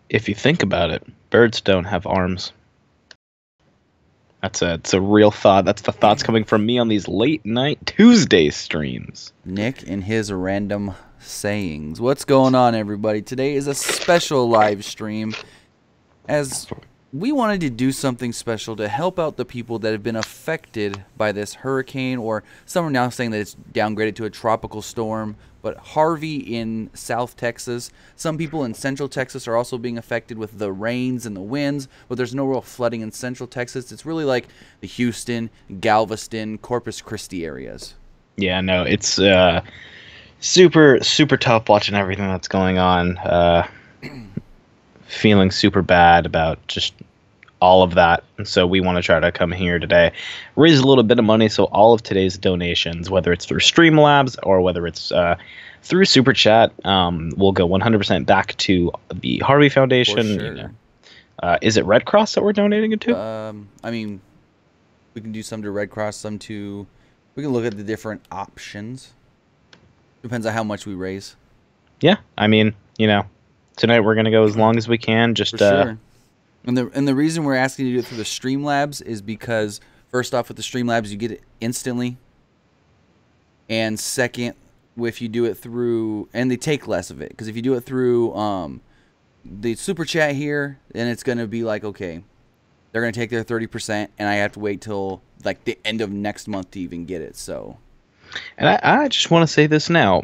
if you think about it, birds don't have arms. It's a real thought. That's the thoughts coming from me on these late night Tuesday streams. Nick and his random sayings. What's going on, everybody? Today is a special live stream, as we wanted to do something special to help out the people that have been affected by this hurricane, or some are now saying that it's downgraded to a tropical storm. But Harvey in South Texas, some people in Central Texas are also being affected with the rains and the winds, but there's no real flooding in Central Texas. It's really like the Houston, Galveston, Corpus Christi areas. Yeah, no, it's super, super tough watching everything that's going on. Feeling super bad about just all of that, and so we want to try to come here today, raise a little bit of money, so all of today's donations, whether it's through Streamlabs or whether it's through Super Chat, will go 100% back to the Harvey Foundation. Sure. You know. Is it Red Cross that we're donating it to? I mean, we can do some to Red Cross, some to... We can look at the different options. Depends on how much we raise. Yeah, I mean, you know, tonight we're going to go as long as we can, just... For sure. And the reason we're asking you to do it through the Streamlabs is because, first off, with the Streamlabs, you get it instantly. And second, if you do it through... And they take less of it. Because if you do it through the Super Chat here, then it's going to be like, okay, they're going to take their 30%, and I have to wait till like the end of next month to even get it. So, and I just want to say this now.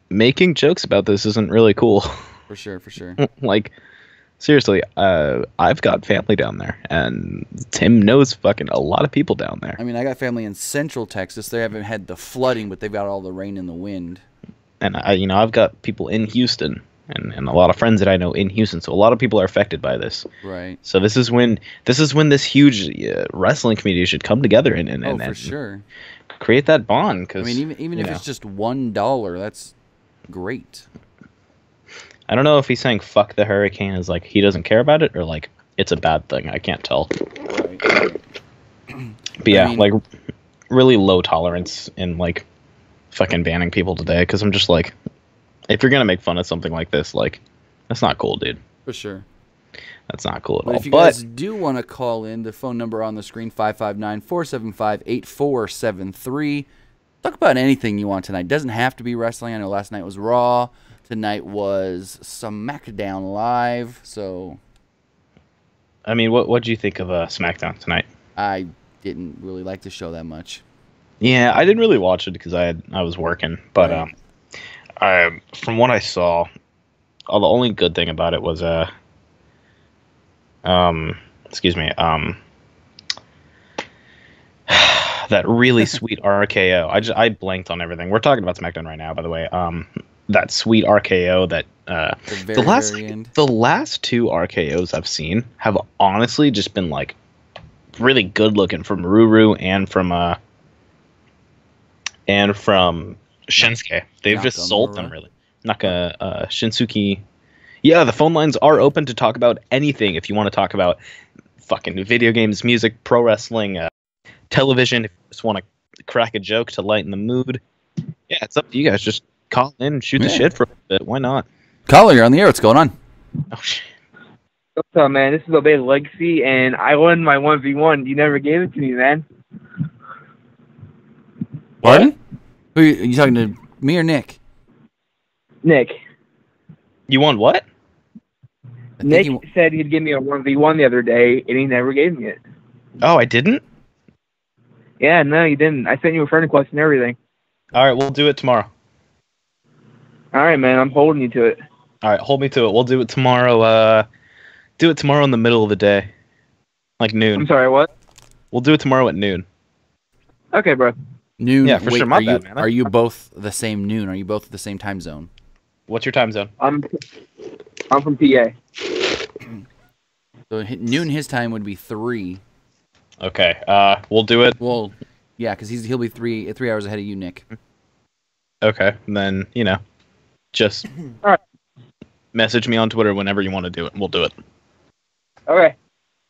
Making jokes about this isn't really cool. For sure, for sure. Like... Seriously, I've got family down there, and Tim knows fucking a lot of people down there. I mean, I got family in Central Texas. They haven't had the flooding, but they've got all the rain and the wind. And I've got people in Houston, and a lot of friends that I know in Houston. So a lot of people are affected by this. Right. So this is when this huge wrestling community should come together and for sure, create that bond. Cause, I mean, even if it's just $1, that's great. I don't know if he's saying fuck the hurricane is like he doesn't care about it, or like it's a bad thing. I can't tell. Right. But yeah, I mean, like really low tolerance in like fucking banning people today, because I'm just like, if you're gonna make fun of something like this, like that's not cool, dude. For sure. That's not cool at all. If you guys do want to call in, the phone number on the screen, 559-475-8473. Talk about anything you want tonight. Doesn't have to be wrestling. I know last night was Raw. Tonight was SmackDown Live, so... I mean, what do you think of SmackDown tonight? I didn't really like the show that much. Yeah, I didn't really watch it because I was working, but from what I saw, the only good thing about it was that really sweet RKO. I blanked on everything. We're talking about SmackDown right now, by the way. That sweet RKO that the last two RKOs I've seen have honestly just been like really good looking from Ruru and from Shinsuke. They've just sold them really. Shinsuke. Yeah, the phone lines are open to talk about anything if you want to talk about fucking video games, music, pro wrestling, television. If you just want to crack a joke to lighten the mood. Yeah, it's up to you guys. Just call in and shoot the shit for a bit. Why not? Caller, you're on the air. What's going on? Oh, shit. What's up, man? This is Obey Legacy, and I won my 1v1. You never gave it to me, man. Pardon? Who are you talking to, me or Nick? Nick. You won what? Nick said he'd give me a 1v1 the other day, and he never gave me it. Oh, I didn't? Yeah, no, you didn't. I sent you a friend request and everything. All right, we'll do it tomorrow. All right, man. I'm holding you to it. All right, hold me to it. We'll do it tomorrow. Do it tomorrow in the middle of the day, like noon. I'm sorry, what? We'll do it tomorrow at noon. Okay, bro. Noon. Yeah, for sure. My bad, man. Are you both the same noon? Are you both the same time zone? What's your time zone? I'm from PA. So noon his time would be 3. Okay. We'll do it. Well, yeah, because he'll be 3 hours ahead of you, Nick. Okay, then just all right. Message me on Twitter whenever you want to do it, and we'll do it. Okay.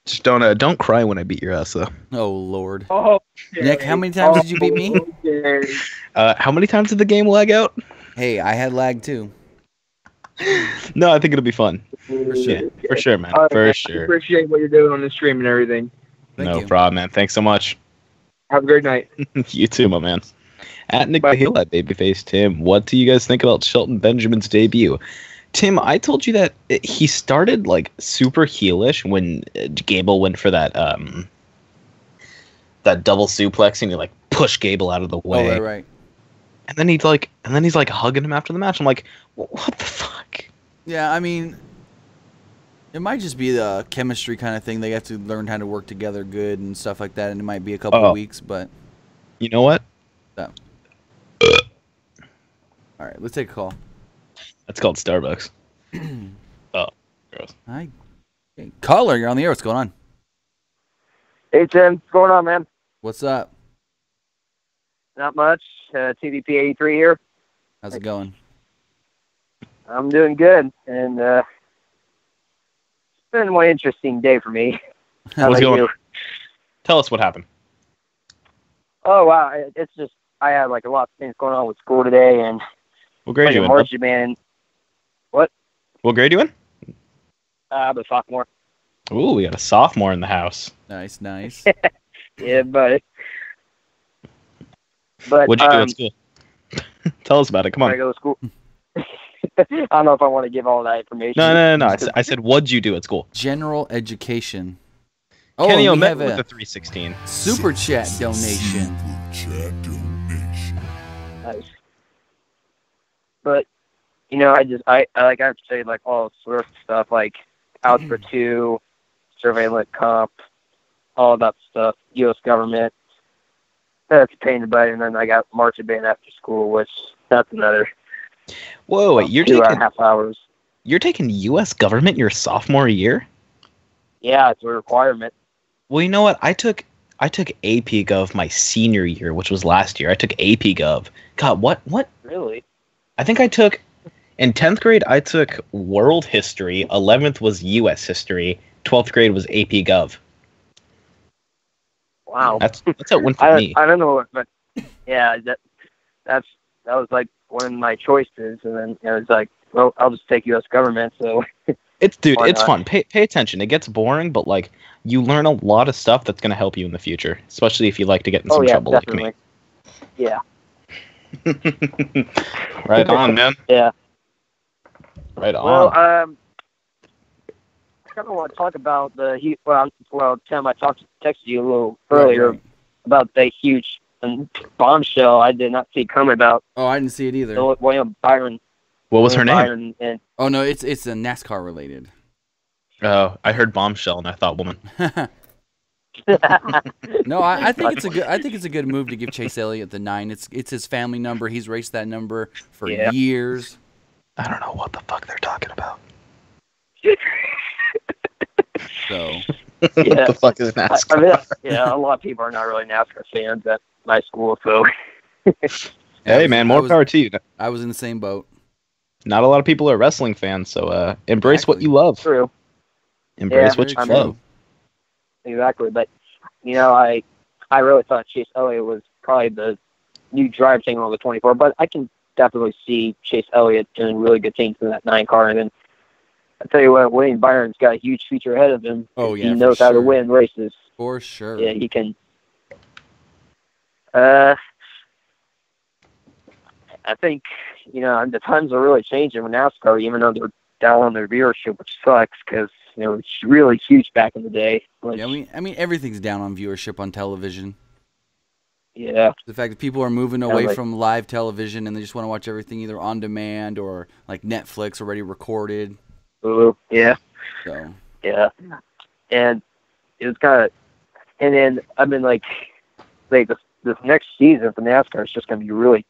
Just don't cry when I beat your ass, though. Oh Lord. Oh. Nick, how many times did you beat me? Okay. How many times did the game lag out? Hey, I had lag too. No, I think it'll be fun. For sure. Yeah, for sure, man. All right, For man. sure. Appreciate what you're doing on the stream and everything. Thank No you. problem, man. Thanks so much. Have a great night. You too, my man. At Nick Bye. the Heel, at Babyface Tim. What do you guys think about Shelton Benjamin's debut? Tim, I told you that he started like super heelish when Gable went for that double suplex and he like pushed Gable out of the way. Oh, right. And then he's like hugging him after the match. I'm like, what the fuck? Yeah, I mean, it might just be the chemistry kind of thing. They have to learn how to work together good and stuff like that. And it might be a couple of weeks, but You know what? all right, let's take a call. That's called Starbucks. Oh, gross. Hi, hey, caller, you're on the air. What's going on? Hey, Tim. What's going on, man? What's up? Not much. TVP 83 here. How's it going? I'm doing good, and it's been one interesting day for me. How What's about going you? on? Tell us what happened. Oh, wow. It's just, I had like a lot of things going on with school today, and What grade like you a in? bud? marching band. What? What grade you in? I'm a sophomore. Ooh, we got a sophomore in the house. Nice. Yeah, but What'd you do at school? Tell us about it. Come when I on. go to school. I don't know if I want to give all that information. No. I said, what'd you do at school? General education. Oh, Kenny and we Omega have with a the 316. super chat donation. Nice. But you know, I like I have to say like all sorts of stuff like Algebra 2, surveillance comp, all that stuff, U.S. government. That's a pain in the butt, and then I got marching band after school, which that's another Whoa, wait, you're 2.5 hours. You're taking U.S. government your sophomore year? Yeah, it's a requirement. Well, you know what? I took AP Gov my senior year, which was last year. I took AP Gov. God, what? Really? I think I took in 10th grade. I took World History. 11th was U.S. History. 12th grade was AP Gov. Wow. That's how it went for me. I don't know, but yeah, that was like one of my choices, and then it was like, well, I'll just take U.S. government. So It's Why it's not? fun. Pay attention. It gets boring, but like you learn a lot of stuff that's gonna help you in the future, especially if you like to get in some trouble definitely. like Yeah. me. Right on, man. Yeah. Right on. Well, I kind of want to talk about well, Tim, I texted you a little earlier Right. about the huge bombshell I did not see coming about Oh, I didn't see it either. William Byron. What was her name? Byron and Oh no, it's a NASCAR related. Oh, I heard bombshell and I thought woman. No, I think it's a good move to give Chase Elliott the 9. It's his family number. He's raced that number for Yeah. years. I don't know what the fuck they're talking about. So What the fuck is NASCAR? I mean, yeah, a lot of people are not really NASCAR fans at my school, so Hey, man, more power to you. I was in the same boat. Not a lot of people are wrestling fans, so embrace what Exactly. you love. true. Embrace Yeah, what you very love. Exactly, but you know, I really thought Chase Elliott was probably the new driver taking on the 24, but I can definitely see Chase Elliott doing really good things in that 9 car. And then I tell you what, William Byron's got a huge future ahead of him. Oh, yeah, he for knows how to sure. win races. For sure. Yeah, he can. I think the times are really changing with NASCAR, even though they're down on their viewership, which sucks because it's really huge back in the day. Like, Yeah, I mean everything's down on viewership on television. yeah, The fact that people are moving away like- from live television and they just want to watch everything either on demand or like Netflix already recorded. ooh, yeah. So Yeah, and it was kind of, and then I mean, like this next season for NASCAR is just going to be really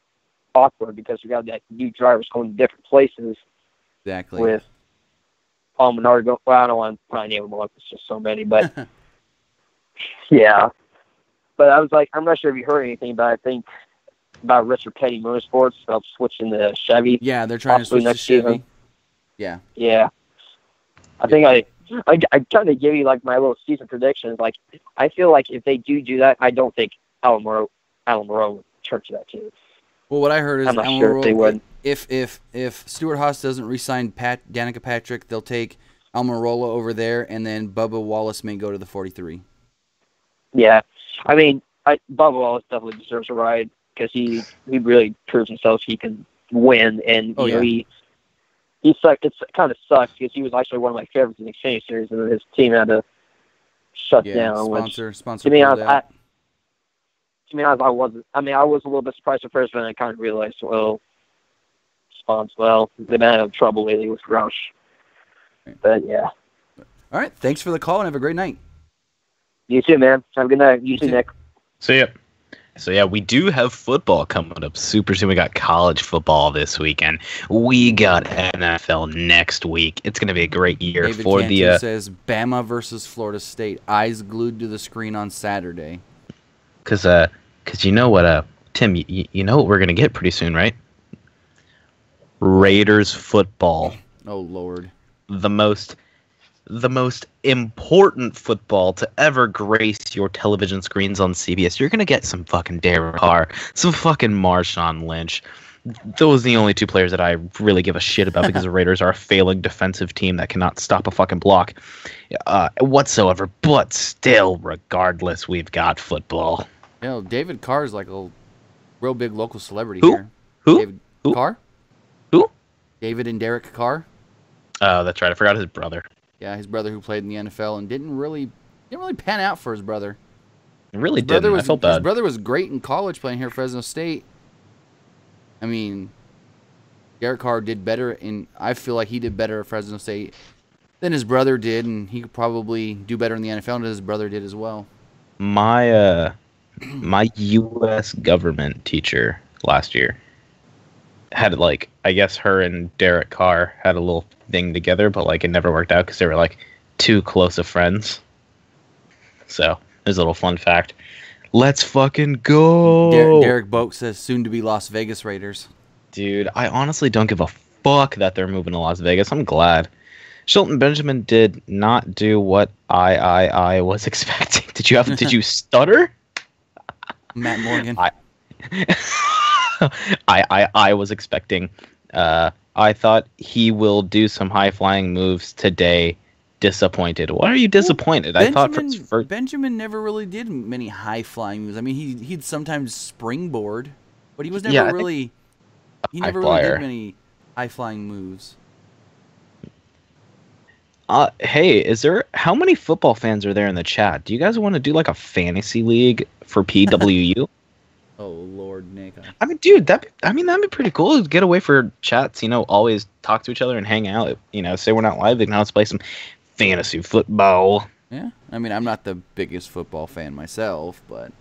awkward because we got that new drivers going to different places exactly. with Paul Menard. Well, I don't want to probably name them all. It's just so many, but yeah. But I was like, I'm not sure if you heard anything, but I think about Richard Petty Motorsports about switching to Chevy. Yeah, they're trying to possibly switch to next Chevy. season. Yeah. Yeah. I think I kind of give you like my little season predictions. Like, I feel like if they do that, I don't think Alan Moreau would turn to that team. Well, what I heard is I'm not Alan sure if Moreau- they would. if Stuart Haas doesn't re-sign Danica Patrick, they'll take Almirola over there, and then Bubba Wallace may go to the 43. Yeah, I mean, Bubba Wallace definitely deserves a ride because he really proves himself he can win, and you know he sucked. It kind of sucks because he was actually one of my favorites in the Exchange Series, and then his team had to shut down. Sponsor. To me, I wasn't. I mean, I was a little bit surprised at first, but then I kind of realized, well, they've been having trouble lately with Roush. But yeah. All right. Thanks for the call, and have a great night. You too, man. Have a good night. You too, Nick. See ya. So yeah, we do have football coming up super soon. We got college football this weekend. We got NFL next week. It's going to be a great year David for Cantu the. says Bama versus Florida State. Eyes glued to the screen on Saturday. Cause you know what, Tim, you know what we're going to get pretty soon, right? Raiders football. Oh Lord. The most important football to ever grace your television screens on CBS. You're going to get some fucking Derek Carr, some fucking Marshawn Lynch. Those are the only two players that I really give a shit about because the Raiders are a failing defensive team that cannot stop a fucking block whatsoever. But still, regardless, we've got football. You know, David Carr is like a real big local celebrity Who? here. Who? David Who? Carr? Who? David and Derek Carr. Oh, that's right. I forgot his brother. Yeah, his brother who played in the NFL and didn't really pan out for his brother. It really His brother didn't. I was felt his bad. brother was great in college playing here at Fresno State. I mean, Derek Carr did better, I feel like he did better at Fresno State than his brother did, and he could probably do better in the NFL than his brother did as well. My U.S. government teacher last year had, like, I guess her and Derek Carr had a little thing together, but, like, it never worked out because they were, like, too close of friends. So, there's a little fun fact. Let's fucking go! Derek Boak says soon to be Las Vegas Raiders. Dude, I honestly don't give a fuck that they're moving to Las Vegas. I'm glad. Shelton Benjamin did not do what I was expecting. Did you stutter? Matt Morgan. I was expecting. I thought he will do some high flying moves today. Disappointed. Why are you disappointed? I thought Benjamin never really did many high flying moves. I mean, he'd sometimes springboard, but he was never really. He never really did many high flying moves. Hey, how many football fans are there in the chat? Do you guys want to do like a fantasy league for PWU? Oh Lord, Nick. I mean, dude, that'd be pretty cool to get away for chats. Always talk to each other and hang out. Say we're not live, now let's play some fantasy football. Yeah, I mean, I'm not the biggest football fan myself, but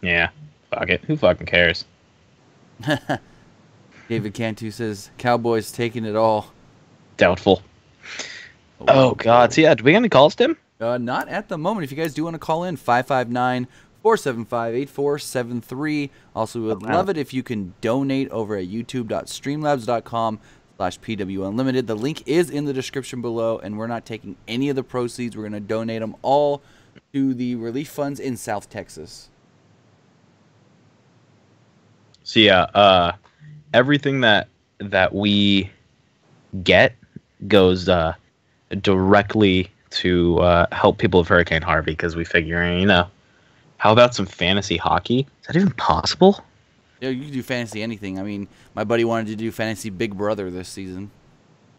yeah, fuck it. Who fucking cares? David Cantu says Cowboys taking it all. Doubtful. Oh God, so yeah, do we got any calls, Tim? Not at the moment. If you guys do want to call in, 559-475-8473. Also, we would love it if you can donate over at youtube.streamlabs.com/PW Unlimited. The link is in the description below, and we're not taking any of the proceeds. We're going to donate them all to the relief funds in South Texas. So yeah, everything that we get goes directly to help people with Hurricane Harvey, because we figure, how about some fantasy hockey? Is that even possible? Yeah, you can do fantasy anything. I mean, my buddy wanted to do fantasy Big Brother this season.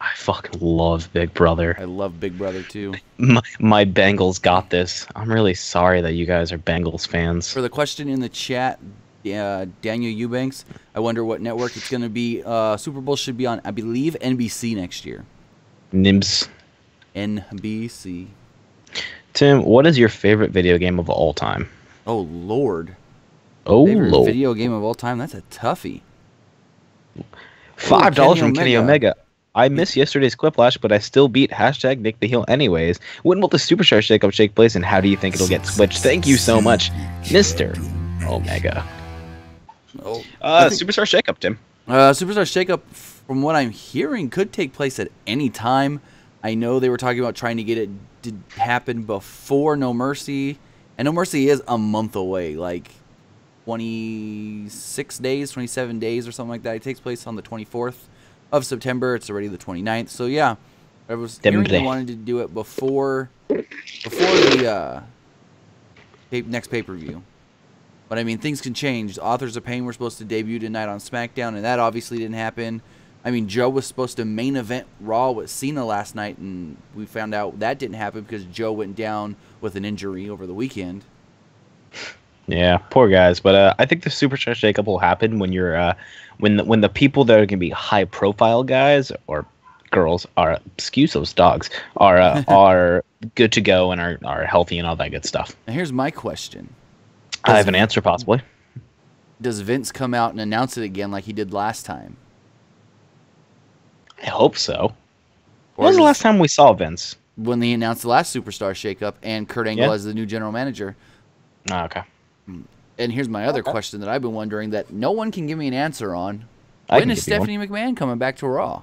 I fucking love Big Brother. I love Big Brother too. My Bengals got this. I'm really sorry that you guys are Bengals fans. For the question in the chat, Daniel Eubanks, I wonder what network it's going to be. Super Bowl should be on, I believe, NBC next year. Nibs. NBC. Tim, what is your favorite video game of all time? Oh, Lord. Oh, favorite Lord. video game of all time? That's a toughie. $5 from Kenny Omega. I missed yesterday's Quiplash, but I still beat hashtag Nick the Heel anyways. When will the Superstar Shakeup take place, and how do you think it'll get switched? Thank you so much, Mr. Omega. Oh, Superstar Shakeup, Tim. Superstar Shakeup, from what I'm hearing, could take place at any time. I know they were talking about trying to get it to happen before No Mercy, and No Mercy is a month away. Like, 26 days, 27 days or something like that. It takes place on the 24th of September. It's already the 29th. So, yeah, I was hearing they wanted to do it before the next pay-per-view. But, I mean, things can change. Authors of Pain were supposed to debut tonight on SmackDown, and that obviously didn't happen. I mean, Joe was supposed to main event Raw with Cena last night, and we found out that didn't happen because Joe went down with an injury over the weekend. Yeah, poor guys. But I think the Superstar shakeup will happen when you're when the people that are going to be high-profile guys or girls are, excuse those dogs, are good to go and are healthy and all that good stuff. Now, here's my question. I have an answer, possibly. Does Vince come out and announce it again like he did last time? I hope so. When was the last time we saw Vince? When they announced the last Superstar shakeup and Kurt Angle as the new general manager. Oh, okay. And here's my other question that I've been wondering that no one can give me an answer on. When is Stephanie McMahon coming back to Raw?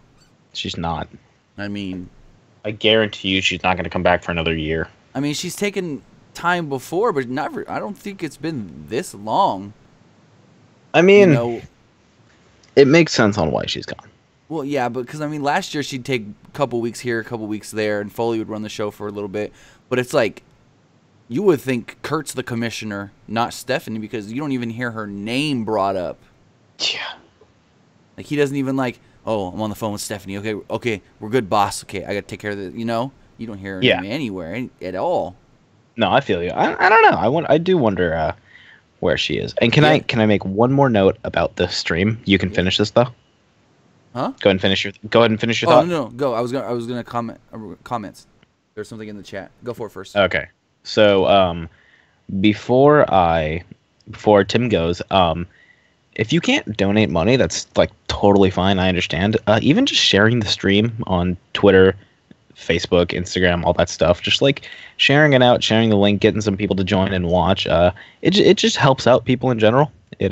She's not. I mean, I guarantee you she's not going to come back for another year. I mean, she's taken time before, but never. I don't think it's been this long. I mean, it makes sense on why she's gone. Well, yeah, because, I mean, last year she'd take a couple weeks here, a couple weeks there, and Foley would run the show for a little bit. But it's like, you would think Kurt's the commissioner, not Stephanie, because you don't even hear her name brought up. Yeah. Like, he doesn't even oh, I'm on the phone with Stephanie. Okay, we're good, boss. Okay, I got to take care of this. You don't hear her name anywhere at all. No, I feel you. I don't know. I do wonder where she is. And can I make one more note about the stream? You can finish this though. Huh? Go ahead and finish your thought. Oh no, go. I was gonna comment comments. There's something in the chat. Go for it first. Okay. So before Tim goes, if you can't donate money, that's totally fine. I understand. Even just sharing the stream on Twitter, Facebook, Instagram, all that stuff, just sharing it out, sharing the link, getting some people to join and watch. It just helps out people in general. It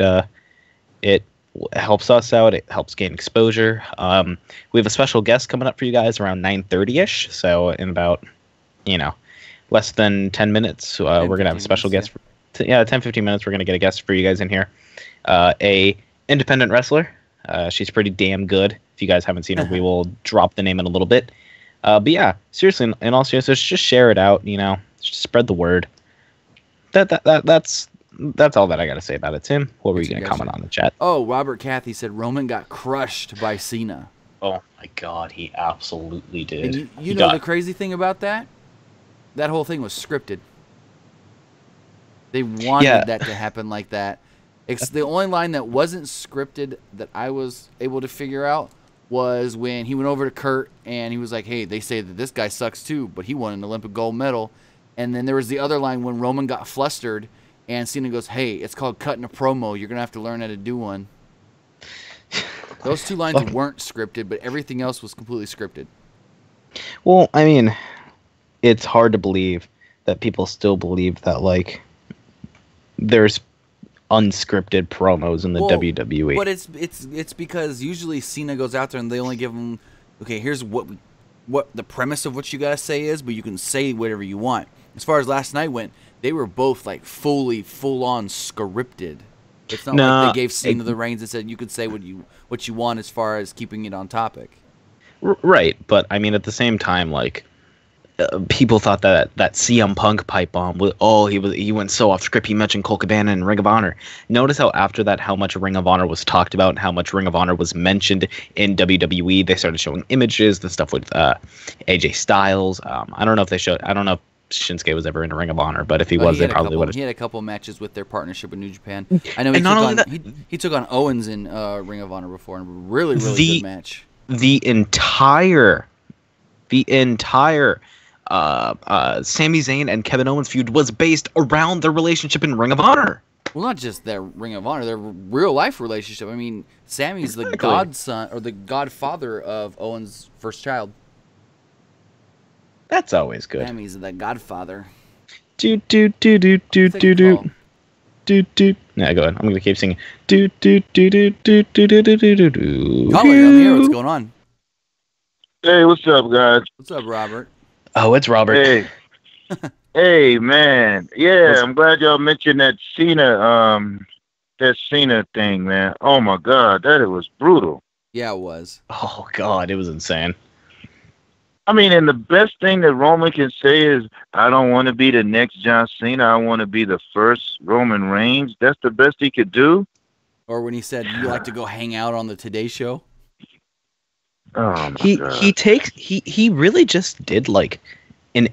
helps us out. It helps gain exposure. We have a special guest coming up for you guys around 9:30ish. So in about less than 10 minutes, we're gonna have a special guest. 10-15 minutes. We're gonna get a guest for you guys in here. A independent wrestler. She's pretty damn good. If you guys haven't seen her, we will drop the name in a little bit. But yeah, seriously, in all seriousness, just share it out. Just spread the word. That's all that I got to say about it. Tim, what were you going to comment on the chat? Oh, Robert Cathy said Roman got crushed by Cena. Oh my God, he absolutely did. And you know the crazy thing about that? That whole thing was scripted. They wanted that to happen like that. It's the only line that wasn't scripted that I was able to figure out was when he went over to Kurt and he was like, hey, they say that this guy sucks too, but he won an Olympic gold medal. And then there was the other line when Roman got flustered and Cena goes, hey, it's called cutting a promo. You're going to have to learn how to do one. Those two lines weren't scripted, but everything else was completely scripted. Well, I mean, it's hard to believe that people still believe that, there's unscripted promos in the WWE. But it's because usually Cena goes out there and they only give him, okay, here's what the premise of what you gotta say is, but you can say whatever you want. As far as last night went, they were both full on scripted. It's not like they gave Cena the reins and said you could say what you want as far as keeping it on topic. Right, but I mean at the same time, people thought that CM Punk pipe bomb was he went so off script. He mentioned Cole Cabana and Ring of Honor. Notice how after that how much Ring of Honor was talked about and how much Ring of Honor was mentioned in WWE. They started showing images, the stuff with AJ Styles. I don't know if Shinsuke was ever in Ring of Honor, but if he was, they probably would have. He had a couple matches with their partnership with New Japan. I know he took on Owens in Ring of Honor before, and a really good match. The entire Sami Zayn and Kevin Owens feud was based around their relationship in Ring of Honor. Well, not just their Ring of Honor, their real life relationship. I mean, Sami's the godson or the godfather of Owens' first child. That's always good. Sami's the godfather. Yeah, go ahead. I'm gonna keep singing. Caller, I'm here. What's going on? Hey, what's up, guys? What's up, Robert? Oh, it's Robert. Hey. Hey, man. Yeah, I'm glad y'all mentioned that Cena that Cena thing, man. Oh my God, that it was brutal. Yeah, it was. Oh God, it was insane. I mean, and the best thing that Roman can say is, "I don't want to be the next John Cena. I want to be the first Roman Reigns." That's the best he could do. Or when he said, "You like to go hang out on the Today Show." Oh my He God. he really just did like an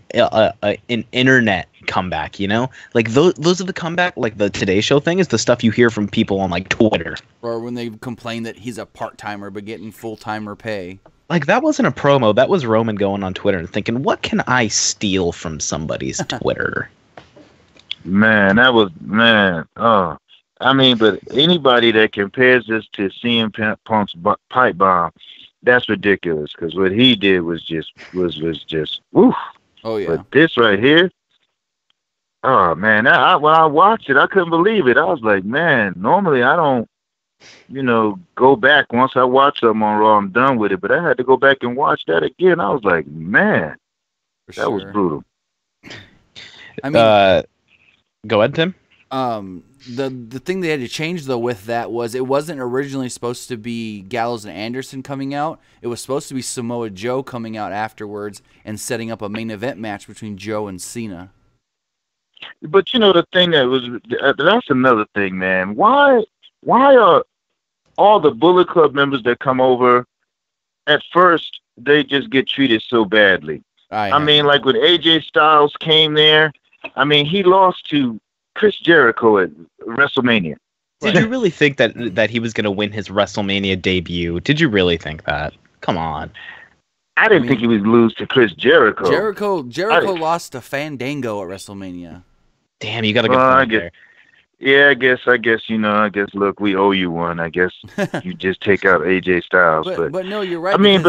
internet comeback, you know? Like those are the comeback, like the Today Show thing is the stuff you hear from people on like Twitter. Or when they complain that he's a part-timer but getting full-timer pay. Like that wasn't a promo. That was Roman going on Twitter and thinking, "What can I steal from somebody's Twitter?" Man, that was man. Oh, I mean, but anybody that compares this to CM Punk's pipe bomb, that's ridiculous. Because what he did was just woof. Oh yeah. But this right here, oh man, when I watched it, I couldn't believe it. I was like, man, normally I don't, go back once I watch something on Raw, I'm done with it. But I had to go back and watch that again. I was like, man, that was brutal. I mean, go ahead, Tim. The thing they had to change though with that was it wasn't originally supposed to be Gallows and Anderson coming out. It was supposed to be Samoa Joe coming out afterwards and setting up a main event match between Joe and Cena. But the thing that's another thing, man. Why are all the Bullet Club members that come over, at first they just get treated so badly? I mean, like when AJ Styles came there, I mean, he lost to Chris Jericho at WrestleMania. Did you really think that he was going to win his WrestleMania debut? Did you really think that? Come on. I didn't think he would lose to Chris Jericho. Jericho lost to Fandango at WrestleMania. Damn, you got a good point there. Yeah, I guess, look, we owe you one. I guess you just take out AJ Styles. But no, you're right. I mean,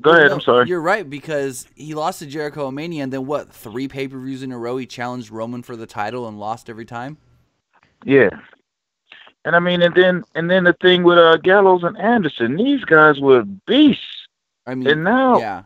go ahead, I'm sorry. You're right, because he lost to Jericho at Mania, and then 3 pay-per-views in a row he challenged Roman for the title and lost every time? Yeah. And I mean, and then the thing with Gallows and Anderson, these guys were beasts. I mean, and now, yeah.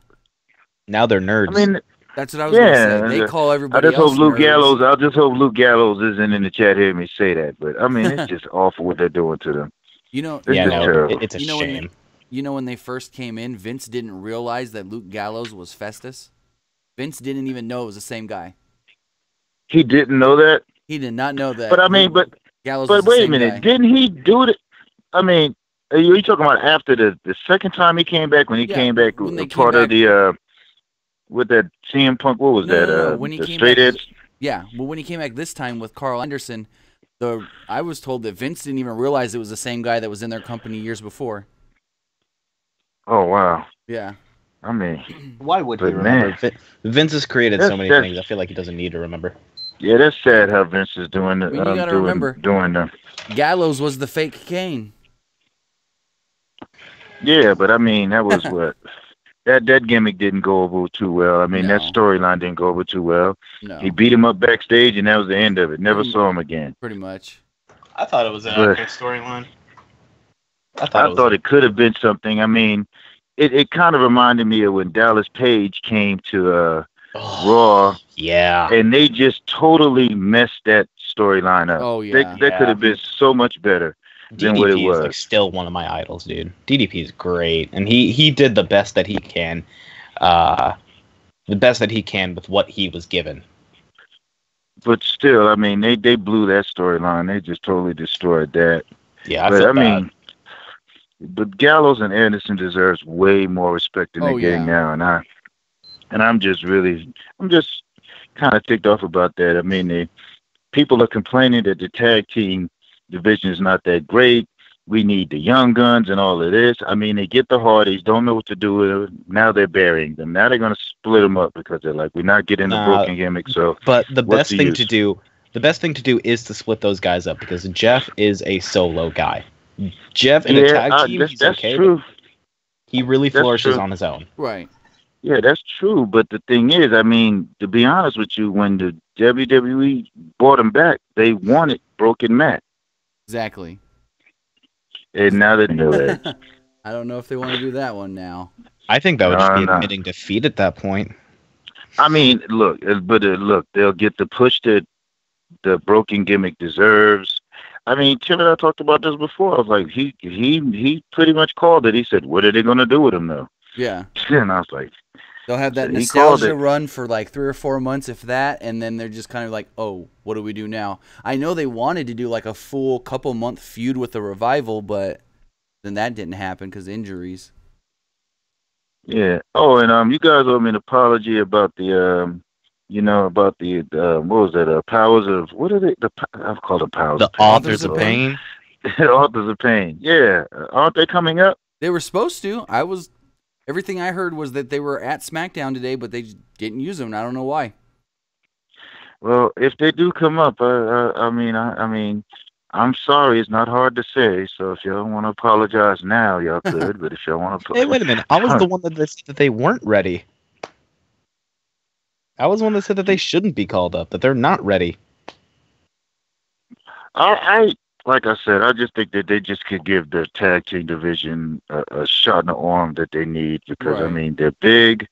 Now they're nerds. I mean, that's what I was going to say. They call everybody else nerds. I just hope Luke Gallows isn't in the chat hearing me say that. But I mean, it's just awful what they're doing to them. It's a shame. When they first came in, Vince didn't realize that Luke Gallows was Festus. Vince didn't even know it was the same guy. He didn't know that? He did not know that. But I mean, Gallows but was the wait a same minute. guy. Didn't he do it? I mean, are you talking about after the second time he came back, when he came back of the with that CM Punk, what was that? No, when he the came straight back, edge? Yeah, but when he came back this time with Carl Anderson, I was told that Vince didn't even realize it was the same guy that was in their company years before. Oh, wow. Yeah. I mean, why would he remember? Vince has created so many things. I feel like he doesn't need to remember. Yeah, that's sad how Vince is doing it. You got to remember, Gallows was the fake Kane. Yeah, but I mean, that was what that gimmick didn't go over too well. I mean, that storyline didn't go over too well. No. He beat him up backstage, and that was the end of it. Never saw him again. Pretty much. I thought it was an accurate storyline. I thought it could have been something. I mean, it kind of reminded me of when Dallas Page came to Raw. Yeah. And they just totally messed that storyline up. Oh, yeah. That could have been so much better than what it was. DDP is like still one of my idols, dude. DDP is great, and he did the best that he can, with what he was given. But still, I mean, they blew that storyline. They just totally destroyed that. Yeah, I mean, but Gallows and Anderson deserves way more respect than they're getting now, and I'm just kind of ticked off about that. I mean, people are complaining that the tag team division is not that great. We need the young guns and all of this. I mean, they get the Hardys, don't know what to do with it. Now they're burying them. Now they're going to split them up because they're like, we're not getting the broken gimmick. So, but the best thing to do is to split those guys up, because Jeff is a solo guy. Jeff in a tag team, he's that's okay. True. He really flourishes on his own. Right. Yeah, that's true. But the thing is, I mean, to be honest with you, when the WWE brought him back, they wanted Broken Matt. Exactly. And now they know that. I don't know if they want to do that one now. I think that would just be admitting defeat at that point. I mean, look, they'll get the push that the broken gimmick deserves. I mean, Tim and I talked about this before. I was like, he pretty much called it. He said, "What are they gonna do with him though?" Yeah. And I was like, they'll have that he called nostalgia it. run for like 3 or 4 months, if that, and then they're just kind of like, oh, what do we do now? I know they wanted to do like a full couple-month feud with the Revival, but then that didn't happen because injuries. Yeah. Oh, and you guys owe me an apology about the about the what was that? Powers of what are they? I've called it powers. The of Pain. Authors of Pain. Authors of Pain. Yeah. Aren't they coming up? They were supposed to. Everything I heard was that they were at SmackDown today, but they just didn't use them. And I don't know why. Well, if they do come up, I mean, I'm sorry. It's not hard to say. So if y'all want to apologize now, y'all could. But if y'all want to, Hey, wait a minute. I was the one that said that they weren't ready. I was the one that said that they shouldn't be called up. That they're not ready. I like I said, I just think that they just could give the tag team division a shot in the arm that they need because Right. I mean they're big.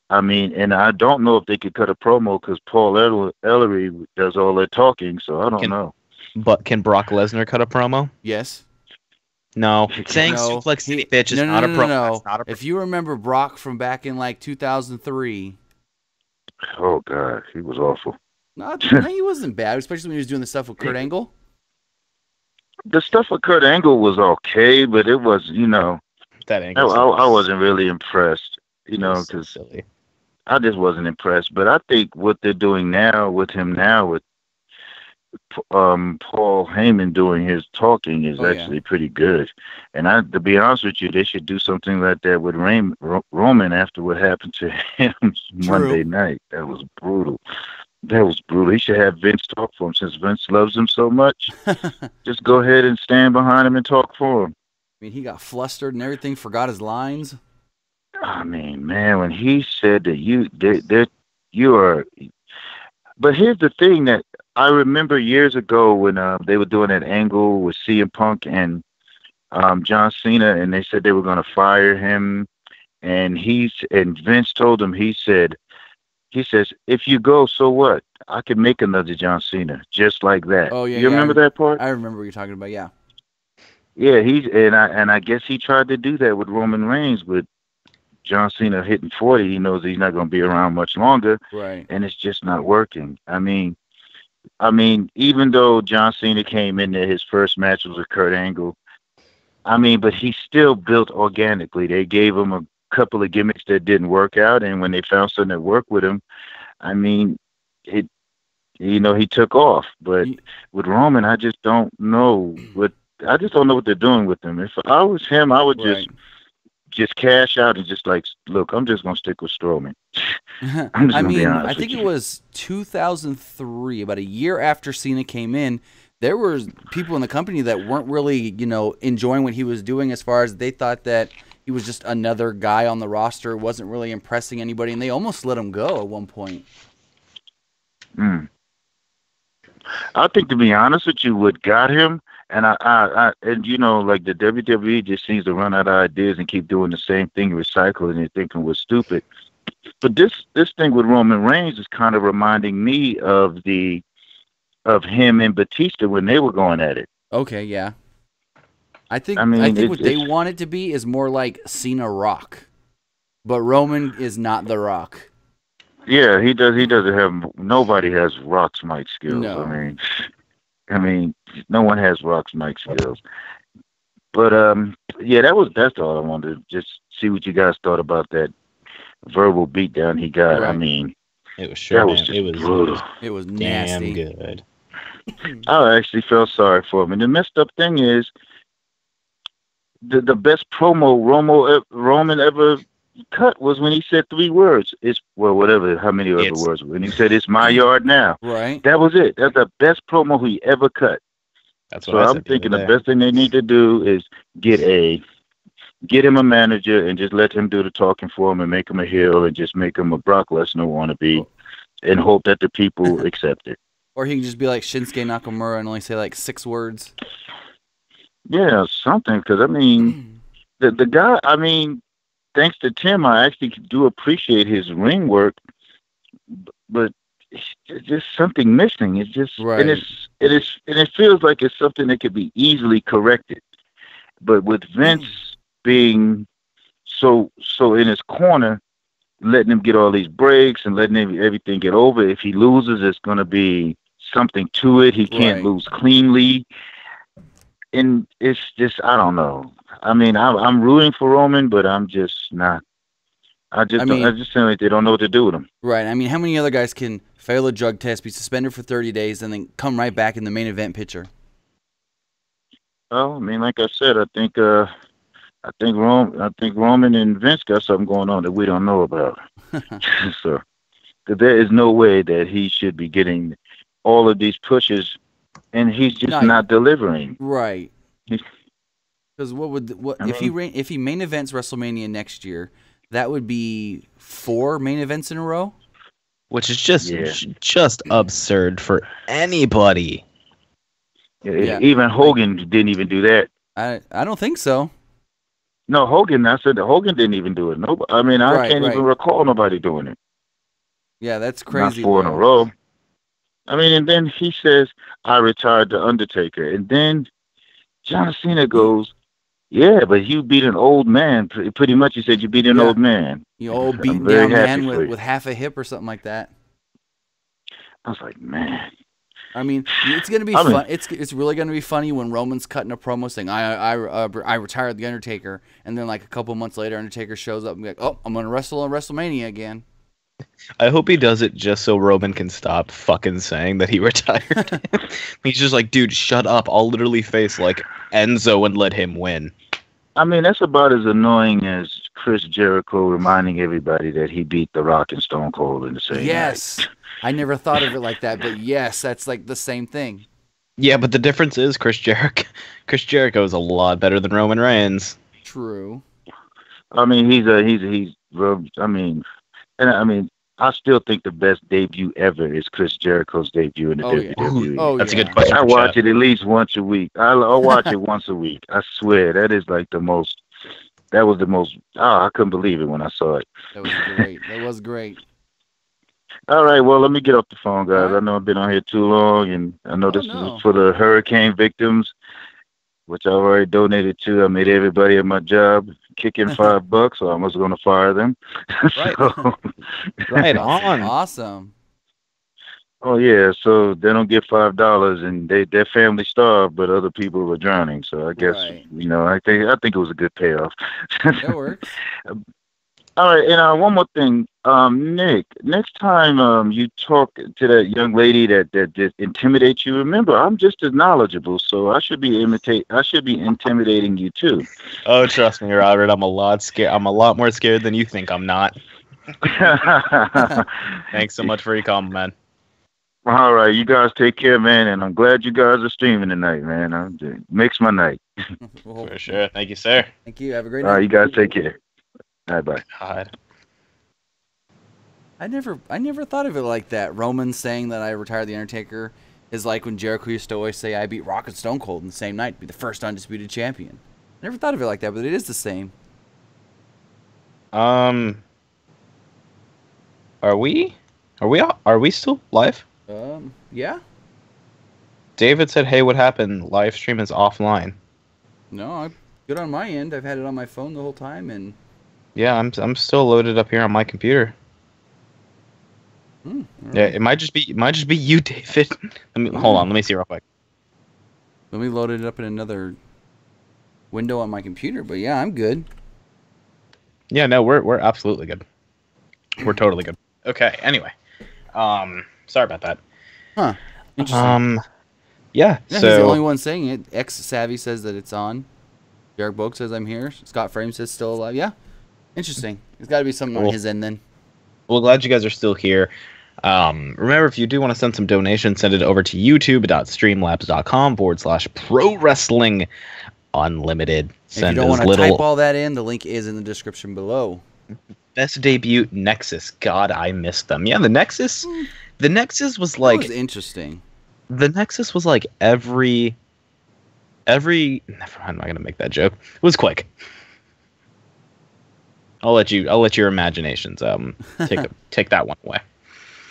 I mean, and I don't know if they could cut a promo because Paul Ellery does all their talking, so I don't know. But can Brock Lesnar cut a promo? Yes. No. Saying No. suplex city bitch is No, not a promo. no. That's not a If you remember Brock from back in like 2003, Oh God, he was awful. no, he wasn't bad, especially when he was doing the stuff with Kurt Angle. The stuff with Kurt Angle was okay, but it was, that I angle. wasn't really impressed, So because silly. I just wasn't impressed. But I think what they're doing now with him now with Paul Heyman doing his talking is Oh, yeah. actually pretty good. And to be honest with you, they should do something like that with Roman after what happened to him Monday night. That was brutal. That was brutal. He should have Vince talk for him since Vince loves him so much. Just go ahead and stand behind him and talk for him. I mean, he got flustered and everything, forgot his lines. I mean, man, when he said that you are. But here's the thing that I remember years ago when they were doing that angle with CM Punk and John Cena, and they said they were going to fire him, and Vince told him, he says, if you go, so what? I can make another John Cena just like that. Oh yeah, you remember that part? I remember what you're talking about. Yeah. Yeah, I guess he tried to do that with Roman Reigns, with John Cena hitting 40. He knows he's not going to be around much longer, Right. and it's just not working. I mean, even though John Cena came in there, his first match was with Kurt Angle. I mean, but he still built organically. They gave him a couple of gimmicks that didn't work out, and when they found something that worked with him, I mean, he took off. But with Roman, I just don't know what they're doing with him. If I was him, I would just cash out and just like, look, I'm just gonna stick with Strowman. I mean, I think it was 2003, about a year after Cena came in. There were people in the company that weren't really, enjoying what he was doing, as far as they thought that he was just another guy on the roster, wasn't really impressing anybody, and they almost let him go at one point. I think, to be honest with you, what got him, and like the WWE just seems to run out of ideas and keep doing the same thing, recycling and thinking we're stupid. But this thing with Roman Reigns is kind of reminding me of him and Batista when they were going at it. Okay, yeah. I think what they want it to be is more like Cena Rock, but Roman is not the Rock. Yeah, he doesn't have. Nobody has Rock's mic skills. No. I mean, no one has Rock's mic skills. But yeah, that's all I wanted to just see what you guys thought about that verbal beatdown he got. Right. I mean, it was sure. That was just brutal. It was damn nasty. good. I actually felt sorry for him. And the messed up thing is, the best promo Roman ever cut was when he said 3 words. How many other words? When he said, "It's my yard now." Right. That was it. That's the best promo he ever cut. That's what I'm thinking the best thing they need to do is get him a manager and just let him do the talking for him and make him a heel and just make him a Brock Lesnar wannabe and hope that the people accept it. Or he can just be like Shinsuke Nakamura and only say like 6 words. Yeah, something. Because, I mean, the guy, I mean, thanks to Tim, I actually do appreciate his ring work. But it's just something missing. It's just, Right. and it feels like it's something that could be easily corrected. But with Vince being so in his corner, letting him get all these breaks and letting everything get over. If he loses, it's going to be something to it. He can't Right. lose cleanly, and it's just I don't know. I mean, I'm rooting for Roman, but I'm just not. I just feel like they don't know what to do with him. Right. I mean, how many other guys can fail a drug test, be suspended for 30 days, and then come right back in the main event picture? Well, I mean, like I said, I think Roman and Vince got something going on that we don't know about. So, 'cause there is no way that he should be getting all of these pushes, and he's just not delivering. Right. Because if he main events WrestleMania next year, that would be 4 main events in a row, which is just absurd for anybody. Yeah. Even Hogan didn't even do that. I don't think so. No, Hogan. I said that Hogan didn't even do it. Nobody. I mean, I can't even recall nobody doing it. Yeah, that's crazy. Not 4 in a row. I mean, and then he says, "I retired the Undertaker," and then John Cena goes, "Yeah, but you beat an old man." Pretty much, he said you beat an old man. You old beaten down man with half a hip or something like that. I was like, man. I mean, it's gonna be fun. It's really gonna be funny when Roman's cutting a promo saying, "I retired the Undertaker," and then like a couple months later, Undertaker shows up and be like, "Oh, I'm gonna wrestle on WrestleMania again." I hope he does it just so Roman can stop fucking saying that he retired. He's just like, dude, shut up. I'll literally face like Enzo and let him win. I mean, that's about as annoying as Chris Jericho reminding everybody that he beat The Rock and Stone Cold in the same night. I never thought of it like that, but yes, that's like the same thing. Yeah, but the difference is Chris Jericho is a lot better than Roman Reigns. True. I mean, I still think the best debut ever is Chris Jericho's debut in the WWE. Oh, that's a good question. I watch it at least once a week. I'll watch it once a week. I swear, that is like the most. That was the most. Oh, I couldn't believe it when I saw it. That was great. That was great. All right, well, let me get off the phone, guys. Right. I know I've been on here too long, and I know this is for the hurricane victims, which I've already donated to. I made everybody at my job kick in $5, so I was going to fire them. Right. Right on. Awesome. Oh yeah, so they don't get $5, and their family starved, but other people were drowning. So I guess I think it was a good payoff. That works. All right, and one more thing, Nick. Next time you talk to that young lady that just intimidates you, remember I'm just as knowledgeable, so I should be intimidating you too. Oh, trust me, Robert. I'm a lot more scared than you think. I'm not. Thanks so much for your compliment. All right, you guys take care, man, and I'm glad you guys are streaming tonight, man. It makes my night. For sure. Thank you, sir. Thank you. Have a great night. All right, you guys take care. All right, bye. God. I never thought of it like that. Roman saying that I retired the Undertaker is like when Jericho used to always say I beat Rock and Stone Cold in the same night to be the first undisputed champion. I never thought of it like that, but it is the same. Are we still live? Yeah. David said, "Hey, what happened? Live stream is offline." No, I'm good on my end. I've had it on my phone the whole time, and yeah, I'm still loaded up here on my computer. Yeah, it might just be you, David. Hold on. Let me see real quick. Let me load it up in another window on my computer. But yeah, I'm good. Yeah, no, we're absolutely good. We're totally good. Okay. Anyway, sorry about that. Huh. Interesting. Yeah. So he's the only one saying it. X Savvy says that it's on. Derek Boak says I'm here. Scott Frame says still alive. Yeah. Interesting. There's got to be something on his end then. Well, glad you guys are still here. Remember, if you do want to send some donations, send it over to youtube.streamlabs.com/pro wrestling unlimited. If you don't want to type all that in, the link is in the description below. Best debut Nexus. God, I missed them. Yeah, the Nexus. The Nexus was like. That was interesting. The Nexus was like every. Never mind. I'm not gonna make that joke. It was quick. I'll let your imaginations take that one away.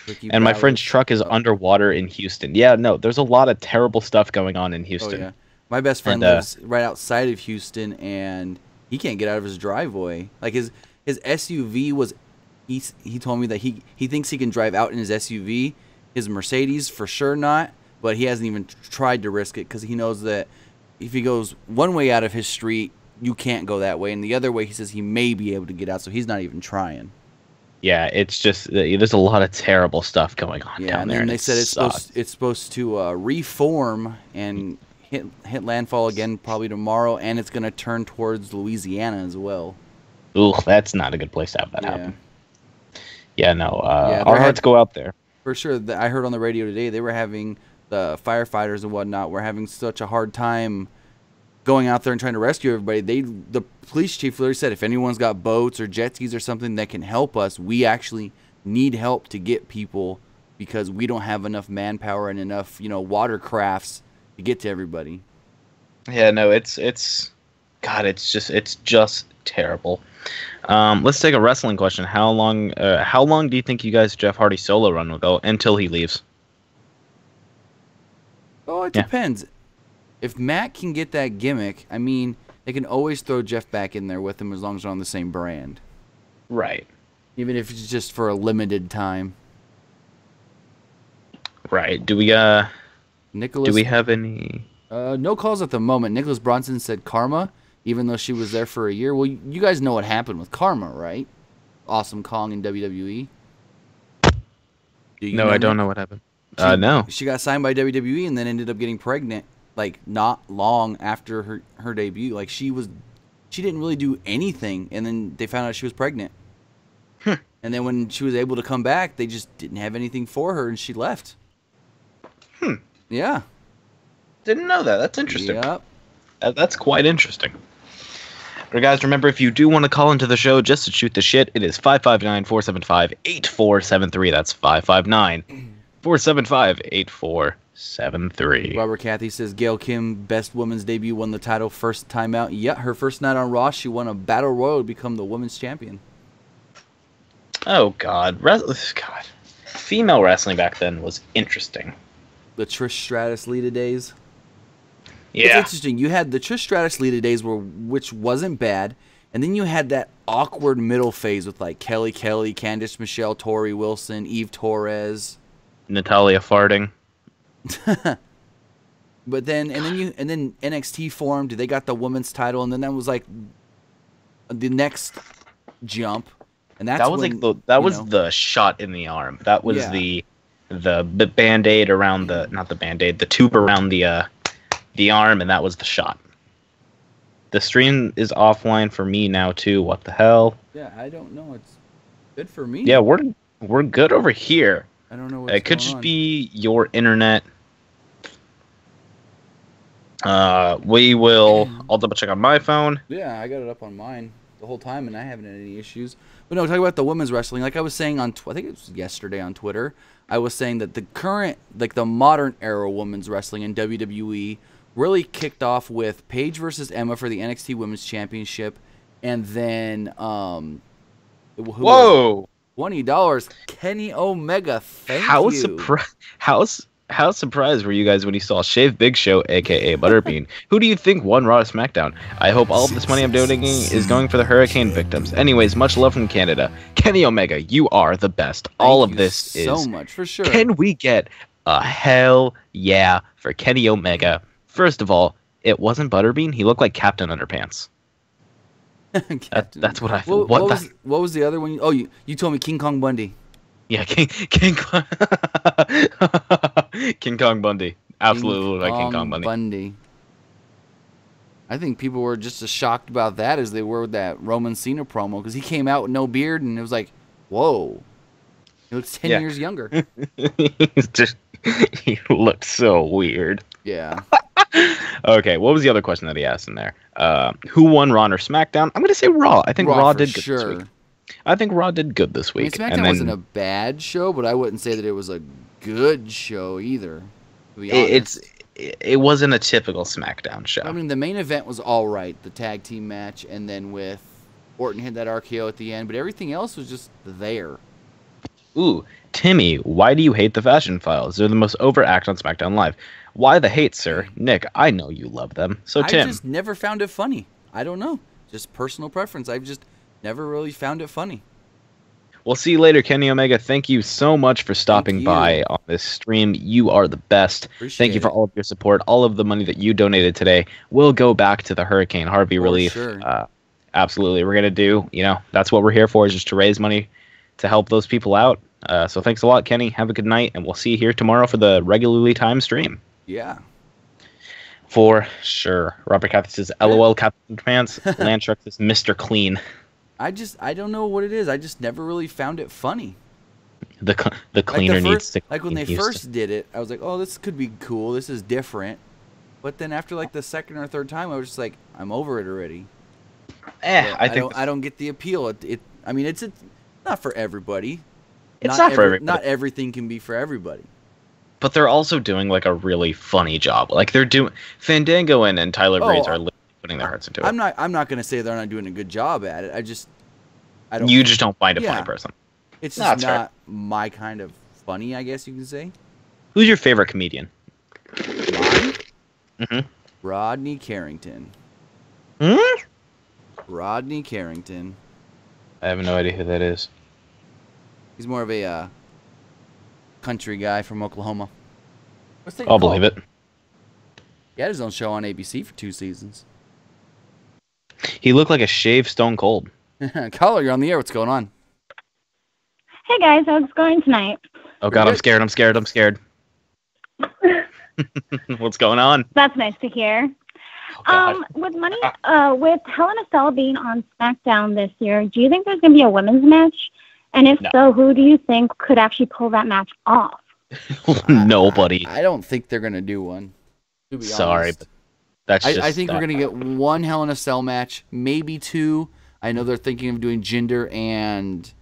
Ricky And my Bowers. friend's truck is underwater in Houston. Yeah, no, there's a lot of terrible stuff going on in Houston. Oh yeah, my best friend And, lives right outside of Houston, and he can't get out of his driveway. Like his SUV was, he told me that he thinks he can drive out in his SUV. His Mercedes for sure not, but he hasn't even tried to risk it because he knows that if he goes one way out of his street, you can't go that way, and the other way he says he may be able to get out, so he's not even trying. Yeah, it's just there's a lot of terrible stuff going on Yeah, down and there. then they it said sucks. it's supposed to reform and hit landfall again probably tomorrow, and it's going to turn towards Louisiana as well. Ooh, that's not a good place to have that Yeah. happen. Yeah, no, Yeah, our hearts go out there. For sure. I heard on the radio today they were having the firefighters and whatnot were having such a hard time going out there and trying to rescue everybody. The police chief literally said if anyone's got boats or jet skis or something that can help us, we actually need help to get people because we don't have enough manpower and enough watercrafts to get to everybody. Yeah, no, it's God, it's just terrible. Let's take a wrestling question. How long do you think you guys Jeff Hardy solo run will go until he leaves? Oh, it Yeah. depends. If Matt can get that gimmick, I mean, they can always throw Jeff back in there with him as long as they're on the same brand. Right. Even if it's just for a limited time. Right. Do we Nicholas, do we have any? no calls at the moment. Nicholas Bronson said Karma, even though she was there for a year. Well, you guys know what happened with Karma, right? Awesome Kong in WWE. No, I don't know what happened. No. She got signed by WWE and then ended up getting pregnant, like not long after her debut. Like she didn't really do anything, and then they found out she was pregnant. And then when she was able to come back, they just didn't have anything for her, and she left. Yeah. Didn't know that. That's interesting. Yep. That's quite interesting. But guys, remember, if you do want to call into the show just to shoot the shit, it is 559-475-8473. That's 559-475-8473. Robert Cathy says Gail Kim, best women's debut, won the title first time out. Yeah, her first night on Raw, she won a battle royal to become the women's champion. Oh, God. God. Female wrestling back then was interesting. The Trish Stratus Lita days. Yeah. It's interesting. You had the Trish Stratus Lita days, which wasn't bad, and then you had that awkward middle phase with like Kelly, Candice Michelle, Tori Wilson, Eve Torres, Natalia farting. But then NXT formed. They got the women's title, and then that was like the next jump, and that was the shot in the arm. That was the Band-Aid around not the Band-Aid, the tube around the arm, and that was the shot. The stream is offline for me now too. What the hell? Yeah, I don't know. It's good for me. Yeah, we're good over here. I don't know what's It could going just on. be your internet. I'll double check on my phone. Yeah, I got it up on mine the whole time, and I haven't had any issues. But no, talking about the women's wrestling, like I was saying I think it was yesterday on Twitter, I was saying that the current, like the modern era women's wrestling in WWE really kicked off with Paige versus Emma for the NXT Women's Championship, and then Whoa! $20, Kenny Omega. Thank How you. How surprised were you guys when you saw Shave Big Show, aka Butterbean? Who do you think won Raw or SmackDown? I hope all of this money I'm donating is going for the hurricane victims. Anyways, much love from Canada. Kenny Omega, you are the best. All of this is so much for sure. Can we get a hell yeah for Kenny Omega? First of all, it wasn't Butterbean. He looked like Captain Underpants. That's what I thought. What was the other one? Oh, you told me King Kong Bundy. Yeah, King Kong Bundy. Absolutely looked like King Kong Bundy. I think people were just as shocked about that as they were with that Roman Cena promo, because he came out with no beard, and it was like, whoa. He looks 10 years younger. He looked so weird. Yeah. Okay, what was the other question that he asked in there? Who won Raw or SmackDown? I'm going to say Raw. I think Raw did good this week. I think Raw did good this week. I mean, SmackDown wasn't a bad show, but I wouldn't say that it was a good show either, to be honest. It wasn't a typical SmackDown show. I mean, the main event was all right, the tag team match, and then with Orton hit that RKO at the end, but everything else was just there. Ooh, Timmy, why do you hate the Fashion Files? They're the most overact on SmackDown Live. Why the hate, sir? Nick, I know you love them. So, Tim. I just never found it funny. I don't know. Just personal preference. I've just never really found it funny. We'll see you later, Kenny Omega. Thank you so much for stopping by on this stream. You are the best. Thank you for all of your support. All of the money that you donated today will go back to the Hurricane Harvey relief. Sure. Absolutely. We're going to do, that's what we're here for, is just to raise money to help those people out. So thanks a lot, Kenny. Have a good night, and we'll see you here tomorrow for the regularly timed stream. Yeah. For sure. Robert Catholic says, LOL, Captain Pants. Landtruck says, Mr. Clean. I don't know what it is. I just never really found it funny. The cleaner needs to. Like when they first did it, I was like, oh, this could be cool. This is different. But then after like the second or third time, I was just like, I'm over it already. I don't get the appeal. I mean, it's not for everybody. It's not for everybody. Not everything can be for everybody. But they're also doing like a really funny job. Like they're doing Fandango and Tyler Breeze are putting their hearts into it. I'm not going to say they're not doing a good job at it. I don't. You just don't find a funny person. It's just not my kind of funny, I guess you can say. Who's your favorite comedian? Mine? Mm-hmm. Rodney Carrington. Hmm? Rodney Carrington. I have no idea who that is. He's more of a country guy from Oklahoma. I'll believe it. He had his own show on ABC for 2 seasons. He looked like a shaved Stone Cold. Caller, you're on the air. What's going on? Hey guys, how's it going tonight? Oh God, I'm scared. What's going on? That's nice to hear. With Hell in a Cell being on SmackDown this year, do you think there's going to be a women's match? And if so, who do you think could actually pull that match off? Nobody. I don't think they're going to do one. To be Sorry, honest. but that's just. I think we're going to get one Hell in a Cell match, maybe 2. I know they're thinking of doing Jinder and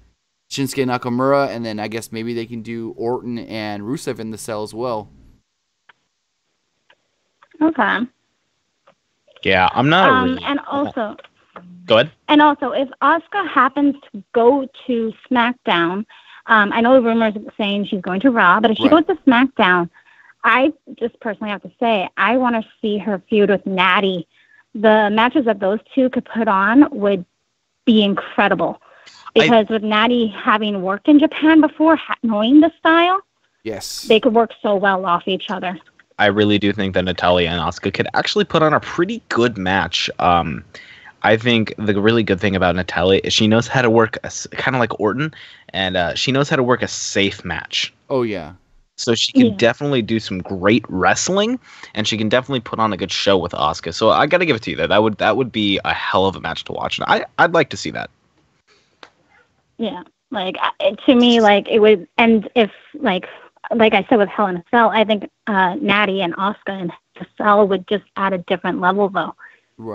Shinsuke Nakamura, and then I guess maybe they can do Orton and Rusev in the cell as well. Okay. Yeah, I'm not. Really... And also. Go ahead. And also, if Asuka happens to go to SmackDown, I know the rumors are saying she's going to Raw, but if she goes to SmackDown, I just personally have to say I want to see her feud with Natty. The matches that those two could put on would be incredible. Because with Natty having worked in Japan before, knowing the style, yes, they could work so well off each other. I really do think that Natalya and Asuka could actually put on a pretty good match. I think the really good thing about Natalya is she knows how to work, kind of like Orton, and she knows how to work a safe match. Oh, yeah. So she can definitely do some great wrestling, and she can definitely put on a good show with Asuka. So I got to give it to you there. That would be a hell of a match to watch. And I'd like to see that. Yeah, to me, it would, and if like I said with Hell in a Cell, I think Natty and Asuka and the Cell would just add a different level though,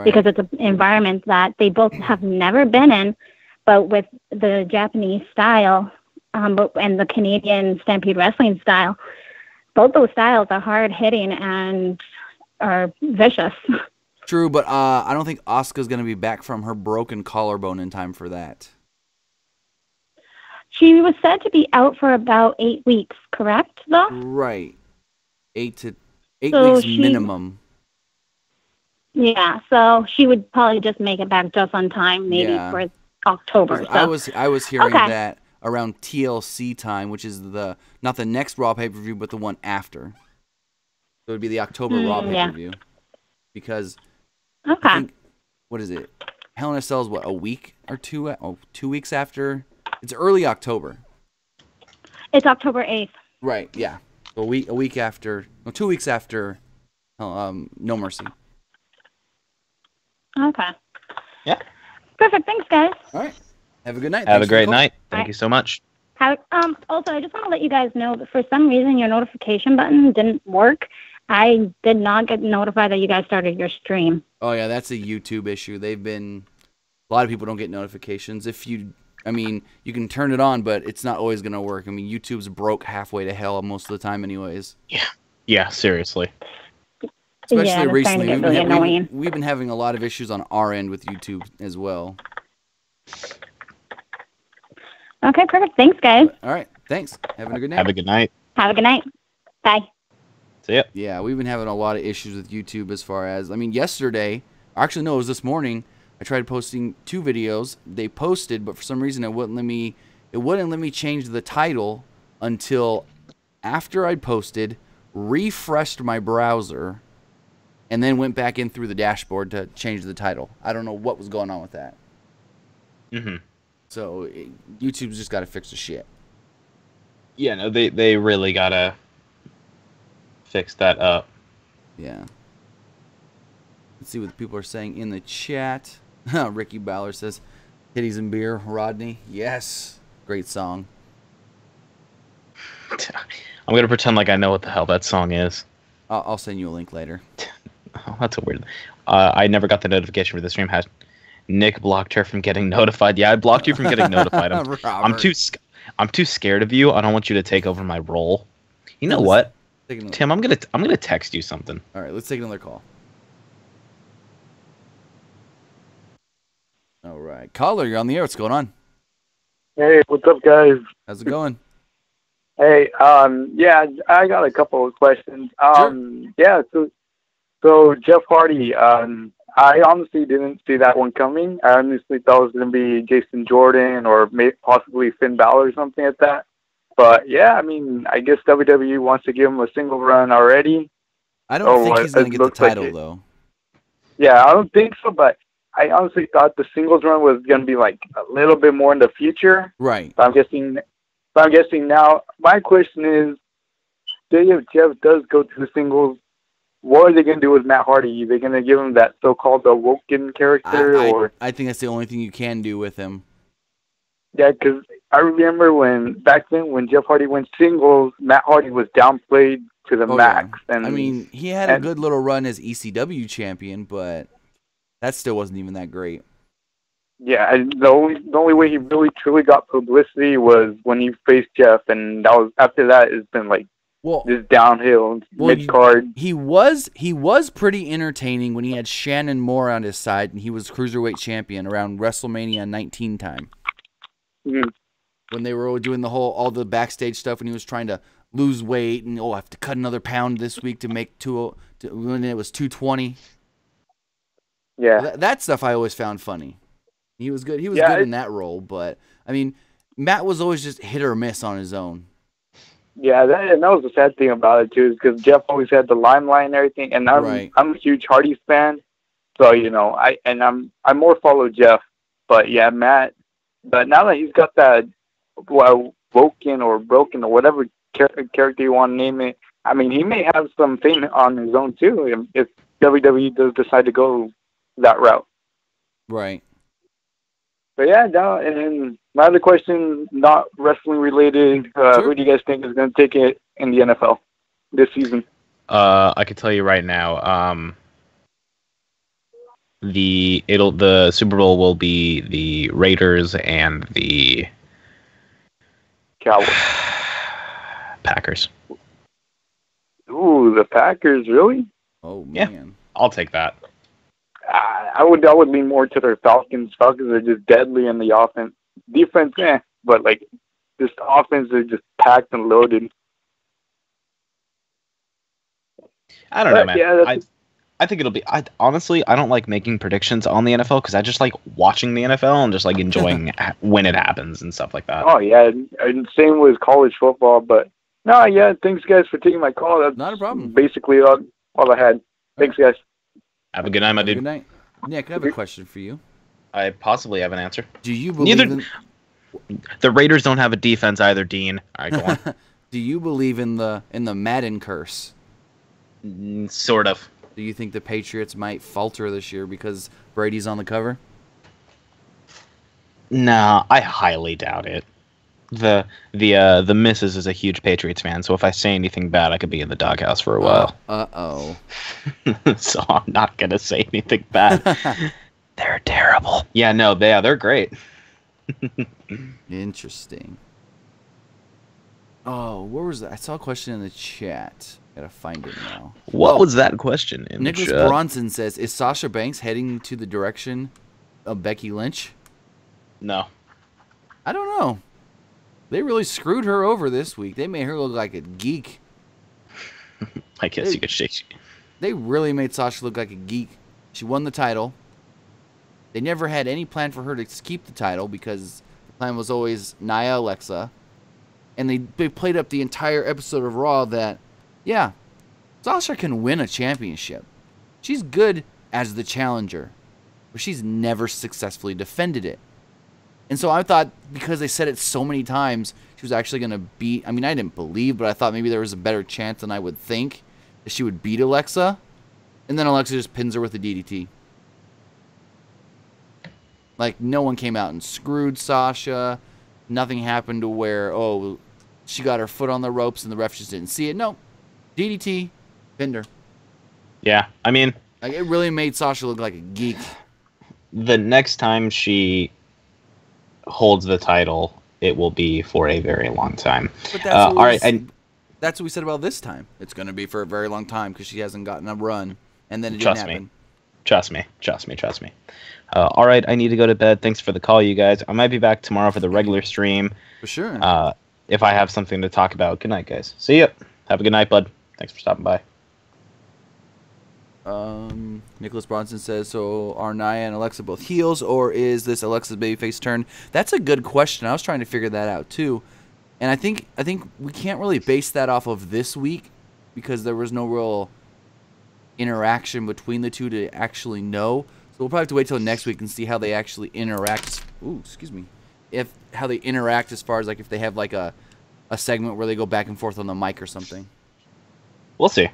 because it's an environment that they both have never been in, but with the Japanese style, and the Canadian Stampede Wrestling style, both those styles are hard hitting and are vicious. True, but I don't think Asuka's going to be back from her broken collarbone in time for that. She was said to be out for about 8 weeks, correct, though? Right. 8 weeks minimum. Yeah, so she would probably just make it back just on time, maybe for October. So. I was hearing that around TLC time, which is not the next Raw pay-per-view, but the one after. So it would be the October Raw pay-per-view. Because I think, what is it? Hell in a Cell is what, a week or 2? 2 weeks after? It's early October. It's October 8th. Right, yeah. So a week after, 2 weeks after No Mercy. Okay. Yeah. Perfect. Thanks, guys. All right. Have a good night. Have a great night. Thank you so much. Also, I just want to let you guys know that for some reason your notification button didn't work. I did not get notified that you guys started your stream. Oh, yeah, that's a YouTube issue. A lot of people don't get notifications. You can turn it on, but it's not always going to work. I mean, YouTube's broke halfway to hell most of the time anyways. Yeah, seriously. Especially recently, really we've been having a lot of issues on our end with YouTube as well. Okay, perfect. Thanks, guys. All right. Thanks. Having a good night. Have a good night. Have a good night. Bye. See ya. Yeah, we've been having a lot of issues with YouTube as far as, I mean, yesterday, actually, no, it was this morning. I tried posting 2 videos. They posted, but for some reason it wouldn't let me change the title until after I'd posted, refreshed my browser, and then went back in through the dashboard to change the title. I don't know what was going on with that. So YouTube's just got to fix the shit. Yeah, no, they really gotta fix that up. Yeah. Let's see what the people are saying in the chat. Ricky Ballard says, "Titties and beer." Rodney, yes, great song. I'm gonna pretend like I know what the hell that song is. I'll send you a link later. Oh, that's a weird. I never got the notification for the stream. Nick blocked her from getting notified. Yeah, I blocked you from getting notified. I'm too scared of you. I don't want you to take over my role. You know what, Tim? I'm gonna text you something. All right, let's take another call. All right, caller, you're on the air. What's going on? Hey, what's up, guys? How's it going? Hey, yeah, I got a couple of questions. Sure. Yeah, so Jeff Hardy, I honestly didn't see that one coming. I honestly thought it was going to be Jason Jordan or possibly Finn Balor or something like that. But yeah, I mean, I guess WWE wants to give him a single run already. I don't think he's going to get the title, though. Yeah, I don't think so, but I honestly thought the singles run was going to be like a little bit more in the future. Right. So I'm guessing now. My question is, say if Jeff does go to the singles, what are they going to do with Matt Hardy? Are they going to give him that so-called Woken character? I think that's the only thing you can do with him. Yeah, because I remember back then when Jeff Hardy went singles, Matt Hardy was downplayed to the max. Yeah. And I mean, he had a good little run as ECW champion, but that still wasn't even that great. Yeah, and the only way he really truly got publicity was when he faced Jeff, and that was after that it's been like just downhill mid card. He was pretty entertaining when he had Shannon Moore on his side, and he was cruiserweight champion around WrestleMania 19 time. Mm-hmm. When they were doing all the backstage stuff, and he was trying to lose weight, and I have to cut another pound this week to make when it was 220. Yeah, that stuff I always found funny. He was good. He was good in that role, but I mean, Matt was always just hit or miss on his own. Yeah, that was the sad thing about it too, is because Jeff always had the limelight and everything, and I'm a huge Hardy fan, so I more follow Jeff, but yeah, Matt. But now that he's got that woken or broken or whatever character you want to name it, I mean, he may have some fame on his own too if WWE does decide to go that route. Right. But yeah, no, and then my other question, not wrestling related, Sure. Who do you guys think is going to take it in the NFL this season? I can tell you right now, the Super Bowl will be the Raiders and the Cowboys. Packers. Ooh, the Packers, really? Oh man. Yeah, I'll take that. I would lean more to their Falcons. Falcons are just deadly in the offense. Defense, but like just offense are just packed and loaded. I don't know, man. Yeah, I think it'll be. Honestly, I don't like making predictions on the NFL because I just like watching the NFL and just like enjoying when it happens and stuff like that. Oh yeah, and same with college football. But no, yeah, thanks guys for taking my call. That's not a problem. Basically all I had. Thanks guys. Have a good night, my dude. Good night. Nick, I have a question for you. I possibly have an answer. Do you believe the Raiders don't have a defense either, Dean? All right, go on. Do you believe in the Madden curse? Sort of. Do you think the Patriots might falter this year because Brady's on the cover? No, I highly doubt it. The missus is a huge Patriots fan, so if I say anything bad, I could be in the doghouse for a while. Uh-oh. So I'm not gonna say anything bad. They're terrible. Yeah, no, they're great. Interesting. Oh, where was that? I saw a question in the chat. Gotta find it now. What was that question in Nicholas the chat? Bronson says, is Sasha Banks heading to the direction of Becky Lynch? No. I don't know. They really screwed her over this week. They made her look like a geek. I guess you could shake. They really made Sasha look like a geek. She won the title. They never had any plan for her to keep the title because the plan was always Nia, Alexa. And they played up the entire episode of Raw that, yeah, Sasha can win a championship. She's good as the challenger, but she's never successfully defended it. And so I thought, because they said it so many times, she was actually going to beat... I mean, I didn't believe, but I thought maybe there was a better chance than I would think that she would beat Alexa. And then Alexa just pins her with a DDT. Like, no one came out and screwed Sasha. Nothing happened to where, oh, she got her foot on the ropes and the ref just didn't see it. No. DDT. Pinned her. Yeah, I mean... Like, it really made Sasha look like a geek. The next time she holds the title, it will be for a very long time. But that's all right, that's what we said about this time. It's going to be for a very long time because she hasn't gotten a run, and then it didn't happen. Trust me. All right, I need to go to bed. Thanks for the call, you guys. I might be back tomorrow for the regular stream. For sure. If I have something to talk about. Good night, guys. See ya. Have a good night, bud. Thanks for stopping by. Nicholas Bronson says, so are Nia and Alexa both heels, or is this Alexa's babyface turn? That's a good question. I was trying to figure that out too. And I think we can't really base that off of this week because there was no real interaction between the two to actually know. So we'll probably have to wait till next week and see how they actually interact. Ooh, excuse me. How they interact as far as like if they have like a segment where they go back and forth on the mic or something. We'll see.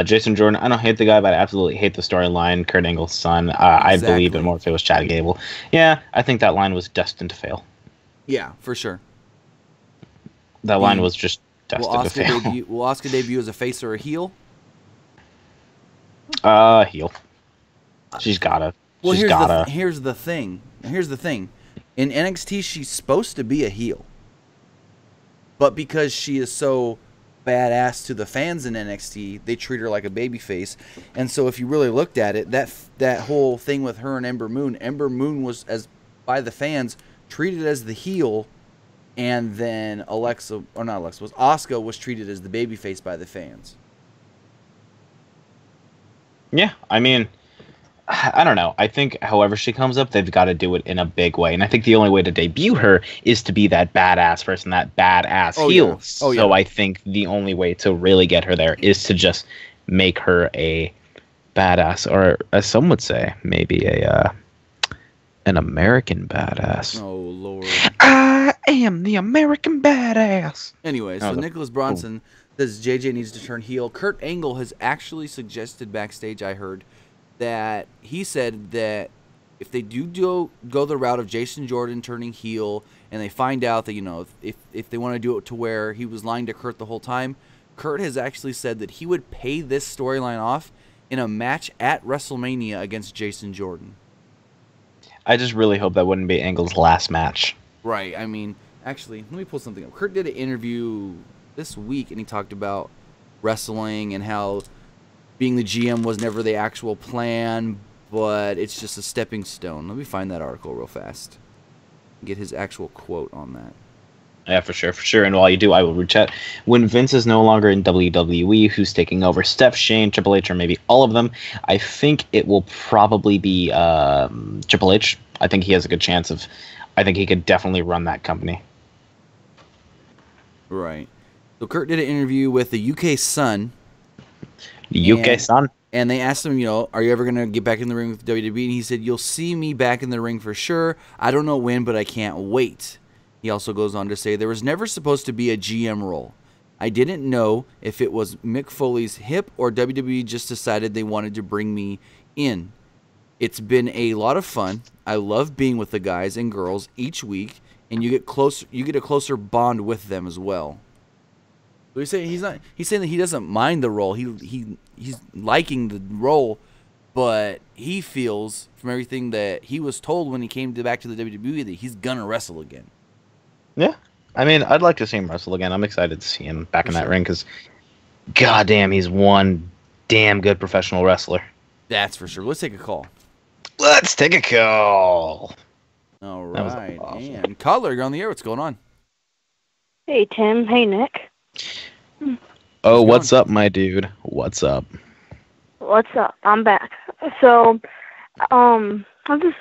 Jason Jordan, I don't hate the guy, but I absolutely hate the storyline. Kurt Angle's son. Exactly. I believe it more if it was Chad Gable. Yeah, I think that line was destined to fail. Yeah, for sure. That line was just destined to fail. Will Asuka debut as a face or a heel? Heel. She's gotta. Well, here's the thing. In NXT, she's supposed to be a heel. But because she is so badass to the fans in NXT, they treat her like a babyface. And so if you really looked at it, that whole thing with her and Ember Moon was, as by the fans, treated as the heel, and then Asuka was treated as the babyface by the fans. Yeah, I mean, I don't know. I think however she comes up, they've got to do it in a big way. And I think the only way to debut her is to be that badass person, that badass heel. Yeah. So I think the only way to really get her there is to just make her a badass, or as some would say, maybe an American badass. Oh, Lord. I am the American badass. Anyway, so Nicholas Bronson says JJ needs to turn heel. Kurt Angle has actually suggested backstage, I heard, that he said that if they do go the route of Jason Jordan turning heel, and they find out that, you know, if they want to do it to where he was lying to Kurt the whole time, Kurt has actually said that he would pay this storyline off in a match at WrestleMania against Jason Jordan. I just really hope that wouldn't be Angle's last match. Right. I mean, actually, let me pull something up. Kurt did an interview this week, and he talked about wrestling and how being the GM was never the actual plan, but it's just a stepping stone. Let me find that article real fast. Get his actual quote on that. Yeah, for sure. And while you do, I will reach out. When Vince is no longer in WWE, who's taking over? Steph, Shane, Triple H, or maybe all of them? I think it will probably be Triple H. I think he has a good chance of... I think he could definitely run that company. Right. So Kurt did an interview with the UK Sun. Sun. And they asked him, you know, are you ever going to get back in the ring with WWE? And he said, you'll see me back in the ring for sure. I don't know when, but I can't wait. He also goes on to say, there was never supposed to be a GM role. I didn't know if it was Mick Foley's hip or WWE just decided they wanted to bring me in. It's been a lot of fun. I love being with the guys and girls each week, and you get a closer bond with them as well. So he's saying that he doesn't mind the role. He's liking the role, but he feels from everything that he was told when he came back to the WWE that he's gonna wrestle again. Yeah, I mean, I'd like to see him wrestle again. I'm excited to see him back in that ring because, goddamn, he's one damn good professional wrestler. That's for sure. Let's take a call. Let's take a call. All right. Awesome. And Color, you're on the air. What's going on? Hey, Tim. Hey, Nick. Oh, what's up, my dude? What's up? What's up? I'm back. So, I'm just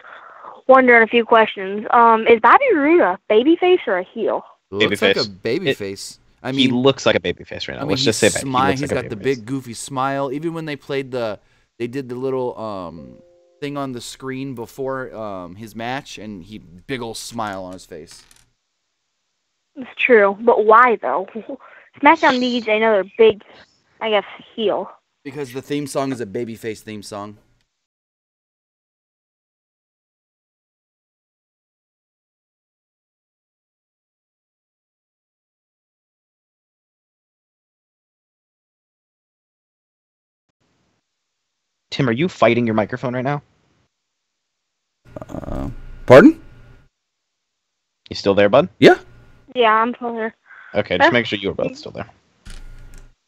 wondering a few questions. Is Bobby Roode a babyface or a heel? Looks like a babyface. I mean, he looks like a babyface right now. Let's just say that. He's got the big goofy smile. Even when they did the little thing on the screen before his match, and big old smile on his face. It's true, but why though? SmackDown needs another big, I guess, heel. Because the theme song is a babyface theme song. Tim, are you fighting your microphone right now? Pardon? You still there, bud? Yeah. Yeah, I'm still here. Okay, just make sure you were both still there.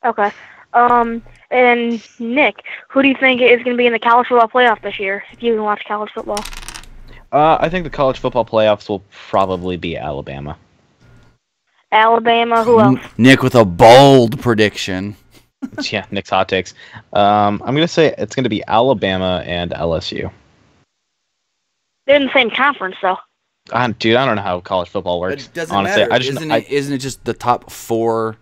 Okay. And Nick, who do you think is going to be in the college football playoff this year, if you can watch college football? I think the college football playoffs will probably be Alabama. Alabama, who else? Nick with a bold prediction. Yeah, Nick's hot takes. I'm going to say it's going to be Alabama and LSU. They're in the same conference, though. Dude, I don't know how college football works. It doesn't honestly, matter. Isn't it just the top 4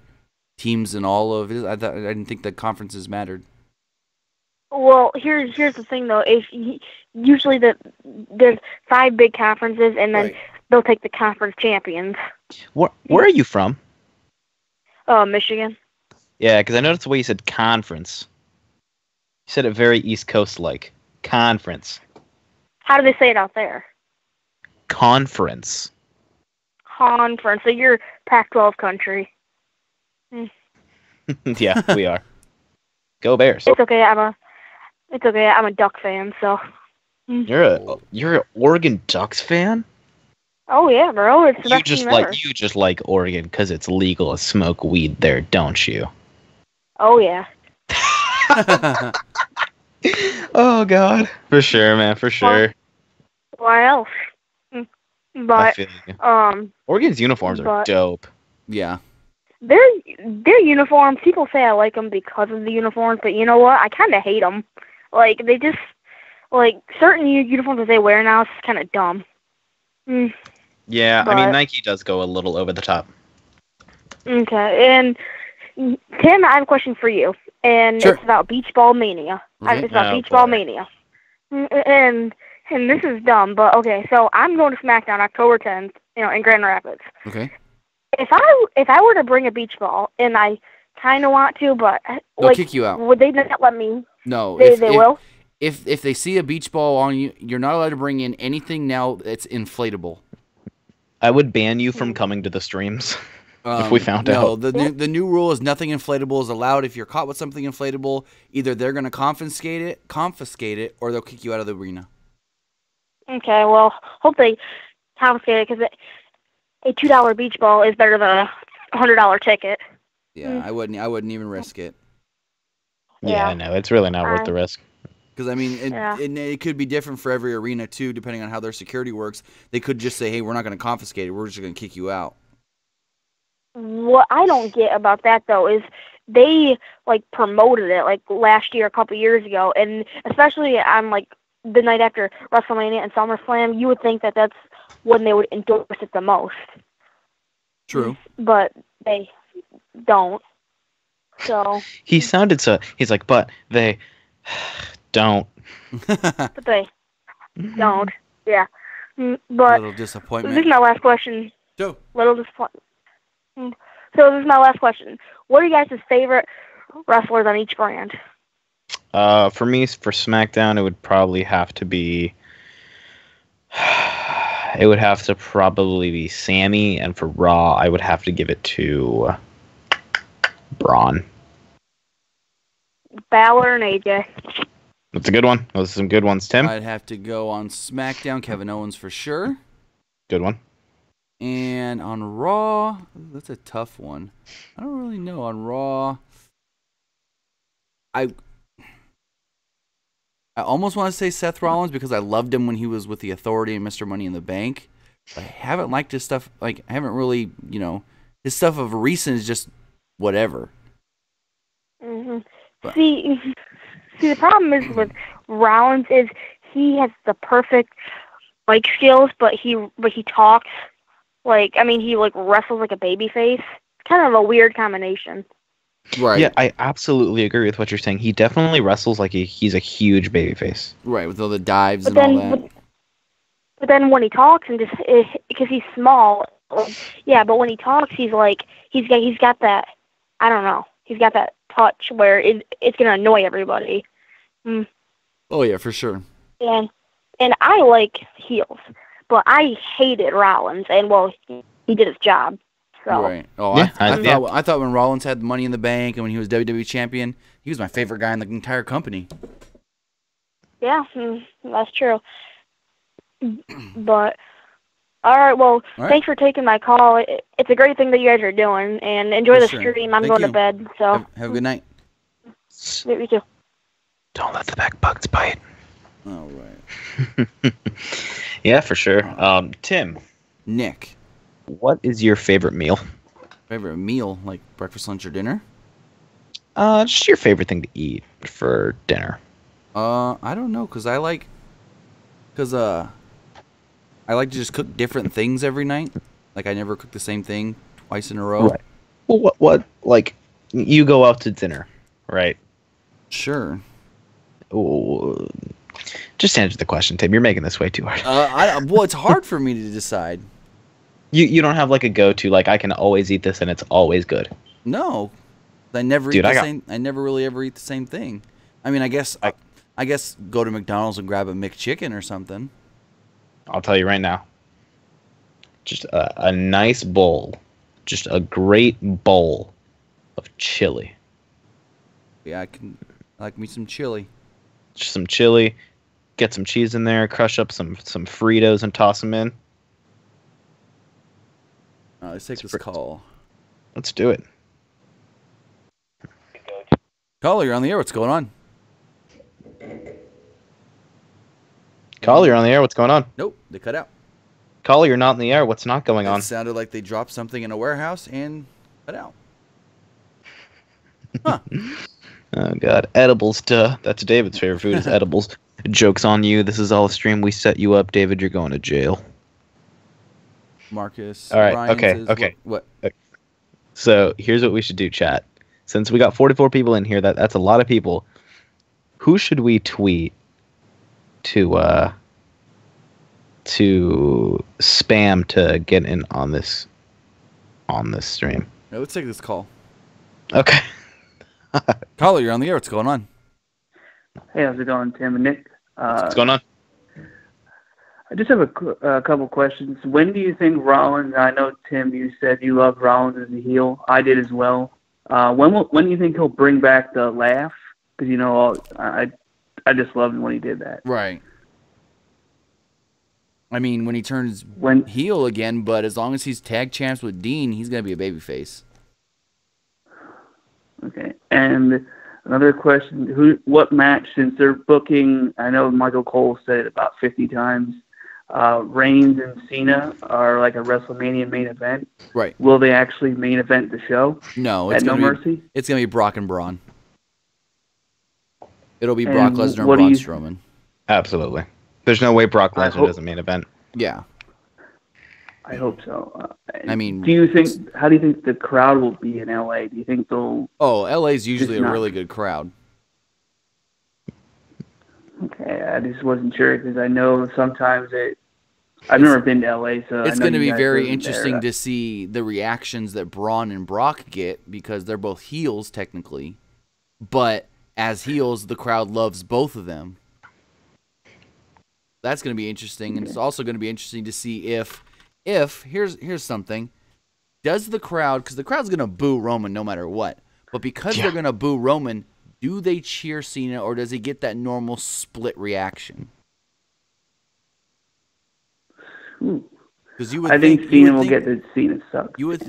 teams in all of it? I didn't think the conferences mattered. Well, here's the thing, though. Usually there's 5 big conferences, and then they'll take the conference champions. Where are you from? Michigan. Yeah, because I noticed the way you said conference. You said it very East Coast-like. Conference. How do they say it out there? Conference. Conference. So you're Pac-12 country. Yeah, we are. Go Bears. It's okay. I'm a Duck fan, so. You're an Oregon Ducks fan? Oh yeah, bro. It's the best team ever. You just like Oregon because it's legal to smoke weed there, don't you? Oh yeah. Oh God. For sure, man. For sure. Why else? But Oregon's uniforms are dope. Yeah. Their uniforms. People say I like them because of the uniforms, but you know what? I kind of hate them. Like they just certain uniforms that they wear now. It's kind of dumb. Yeah, I mean Nike does go a little over the top. Okay, and Tim, I have a question for you, and it's about Beach Ball Mania. It's about Beach Ball Mania, and this is dumb, but okay. So I'm going to SmackDown October 10th, in Grand Rapids. Okay. If I were to bring a beach ball, and I kind of want to, but they'll kick you out. Would they not let me? No, they will. If they see a beach ball on you, you're not allowed to bring in anything now that's inflatable. I would ban you from coming to the streams if we found out. No, the new rule is nothing inflatable is allowed. If you're caught with something inflatable, either they're going to confiscate it, or they'll kick you out of the arena. Okay, well, hope they confiscate it because a $2 beach ball is better than a $100 ticket. Yeah, I wouldn't even risk it. Yeah, no, it's really not worth the risk. Because, I mean, it could be different for every arena, too, depending on how their security works. They could just say, hey, we're not going to confiscate it. We're just going to kick you out. What I don't get about that, though, is they, promoted it, last year, a couple years ago. And especially on, the night after WrestleMania and SummerSlam, you would think that that's when they would endorse it the most. True. But they don't. So. He's like, but they don't. But they don't. Yeah. But a little disappointment. This is my last question. Go. Little disappointment. So this is my last question. What are you guys' favorite wrestlers on each brand? For me, for SmackDown, it would probably have to be. It would have to probably be Sammy, and for Raw, I would have to give it to Braun. Balor and AJ. That's a good one. Those are some good ones, Tim. I'd have to go on SmackDown, Kevin Owens for sure. Good one. And on Raw, that's a tough one. I don't really know. On Raw, I I almost want to say Seth Rollins because I loved him when he was with the Authority and Mr. Money in the Bank. But I haven't liked his stuff. Like, I haven't really, his stuff of recent is just whatever. Mm-hmm. See, the problem is with Rollins is he has the perfect skills, but he talks he wrestles like a babyface. Kind of a weird combination. Right. Yeah, I absolutely agree with what you're saying. He definitely wrestles like he's a huge babyface. Right, with all the dives and all that. But then when he talks, and just because he's small, but when he talks, he's got that, I don't know, he's got that touch where it's gonna annoy everybody. Mm. Oh yeah, for sure. And I like heels, but I hated Rollins, and he did his job. So. Right. Oh, yeah, I thought when Rollins had the Money in the Bank and when he was WWE champion, he was my favorite guy in the entire company. Yeah, that's true. But all right, well, thanks for taking my call. It's a great thing that you guys are doing, and enjoy the stream. I'm going to bed. So have a good night. You too. Don't let the back bugs bite. All right. Yeah, for sure. Tim. Nick. What is your favorite meal? Favorite meal, like breakfast, lunch, or dinner? Just your favorite thing to eat for dinner. I don't know, cause I like to just cook different things every night. Like I never cook the same thing twice in a row. Right. Well, what like you go out to dinner, right? Sure. Ooh. Just answer the question, Tim. You're making this way too hard. Well, it's hard for me to decide. You don't have like a go-to, like I can always eat this and it's always good. No, I never eat the same. I never really ever eat the same thing. I mean, I guess go to McDonald's and grab a McChicken or something. I'll tell you right now. Just a nice bowl, just a great bowl of chili. Yeah, I like me some chili. Just some chili, get some cheese in there, crush up some Fritos and toss them in. Let's take this call. Let's do it. Caller, you're on the air. What's going on? Caller, you're on the air. What's going on? Nope, they cut out. Caller, you're not in the air. What's not going on? It sounded like they dropped something in a warehouse and cut out. Huh. Oh, God. Edibles, duh. That's David's favorite food is edibles. Joke's on you. This is all a stream. We set you up, David. You're going to jail. Marcus. All right. Ryan Okay. says, Okay. What? So here's what we should do, chat. Since we got 44 people in here, that's a lot of people. Who should we tweet to spam to get in on this stream? Yeah, let's take this call. Okay. Caller, you're on the air. What's going on? Hey, how's it going, Tim and Nick? What's going on? I just have a couple questions. When do you think Rollins? I know Tim, you said you loved Rollins as a heel. I did as well. When do you think he'll bring back the laugh? Because I just loved when he did that. Right. I mean, when he turns heel again, but as long as he's tag champs with Dean, he's gonna be a babyface. Okay. And another question: what match? Since they're booking, I know Michael Cole said it about 50 times. Reigns and Cena are like a WrestleMania main event. Right. Will they actually main event the show? No, it's Mercy. It's gonna be Brock and Braun. It'll be Brock Lesnar and Braun Strowman. Absolutely. There's no way Brock Lesnar doesn't main event. Yeah. I hope so. I mean, how do you think the crowd will be in LA? Do you think they'll? Oh, LA's usually a really good crowd. Okay, I just wasn't sure because I know sometimes I've never been to LA, so it's going to be very interesting to see the reactions that Braun and Brock get because they're both heels technically, but as heels, the crowd loves both of them. That's going to be interesting, and it's also going to be interesting to see if here's something, does the crowd, because the crowd's going to boo Roman no matter what, but because they're going to boo Roman, do they cheer Cena, or does he get that normal split reaction? Because I think Cena will get that Cena sucks. You would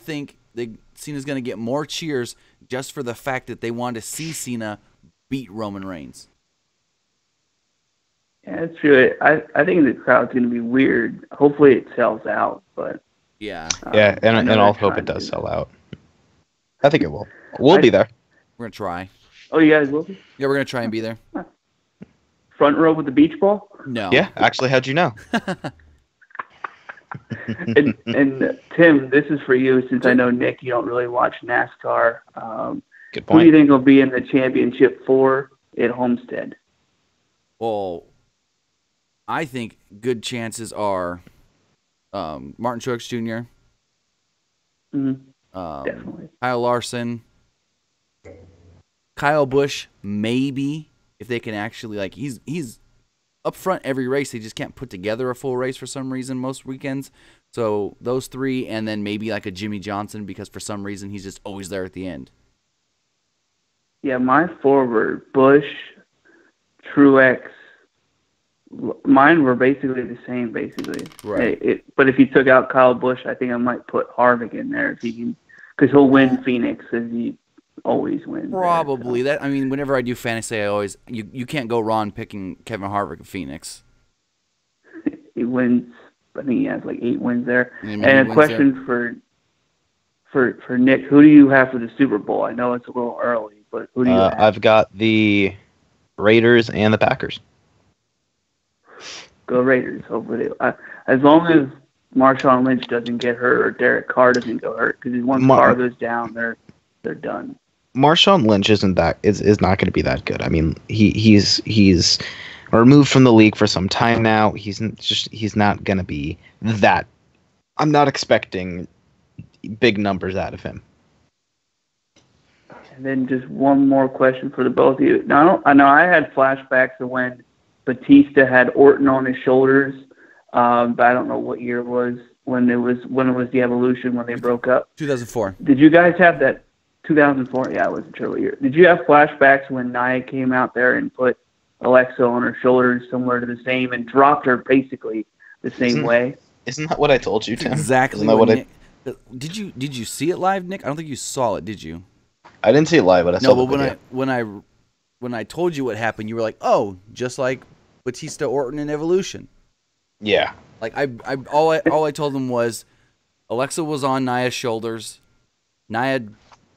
think that Cena's going to get more cheers just for the fact that they want to see Cena beat Roman Reigns. Yeah, it's true. I think the crowd's going to be weird. Hopefully it sells out, but yeah, and I'll hope it does sell out. I think it will. We'll be there. We're gonna try. Oh, you guys will be? Yeah, we're gonna try and be there. Front row with the beach ball? No. Yeah, actually, how'd you know? and Tim, this is for you, since I know Nick, you don't really watch NASCAR. Good point. Who do you think will be in the championship 4 at Homestead? Well, I think good chances are Martin Truex Jr., Definitely. Kyle Larson, Kyle Busch, maybe, if they can actually, like, he's up front every race. They just can't put together a full race for some reason most weekends. So those 3, and then maybe like a Jimmy Johnson, because for some reason he's just always there at the end. Yeah, my forward, Busch, Truex, mine were basically the same, basically. Right. But if you took out Kyle Busch, I think I might put Harvick in there if he can, because he'll win Phoenix as he always wins. Probably that. I mean, whenever I do fantasy, I always you can't go wrong picking Kevin Harvick of Phoenix. He wins. I think he has like 8 wins there. And a question for Nick: who do you have for the Super Bowl? I know it's a little early, but who do you have? I've got the Raiders and the Packers. Go Raiders. Hopefully, as long as Marshawn Lynch doesn't get hurt or Derek Carr doesn't go hurt, because once Carr goes down, they're done. Marshawn Lynch is not going to be that good. I mean, he's removed from the league for some time now. He's not going to be that. I'm not expecting big numbers out of him. And then just one more question for the both of you. Now, I know I had flashbacks of when Batista had Orton on his shoulders, but I don't know what year it was when it was the Evolution, when they broke up. 2004. Did you guys have that? 2004? Yeah, I wasn't sure what year. Did you have flashbacks when Nia came out there and put Alexa on her shoulders somewhere to the same and dropped her basically the same way? Isn't that what I told you, Tim? Exactly. Did you see it live, Nick? I don't think you saw it, did you? I didn't see it live, but I saw the video. But when I told you what happened, you were like, "Oh, just like Batista Orton in Evolution." Yeah. Like all I told them was Alexa was on Nia's shoulders. Nia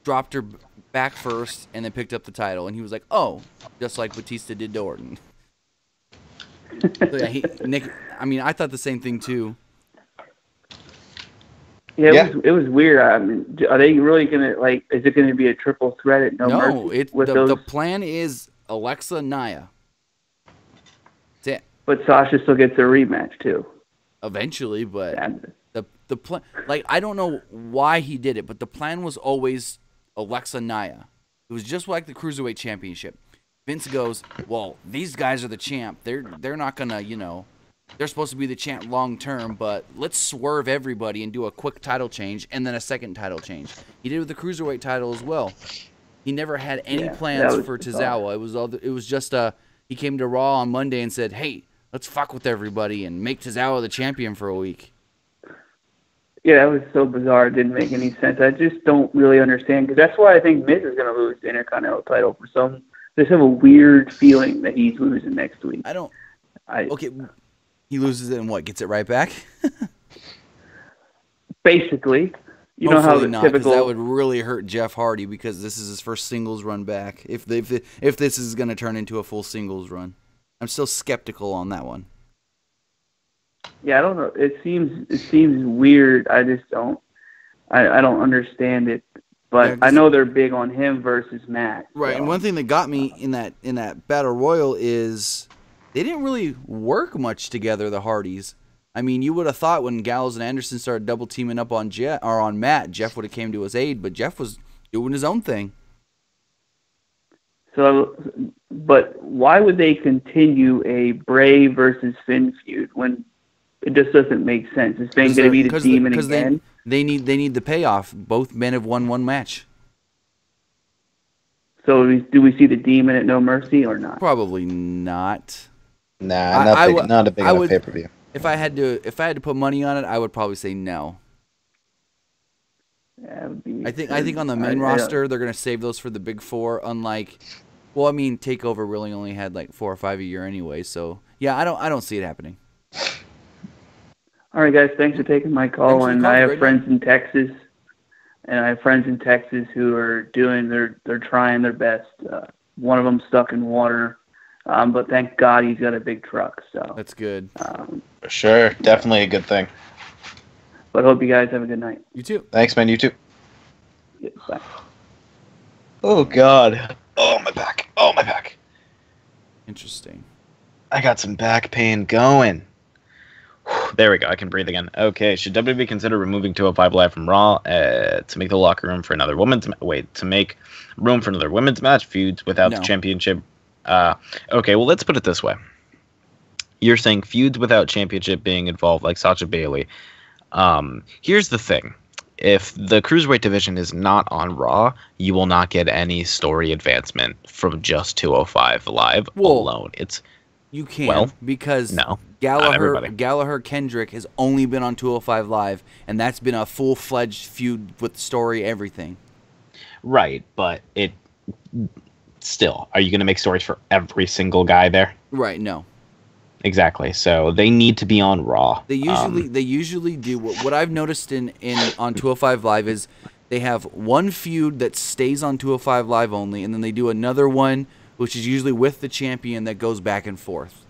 dropped her back first and then picked up the title, and he was like, "Oh, just like Batista did to Orton." So yeah, Nick. I mean, I thought the same thing too. Yeah, it was weird. I mean, are they really gonna is it gonna be a triple threat at No Mercy? No, the plan is Alexa, Nia. That's it. But Sasha still gets a rematch too. Eventually, but the plan, like, I don't know why he did it, but the plan was always Alexa, Nia. It was just like the Cruiserweight Championship. Vince goes, well, these guys are the champ. They're not gonna, they're supposed to be the champ long term, but let's swerve everybody and do a quick title change and then a second title change. He did with the Cruiserweight title as well. He never had any plans for Tozawa. It was just he came to Raw on Monday and said, "Hey, let's fuck with everybody and make Tozawa the champion for a week." Yeah, that was so bizarre. It didn't make any sense. I just don't really understand, because that's why I think Miz is going to lose the Intercontinental title for some. Just have a weird feeling that he's losing next week. Okay, he loses it and what? Gets it right back? Basically. You Hopefully know how the not, typical... because that would really hurt Jeff Hardy, because this is his first singles run back. If this is going to turn into a full singles run. I'm still skeptical on that one. Yeah, I don't know. It seems weird. I just don't. I don't understand it. But I know they're big on him versus Matt. Right, and one thing that got me in that Battle Royal is they didn't really work much together, the Hardys. I mean, you would have thought when Gallows and Anderson started double teaming up on Matt, Jeff would have came to his aid, but Jeff was doing his own thing. So, but why would they continue a Bray versus Finn feud when it just doesn't make sense? Is Finn going to be the Demon again? They need the payoff. Both men have won one match. So do we see the Demon at No Mercy or not? Probably not. Nah, not a big enough pay-per-view. If I had to put money on it, I would probably say no. Yeah, I think on the main roster they're gonna save those for the big four. Unlike, well, I mean, Takeover really only had like 4 or 5 a year anyway, so Yeah, I don't see it happening. All right, guys. Thanks for taking my call. And I have friends in Texas, who are they're trying their best. One of them stuck in water, but thank God he's got a big truck. So that's good. For sure, definitely a good thing. But hope you guys have a good night. You too. Thanks, man. You too. Yeah, bye. Oh God. Oh my back. Oh my back. Interesting. I got some back pain going. There we go. I can breathe again. Okay. Should WWE consider removing 205 Live from Raw to make the locker room for another to make room for another women's match feuds without the championship? Okay. Well, let's put it this way. You're saying feuds without championship being involved, like Sasha Bailey. Here's the thing. If the Cruiserweight division is not on Raw, you will not get any story advancement from just 205 Live alone. You can because Gallagher Kendrick has only been on 205 Live, and that's been a full-fledged feud with story, everything. Right, but still, are you going to make stories for every single guy there? Right, no. Exactly. So they need to be on Raw. They usually do. What I've noticed on 205 Live is they have one feud that stays on 205 Live only, and then they do another one, which is usually with the champion that goes back and forth.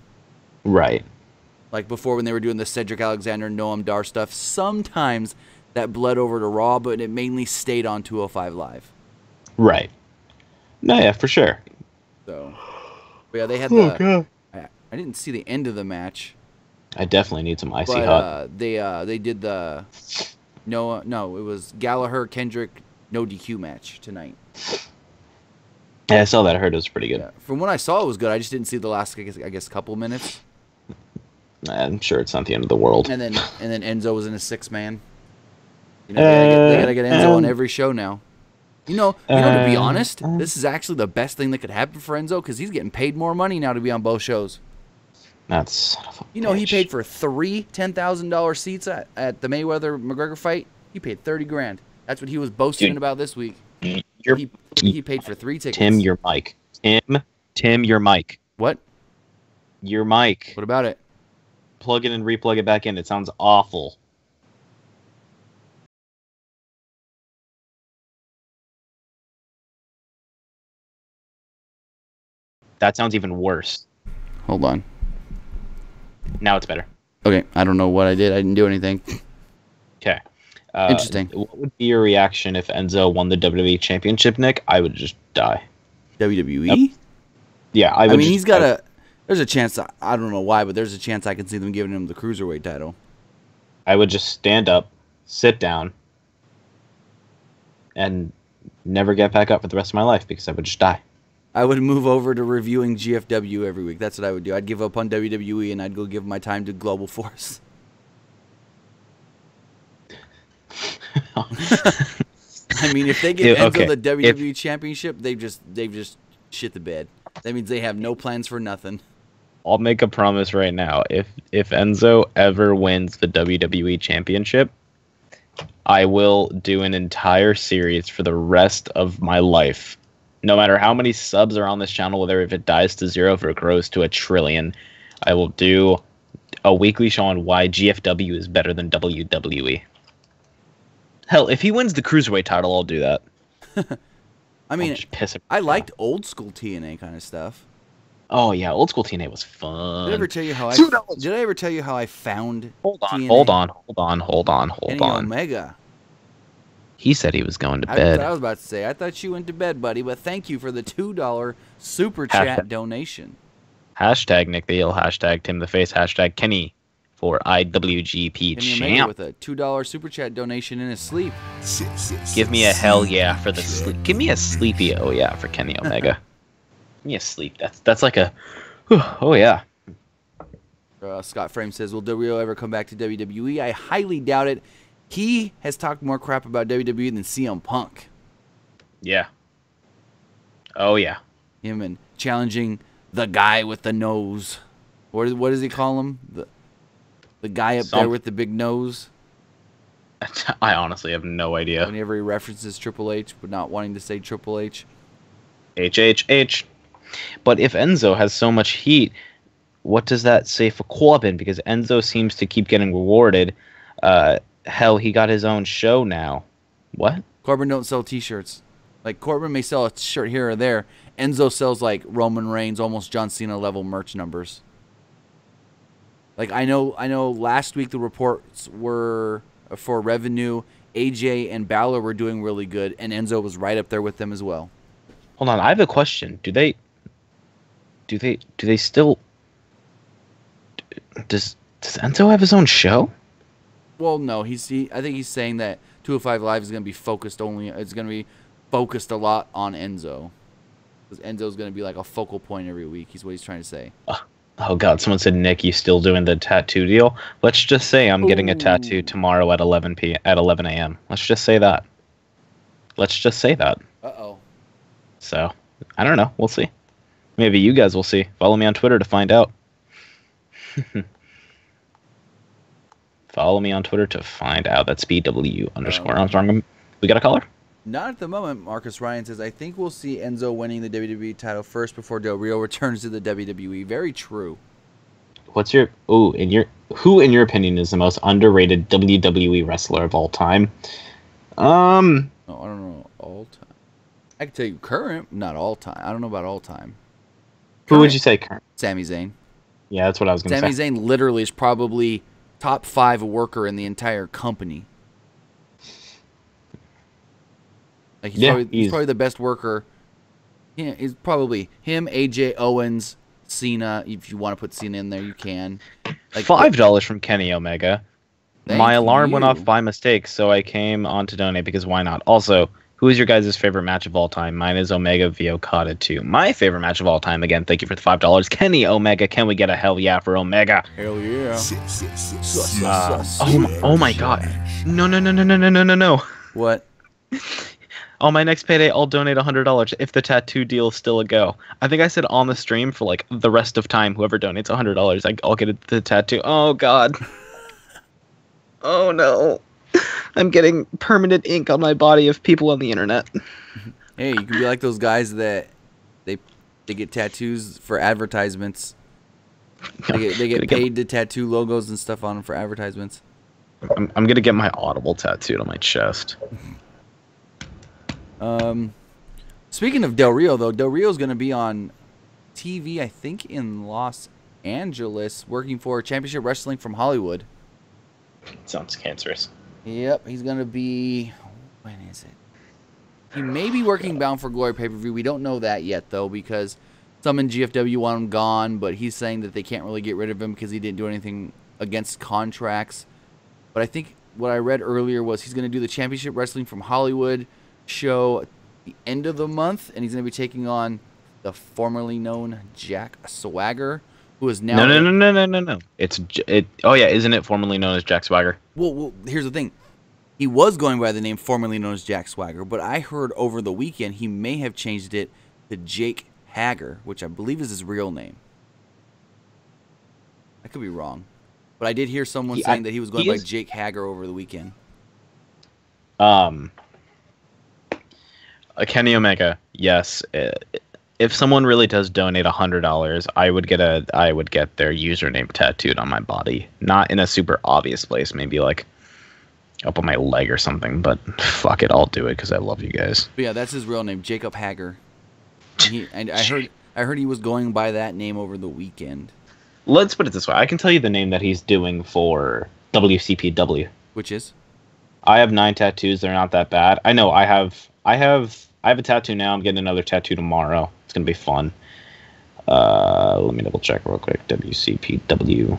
Right. Like before when they were doing the Cedric Alexander, Noam Dar stuff, sometimes that bled over to Raw, but it mainly stayed on 205 Live. Right. No, yeah, for sure. So, but yeah, they had God. I didn't see the end of the match. I definitely need some icy hot. They did the it was Gallagher Kendrick no DQ match tonight. Yeah, I saw that. I heard it was pretty good. Yeah. From what I saw, it was good. I just didn't see the last, I guess, couple minutes. I'm sure it's not the end of the world. And then Enzo was in a 6-man. You know, they gotta get Enzo on every show now. You know, to be honest, this is actually the best thing that could happen for Enzo because he's getting paid more money now to be on both shows. That's he paid for 3 $10,000 seats at the Mayweather-McGregor fight. He paid $30,000. That's what he was boasting about this week. He paid for 3 tickets. Tim, your mic. Tim, your mic. What? Your mic. What about it? Plug it and replug it back in. It sounds awful. That sounds even worse. Hold on. Now it's better. Okay, I don't know what I did. I didn't do anything. Okay. Interesting. What would be your reaction if Enzo won the WWE Championship, Nick? I would just die. WWE? Yep. Yeah, I would. I mean, he's got a... There's a chance, I don't know why, but there's a chance I can see them giving him the Cruiserweight title. I would just stand up, sit down, and never get back up for the rest of my life because I would just die. I would move over to reviewing GFW every week. That's what I would do. I'd give up on WWE and I'd go give my time to Global Force. I mean, if they give Enzo the WWE Championship, they've just shit the bed. That means they have no plans for nothing. I'll make a promise right now. If Enzo ever wins the WWE Championship, I will do an entire series for the rest of my life. No matter how many subs are on this channel, whether if it dies to 0, if it grows to 1 trillion, I will do a weekly show on why GFW is better than WWE. Hell, if he wins the Cruiserweight title, I'll do that. I mean, I liked old school TNA kind of stuff. Oh yeah, old school TNA was fun. Did I ever tell you how I found TNA? Hold on. Kenny Omega. He said he was going to bed. I was about to say, I thought you went to bed, buddy, but thank you for the $2 super chat donation. Hashtag Nick the Heel, hashtag Tim the Face, hashtag Kenny for IWGP champ. With a $2 super chat donation in his sleep. Give me a hell yeah for the sleep. Give me a sleepy oh yeah for Kenny Omega. Give me a sleep. That's like a oh yeah. Scott Frame says, will Del ever come back to WWE? I highly doubt it. He has talked more crap about WWE than CM Punk. Yeah. Oh, yeah. Him and challenging the guy with the nose. What does he call him? The guy up there with the big nose? I honestly have no idea. Whenever he references Triple H, but not wanting to say Triple H. H. But if Enzo has so much heat, what does that say for Corbin? Because Enzo seems to keep getting rewarded. Hell, he got his own show now. What? Corbin don't sell T-shirts. Like, Corbin may sell a shirt here or there. Enzo sells, like, Roman Reigns, almost John Cena level merch numbers. Like, I know last week the reports were for revenue, AJ and Balor were doing really good, and Enzo was right up there with them as well. Hold on, I have a question. Do they still... Does Enzo have his own show? Well, no, I think he's saying that 205 Live is going to be focused it's going to be focused a lot on Enzo. Because Enzo's going to be like a focal point every week. He's what he's trying to say. Oh God! Someone said, "Nick, you still doing the tattoo deal?" Let's just say I'm getting a tattoo tomorrow at 11 a.m. Let's just say that. Uh-oh. So I don't know. We'll see. Maybe you guys will see. Follow me on Twitter to find out. Follow me on Twitter to find out. That's BW_Armstrong. We got a caller? Not at the moment. Marcus Ryan says, I think we'll see Enzo winning the WWE title first before Del Rio returns to the WWE. Very true. What's your... who, in your opinion, is the most underrated WWE wrestler of all time? I don't know. All time. I can tell you current, not all time. I don't know about all time. Who would you say current? Sami Zayn. Yeah, that's what I was going to say. Sami Zayn literally is probably top 5 worker in the entire company. Like he's probably the best worker. Yeah, he's probably him, AJ, Owens, Cena. If you want to put Cena in there, you can. Like $5 from Kenny Omega. My alarm went off by mistake, so I came on to donate because why not? Also, who is your guys' favorite match of all time? Mine is Omega v Okada 2. My favorite match of all time, again, thank you for the $5. Kenny Omega, can we get a hell yeah for Omega? Hell yeah. Oh my God. No. What? On my next payday, I'll donate $100 if the tattoo deal is still a go. I think I said on the stream for like the rest of time, whoever donates $100, I'll get the tattoo. Oh God. Oh no. I'm getting permanent ink on my body of people on the internet. Hey, you can be like those guys that they get tattoos for advertisements. They get paid to tattoo logos and stuff on them for advertisements. I'm gonna get my Audible tattooed on my chest. Speaking of Del Rio, though, Del Rio's going to be on TV, I think, in Los Angeles, working for Championship Wrestling from Hollywood. Sounds cancerous. Yep, he's going to be... When is it? He may be working Bound for Glory pay-per-view. We don't know that yet, though, because some in GFW want him gone, but he's saying that they can't really get rid of him because he didn't do anything against contracts. But I think what I read earlier was he's going to do the Championship Wrestling from Hollywood show at the end of the month, and he's going to be taking on the formerly known Jack Swagger, who is now... No. Oh, yeah, isn't it formerly known as Jack Swagger? Well, here's the thing. He was going by the name formerly known as Jack Swagger, but I heard over the weekend he may have changed it to Jake Hager, which I believe is his real name. I could be wrong. But I did hear someone saying that he was going by Jake Hager over the weekend. Kenny Omega, yes. If someone really does donate $100, I would get their username tattooed on my body. Not in a super obvious place, maybe like up on my leg or something. But fuck it, I'll do it because I love you guys. But yeah, that's his real name, Jacob Hager. And I heard he was going by that name over the weekend. Let's put it this way: I can tell you the name that he's doing for WCPW. Which is? I have 9 tattoos. They're not that bad. I know. I have a tattoo now. I'm getting another tattoo tomorrow. It's gonna be fun. Let me double check real quick. WCPW.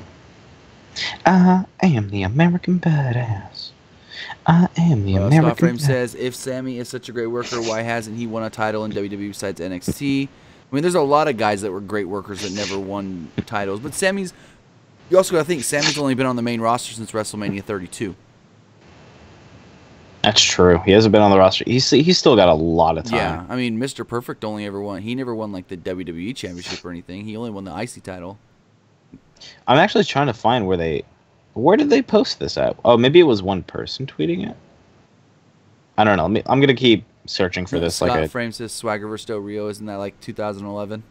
I am the American badass. I am the American. Scott Frame says, if Sammy is such a great worker, why hasn't he won a title in WWE besides NXT? I mean, there's a lot of guys that were great workers that never won titles, but you also got to think Sammy's only been on the main roster since WrestleMania 32. That's true. He hasn't been on the roster. He's still got a lot of time. Yeah, I mean, Mr. Perfect only ever won. He never won like the WWE Championship or anything. He only won the IC title. I'm actually trying to find where did they post this at? Oh, maybe it was one person tweeting it. I don't know. I'm gonna keep searching for this. Scott Frame says Swagger vs. Del Rio. Isn't that like 2011?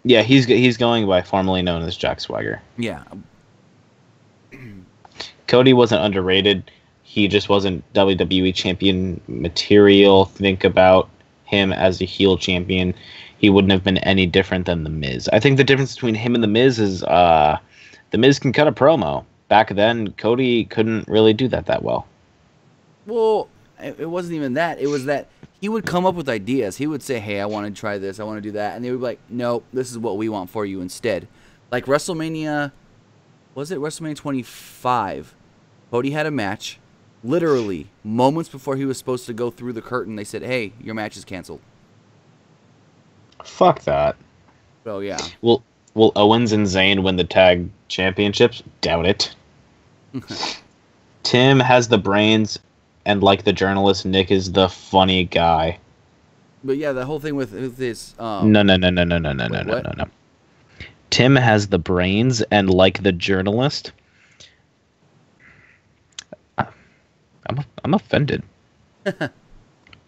Yeah, he's going by formerly known as Jack Swagger. Yeah. Cody wasn't underrated. He just wasn't WWE champion material. Think about him as a heel champion. He wouldn't have been any different than The Miz. I think the difference between him and The Miz is The Miz can cut a promo. Back then, Cody couldn't really do that well. Well, it wasn't even that. It was that he would come up with ideas. He would say, hey, I want to try this. I want to do that. And they would be like, no, this is what we want for you instead. Like WrestleMania, was it WrestleMania 25? Cody had a match. Literally, moments before he was supposed to go through the curtain, they said, hey, your match is canceled. Fuck that. So, yeah. Will Owens and Zayn win the tag championships? Doubt it. Tim has the brains, and like the journalist, Nick is the funny guy. But yeah, the whole thing with this... No. Tim has the brains, and like the journalist... I'm offended.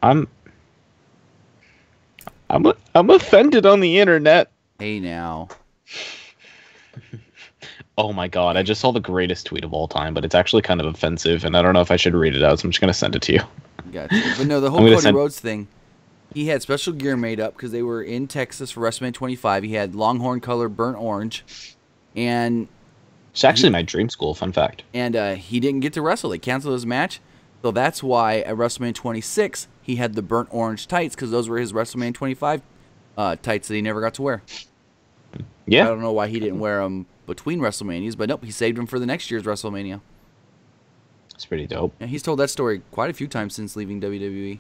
I'm offended on the internet. Hey now. Oh my god, I just saw the greatest tweet of all time, but it's actually kind of offensive, and I don't know if I should read it out, so I'm just gonna send it to you. Gotcha. But no, the whole Cody Rhodes thing, he had special gear made up because they were in Texas for WrestleMania 25. He had Longhorn color burnt orange, and it's actually my dream school, fun fact. And he didn't get to wrestle. They canceled his match. So that's why at WrestleMania 26, he had the burnt orange tights, because those were his WrestleMania 25 tights that he never got to wear. Yeah. I don't know why he didn't wear them between WrestleManias, but nope, he saved them for the next year's WrestleMania. It's pretty dope. Yeah, he's told that story quite a few times since leaving WWE.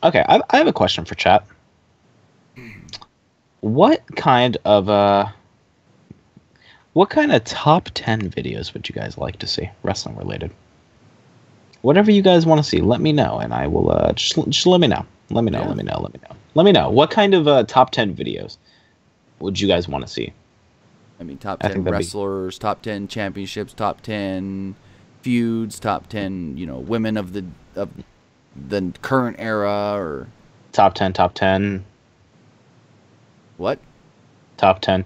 Okay, I have a question for chat. What kind of top 10 videos would you guys like to see, wrestling related? Whatever you guys want to see, let me know, and I will just let me know. Let me know. What kind of top 10 videos would you guys want to see? I mean, top 10 wrestlers, top 10 championships, top 10 feuds, top 10, women of the current era, or top 10. What? Top 10.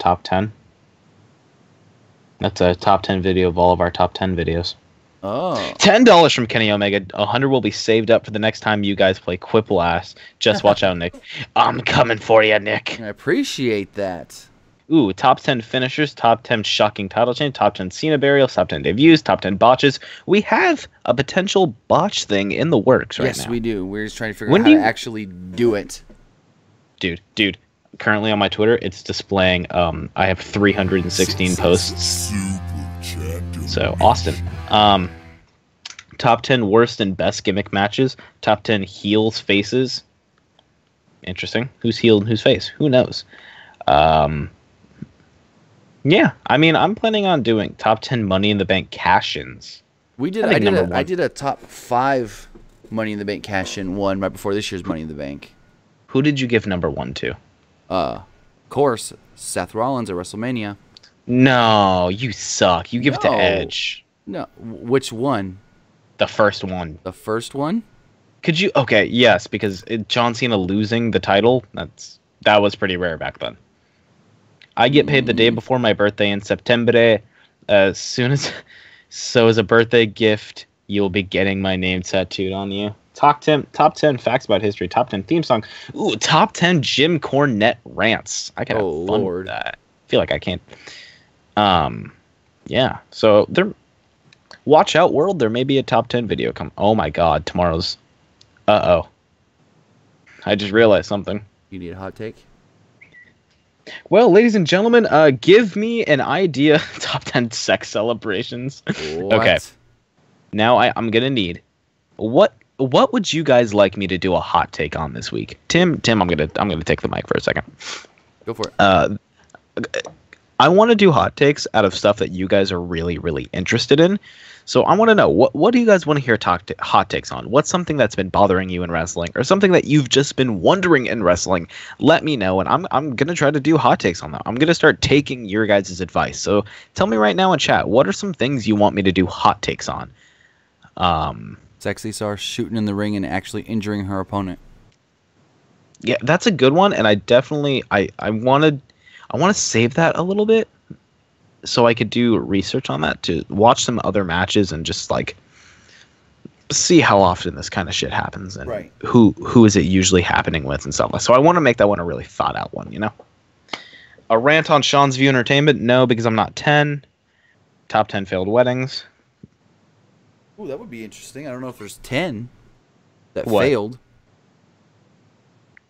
That's a top 10 video of all of our top 10 videos. Oh. $10 from Kenny Omega. 100 will be saved up for the next time you guys play Quiplass. Just watch out, Nick. I'm coming for you, Nick. I appreciate that. Ooh, top 10 finishers, top 10 shocking title change, top 10 Cena burials, top 10 debuts, top 10 botches. We have a potential botch thing in the works right now. Yes, we do. We're just trying to figure out how to actually do it. Dude. Currently on my Twitter, it's displaying, I have 316 posts. So, Austin. Top 10 worst and best gimmick matches. Top 10 heels faces. Interesting. Who's heel and who's face? Who knows? Yeah, I mean, I'm planning on doing top 10 Money in the Bank cash-ins. I did a top 5 Money in the Bank cash-in one right before this year's Money in the Bank. Who did you give number 1 to? Of course, Seth Rollins at WrestleMania. No, you suck. You give it to Edge. No, which one? The first one. The first one? Could you? Okay, yes, because John Cena losing the title, that was pretty rare back then. I get paid the day before my birthday in September. So as a birthday gift, you'll be getting my name tattooed on you. Top 10 facts about history. Top 10 theme song. Ooh, top 10 Jim Cornette rants. I can have fun with that. I feel like I can't. Yeah. So watch out, world. There may be a top 10 video come. Oh my God, tomorrow's. I just realized something. You need a hot take? Well, ladies and gentlemen, give me an idea. Top 10 sex celebrations. What? Okay. Now I'm gonna need what would you guys like me to do a hot take on this week? Tim, I'm gonna take the mic for a second. Go for it. I want to do hot takes out of stuff that you guys are really, really interested in. So I want to know, what do you guys want to hear hot takes on? What's something that's been bothering you in wrestling, or something that you've just been wondering in wrestling? Let me know, and I'm going to try to do hot takes on that. I'm going to start taking your guys' advice. So tell me right now in chat, what are some things you want me to do hot takes on? Sexy Star shooting in the ring and actually injuring her opponent. Yeah, that's a good one, and I definitely I wanted I want to save that a little bit so I could do research on that, to watch some other matches and just like see how often this kind of shit happens and who is it usually happening with and stuff. So I want to make that one a really thought out one, you know? A rant on Sean's View Entertainment? No, because I'm not 10. Top 10 failed weddings. Ooh, that would be interesting. I don't know if there's 10 that failed.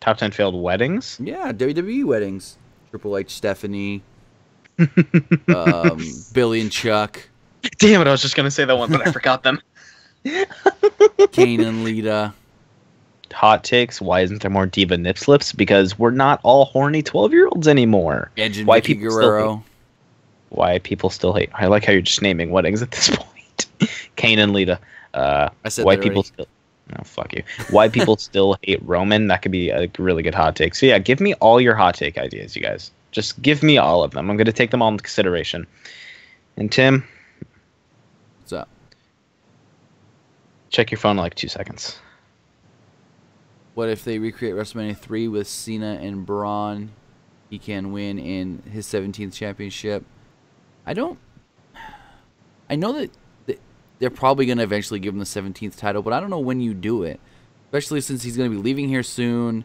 Top 10 failed weddings? Yeah, WWE weddings. Triple H, Stephanie, Billy and Chuck. Damn it, I was just going to say that one, but I forgot them. Kane and Lita. Hot takes. Why isn't there more diva nip slips? Because we're not all horny 12-year-olds anymore. Edge and Vicky Guerrero. Why people still hate. I like how you're just naming weddings at this point. Kane and Lita. I said why people still. No, fuck you. Why people still hate Roman? That could be a really good hot take. So yeah, give me all your hot take ideas, you guys. Just give me all of them. I'm going to take them all into consideration. And Tim, what's up? Check your phone in like 2 seconds. What if they recreate WrestleMania 3 with Cena and Braun? He can win in his 17th championship. I know that they're probably going to eventually give him the 17th title, but I don't know when you do it. Especially since he's going to be leaving here soon.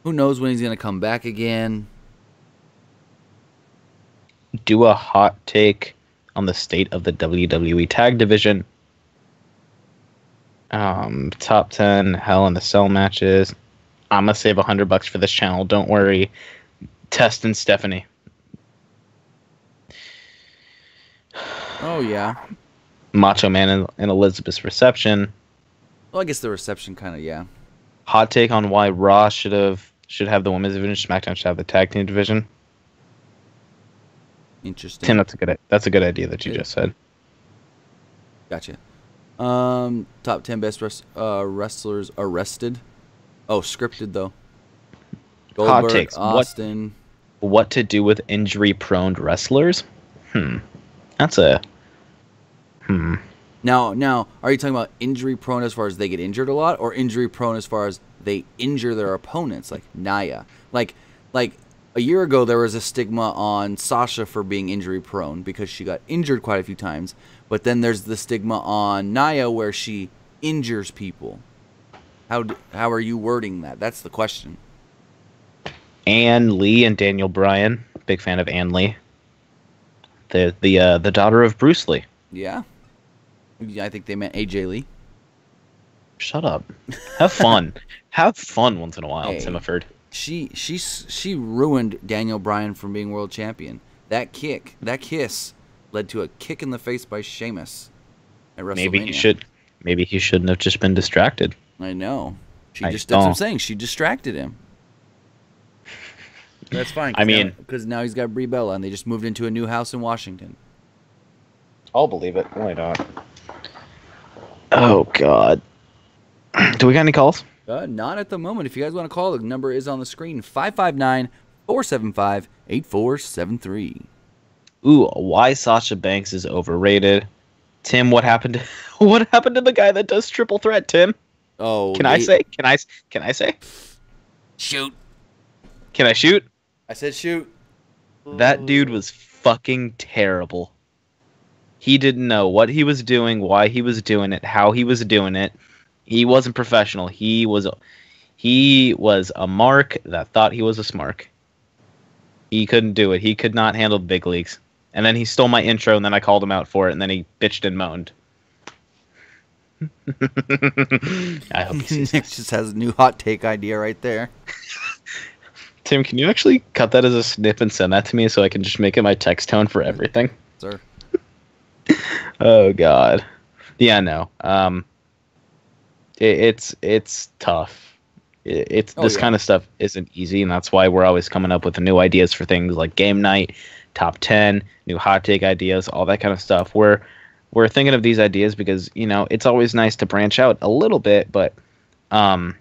Who knows when he's going to come back again? Do a hot take on the state of the WWE tag division. Top 10 Hell in the Cell matches. I'm gonna save $100 for this channel. Don't worry. Test and Stephanie. Oh yeah. Macho Man and Elizabeth's reception. Well, I guess the reception kind of, yeah. Hot take on why Raw should have the women's division. SmackDown should have the tag team division. Interesting. Tim, that's a good idea that you just said. Gotcha. Top 10 best wrestlers arrested. Oh, scripted though. Goldberg, hot takes. Austin. What to do with injury-prone wrestlers? That's a. Now, are you talking about injury-prone as far as they get injured a lot, or injury-prone as far as they injure their opponents, like Nia? Like a year ago, there was a stigma on Sasha for being injury-prone because she got injured quite a few times. But then there's the stigma on Nia where she injures people. How are you wording that? That's the question. Ann Lee and Daniel Bryan. Big fan of Ann Lee. The daughter of Bruce Lee. Yeah. I think they meant AJ Lee. Shut up. Have fun. Have fun once in a while, Hey. Timoford. She ruined Daniel Bryan from being world champion. That kiss led to a kick in the face by Sheamus at WrestleMania. Maybe he shouldn't have just been distracted. I know. That's what I'm saying. She distracted him. That's fine. Because now he's got Brie Bella, and they just moved into a new house in Washington. I'll believe it. Why not? Oh God. Do we got any calls? Not at the moment. If you guys want to call, the number is on the screen. 559-475-8473. Ooh, why Sasha Banks is overrated. Tim, what happened to the guy that does triple threat, Tim? Oh, Can I say? Shoot. Can I shoot? I said shoot. That dude was fucking terrible. He didn't know what he was doing, why he was doing it, how he was doing it. He wasn't professional. He was a mark that thought he was a smark. He couldn't do it. He could not handle the big leagues. And then he stole my intro, and then I called him out for it, and then he bitched and moaned. I hope he sees Nick just has a new hot take idea right there. Tim, can you actually cut that as a snip and send that to me so I can just make it my text tone for everything? Sir. Oh God. Yeah, no. It's tough. This kind of stuff isn't easy, and that's why we're always coming up with new ideas for things like game night, top 10, new hot take ideas, all that kind of stuff. We're thinking of these ideas because, it's always nice to branch out a little bit, but hot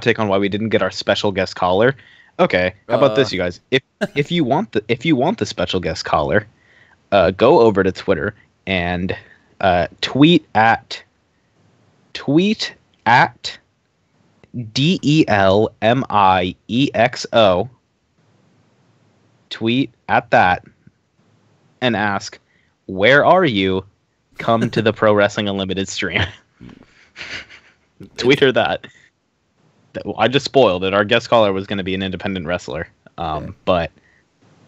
take on why we didn't get our special guest caller. Okay, how about this, you guys? If you want the special guest caller, go over to Twitter and tweet at DELMIEXO tweet at that and ask, "Where are you? Come to the Pro Wrestling Unlimited stream." Tweet her that. I just spoiled it. Our guest caller was going to be an independent wrestler, but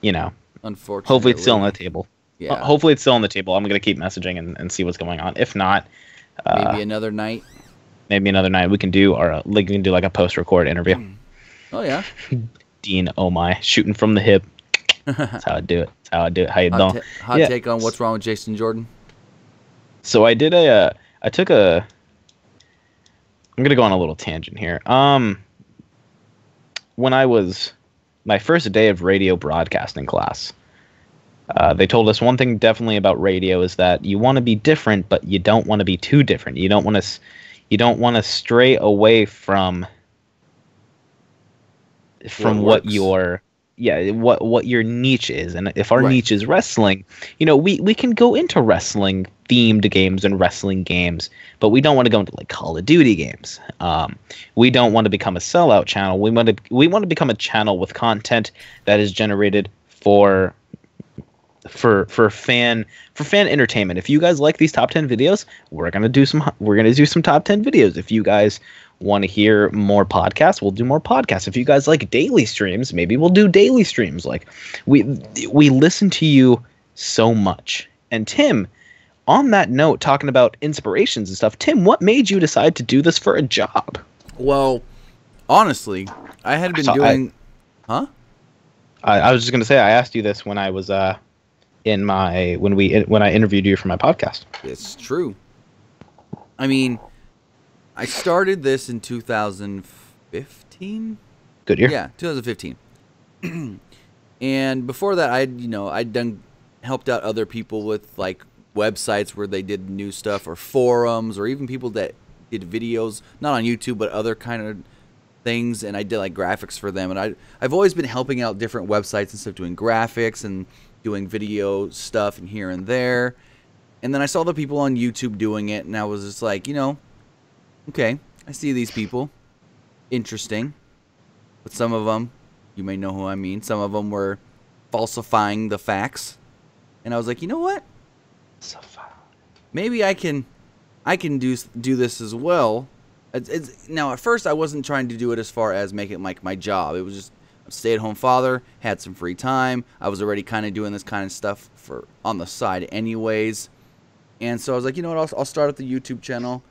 you know, unfortunately, hopefully it's still on the table. Yeah. Hopefully it's still on the table. I'm going to keep messaging and see what's going on. If not, maybe another night. Maybe another night we can do like a post-record interview. Oh yeah. Dean, oh my, shooting from the hip. That's how I do it. How you doing? Hot take on what's wrong with Jason Jordan. So I did I'm gonna go on a little tangent here. When I was my first day of radio broadcasting class, they told us one thing definitely about radio is that you want to be different, but you don't want to be too different. You don't want to stray away from what your niche is. And if our niche is wrestling, we can go into wrestling themed games and wrestling games, but we don't want to go into like Call of Duty games. We don't want to become a sellout channel. We want to become a channel with content that is generated for fan entertainment. If you guys like these top 10 videos, we're gonna do some top 10 videos. If you guys want to hear more podcasts, we'll do more podcasts. If you guys like daily streams, maybe we'll do daily streams. Like we listen to you so much. And Tim, on that note, talking about inspirations and stuff, Tim, what made you decide to do this for a job? Well, honestly, I had been doing. I was just gonna say I asked you this when I was when I interviewed you for my podcast. It's true. I mean, I started this in 2015. Good year. Yeah, 2015. And before that, I'd helped out other people with like websites where they did new stuff, or forums, or even people that did videos, not on YouTube, but other kind of things. And I did like graphics for them. And I've always been helping out different websites and stuff, doing graphics and doing video stuff and here and there. And then I saw the people on YouTube doing it, and I was just like, okay, I see these people. Interesting. But some of them, you may know who I mean, some of them were falsifying the facts. And I was like, you know what? Maybe I can do this as well. Now, at first, I wasn't trying to do it as far as make it like my job. It was just a stay-at-home father, had some free time. I was already kind of doing this kind of stuff on the side anyways. And so I was like, you know what, I'll start at the YouTube channel.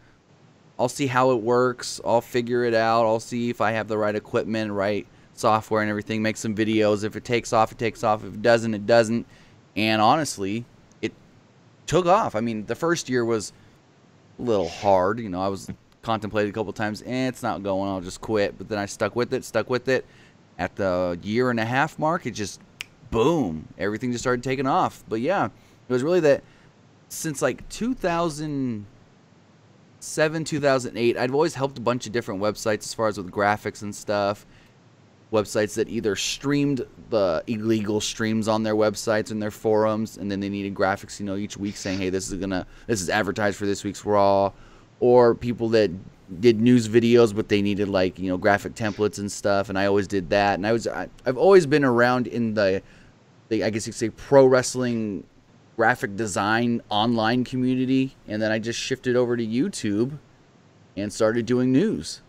I'll see how it works. I'll figure it out. I'll see if I have the right equipment, right software and everything. Make some videos. If it takes off, it takes off. If it doesn't, it doesn't. And honestly, it took off. I mean, the first year was a little hard. I was contemplated a couple times, it's not going, I'll just quit. But then I stuck with it. At the 1.5 year mark, it just, boom, everything just started taking off. But yeah, it was really that since like 2007, 2008, I've always helped a bunch of different websites as far as with graphics and stuff. Websites that either streamed the illegal streams on their websites and their forums, and then they needed graphics, each week saying, hey, this is advertised for this week's Raw, or people that did news videos, but they needed like, graphic templates and stuff, and I always did that. And I've always been around in the I guess you could say pro wrestling graphic design online community, and then I just shifted over to YouTube and started doing news.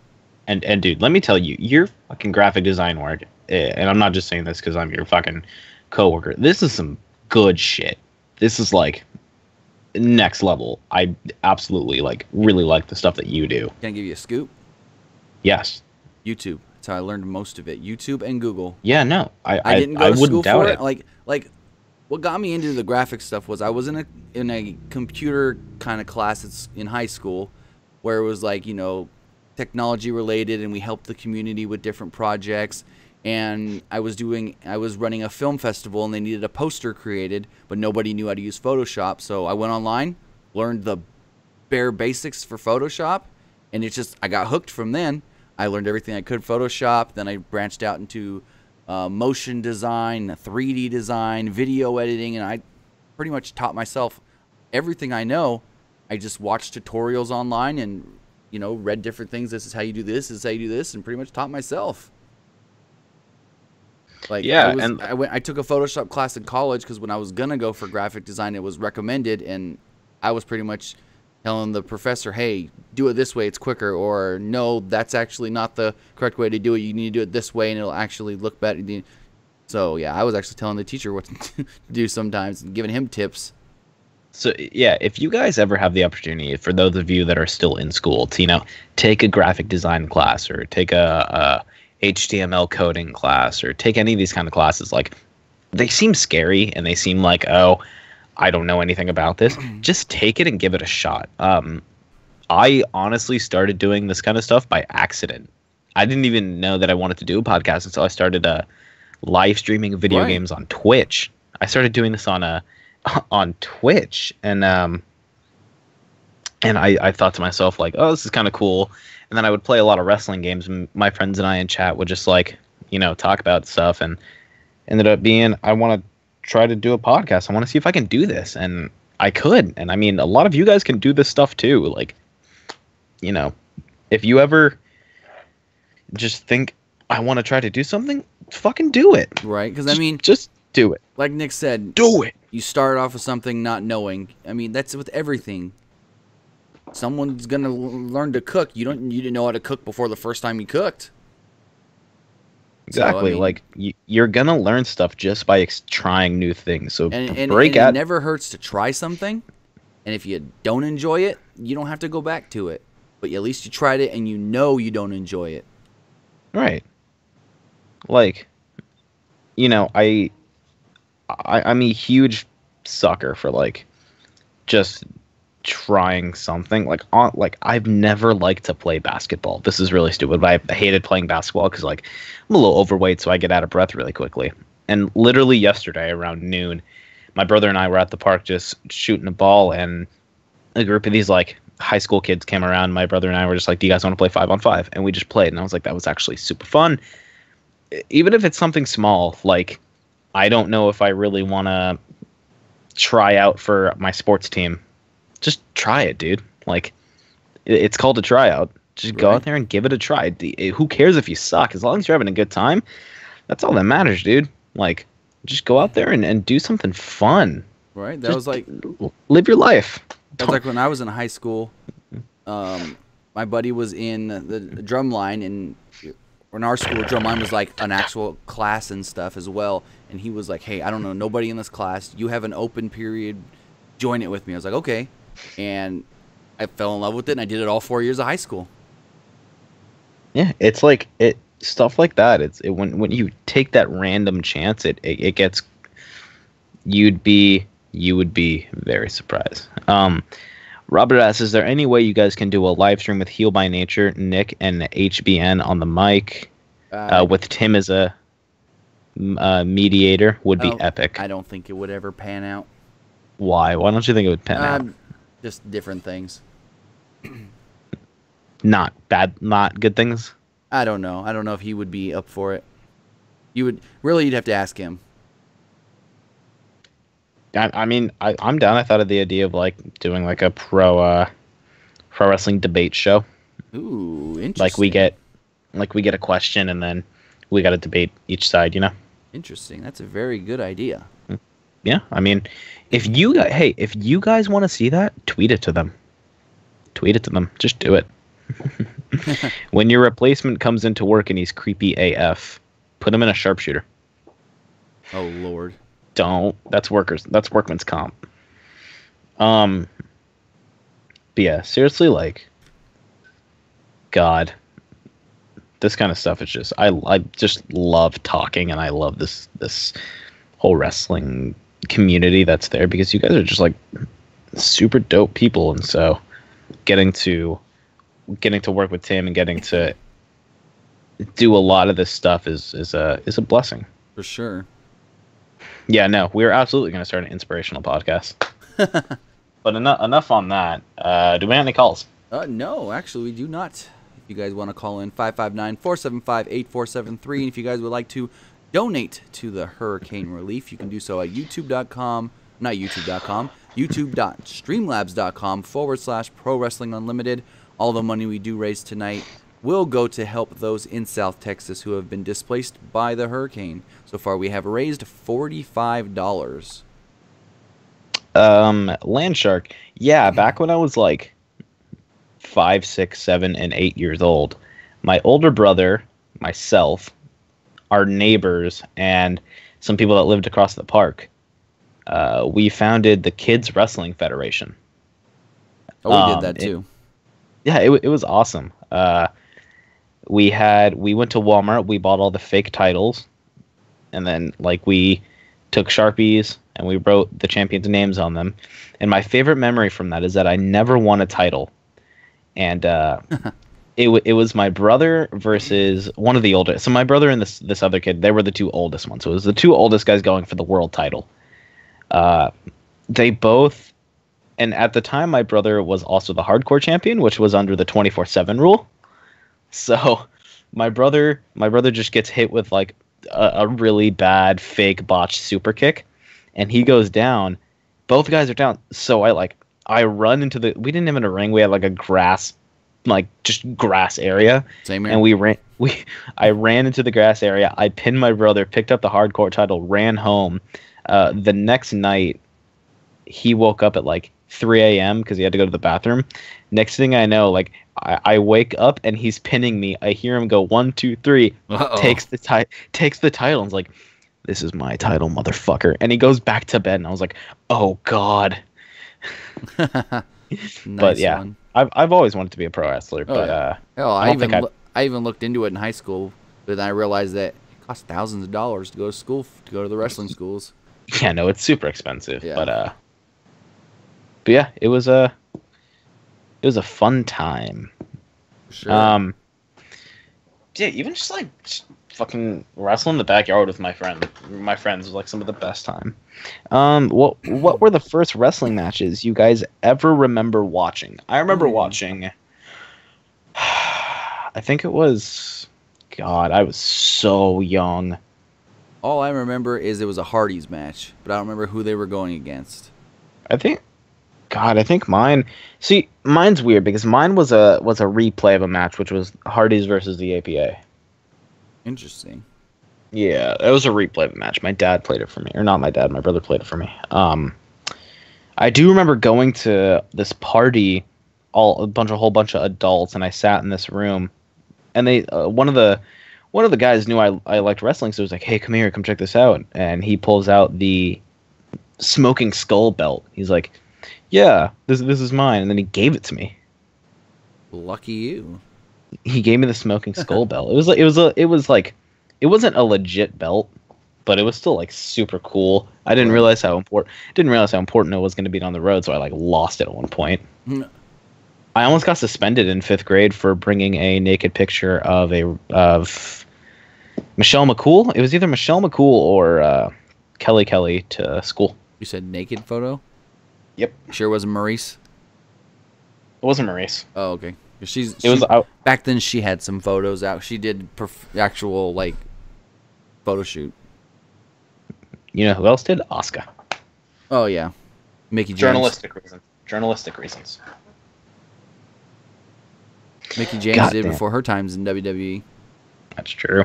And dude, let me tell you, your fucking graphic design work, and I'm not just saying this because I'm your fucking coworker, this is some good shit. This is like next level. I absolutely really like the stuff that you do. Can I give you a scoop? Yes. YouTube. That's how I learned most of it. YouTube and Google. Yeah, no. I didn't go to school for it. Like what got me into the graphic stuff was I was in a computer kind of class in high school where it was like, technology related, and we helped the community with different projects. And I was running a film festival, and they needed a poster created, but nobody knew how to use Photoshop. So I went online, learned the bare basics for Photoshop, and I got hooked from then. I learned everything I could Photoshop. Then I branched out into motion design, 3D design, video editing, and I pretty much taught myself everything I know. I just watched tutorials online and read different things. This is how you do this. This is how you do this, and pretty much taught myself. Like, Yeah, I took a Photoshop class in college because when I was gonna go for graphic design, it was recommended, and I was pretty much telling the professor, "Hey, do it this way; it's quicker," or "No, that's actually not the correct way to do it. You need to do it this way, and it'll actually look better." So yeah, I was actually telling the teacher what to do sometimes and giving him tips. So yeah, if you guys ever have the opportunity, for those of you that are still in school, to take a graphic design class or take a HTML coding class or take any of these kind of classes, like, they seem scary and they seem like, oh, I don't know anything about this. Just take it and give it a shot. I honestly started doing this kind of stuff by accident. I didn't even know that I wanted to do a podcast until I started live streaming video games on Twitch. I started doing this on Twitch, and I thought to myself, like, oh, this is kind of cool. And then I would play a lot of wrestling games, and my friends and I in chat would just, like, talk about stuff, and ended up being, I want to try to do a podcast. I want to see if I can do this, and I could. And I mean, a lot of you guys can do this stuff too. Like, if you ever just think, I want to try to do something, fucking do it. Right? Because I mean, just do it. Like Nick said, do it. You start off with something not knowing. I mean, that's with everything. Someone's gonna learn to cook. You didn't know how to cook before the first time you cooked. Exactly. So, I mean, like, you're gonna learn stuff just by trying new things. So it never hurts to try something. And if you don't enjoy it, you don't have to go back to it. But at least you tried it, and you don't enjoy it. Right. Like, I'm a huge sucker for, like, just trying something. Like, I've never liked to play basketball. This is really stupid, but I hated playing basketball because, like, I'm a little overweight, so I get out of breath really quickly. And literally yesterday around noon, my brother and I were at the park just shooting a ball, and a group of these, like, high school kids came around. My brother and I were just like, do you guys want to play 5-on-5? And we just played, and I was like, that was actually super fun. Even if it's something small, like, I don't know if I really want to try out for my sports team. Just try it, dude. Like, it's called a tryout. Just go out there and give it a try. Who cares if you suck? As long as you're having a good time, that's all that matters, dude. Like, just go out there and do something fun. Right? That was like, live your life. That was like when I was in high school. My buddy was in the drum line, and in our school, drum line was like an actual class and stuff as well. And he was like, hey, I don't know nobody in this class. You have an open period. Join it with me. I was like, okay. And I fell in love with it, and I did it all 4 years of high school. Yeah, it's like stuff like that. When you take that random chance, it gets. You would be very surprised. Robert asks, is there any way you guys can do a live stream with Heel by Nature, Nick, and HBN on the mic, with Tim as a mediator? Would be epic. I don't think it would ever pan out. Why? Why don't you think it would pan out? Just different things. Not good things? I don't know. I don't know if he would be up for it. You'd have to ask him. I mean, I'm down. I thought of the idea of, like, doing, like, a pro wrestling debate show. Ooh, interesting. Like we get a question, and then we got to debate each side. Interesting. That's a very good idea. Yeah, I mean, if you guys want to see that, tweet it to them. Just do it. When your replacement comes into work and he's creepy AF, put him in a sharpshooter. Oh Lord. Don't. That's workman's comp. But yeah, seriously, like, God, this kind of stuff is just, I just love talking, and I love this whole wrestling community that's there, because you guys are just, like, super dope people, and so getting to work with Tim and getting to do a lot of this stuff is a blessing. For sure. Yeah, no, we're absolutely going to start an inspirational podcast. But enough on that. Do we have any calls? No, actually, we do not. If you guys want to call in, 559-475-8473. And if you guys would like to donate to the hurricane relief, you can do so at youtube.streamlabs.com /Pro Wrestling Unlimited. All the money we do raise tonight will go to help those in South Texas who have been displaced by the hurricane. So far, we have raised $45. Landshark. Yeah, back when I was like 5, 6, 7, and 8 years old, my older brother, myself, our neighbors, and some people that lived across the park, we founded the Kids Wrestling Federation. Oh, we did that too. It was awesome. We went to Walmart, we bought all the fake titles, and then like we took Sharpies and we wrote the champions' names on them. And my favorite memory from that is that I never won a title. And it was my brother versus one of the older. So my brother and this other kid, they were the two oldest ones. So it was the two oldest guys going for the world title. They both, and at the time my brother was also the hardcore champion, which was under the 24/7 rule. So my brother just gets hit with like a really bad fake botched super kick, and he goes down. Both guys are down. So I run into we didn't have a ring. We had like a grass area. Same here. And I ran into the grass area. I pinned my brother, picked up the hardcore title, ran home. The next night, he woke up at like 3 a.m. because he had to go to the bathroom. Next thing I know, like I wake up and he's pinning me. I hear him go 1, 2, 3. Uh-oh. Takes the title and is like, "This is my title, motherfucker." And he goes back to bed. And I was like, "Oh God." Nice. But yeah, one. I've always wanted to be a pro wrestler. But I even looked into it in high school, but then I realized that it costs thousands of dollars to go to school, to go to the wrestling schools. Yeah, no, it's super expensive. Yeah. But yeah, it was a fun time. Sure. Yeah, even just like fucking wrestling in the backyard with my friends was like some of the best time. What were the first wrestling matches you guys ever remember watching? I remember watching. I think it was. God, I was so young. All I remember is it was a Hardy's match, but I don't remember who they were going against. I think mine. See, mine's weird because mine was a replay of a match, which was Hardy's versus the APA. Interesting. Yeah, it was a replay of a match. My dad played it for me, or not my dad. My brother played it for me. I do remember going to this party, a whole bunch of adults, and I sat in this room, and they one of the guys knew I liked wrestling, so he was like, "Hey, come here, come check this out." And he pulls out the Smoking Skull belt. He's like, "Yeah, this is mine," and then he gave it to me. Lucky you. He gave me the Smoking Skull belt. It wasn't a legit belt, but it was still like super cool. I didn't realize how important it was going to be on the road, so I like lost it at one point. I almost got suspended in 5th grade for bringing a naked picture of Michelle McCool. It was either Michelle McCool or Kelly to school. You said naked photo? Yep. Sure wasn't Maurice? It wasn't Maurice. Oh, okay. Back then she had some photos out. She did actual like photo shoot. You know who else did? Asuka. Oh yeah, Mickey James. Journalistic reasons. Mickey James did before her times in WWE. That's true.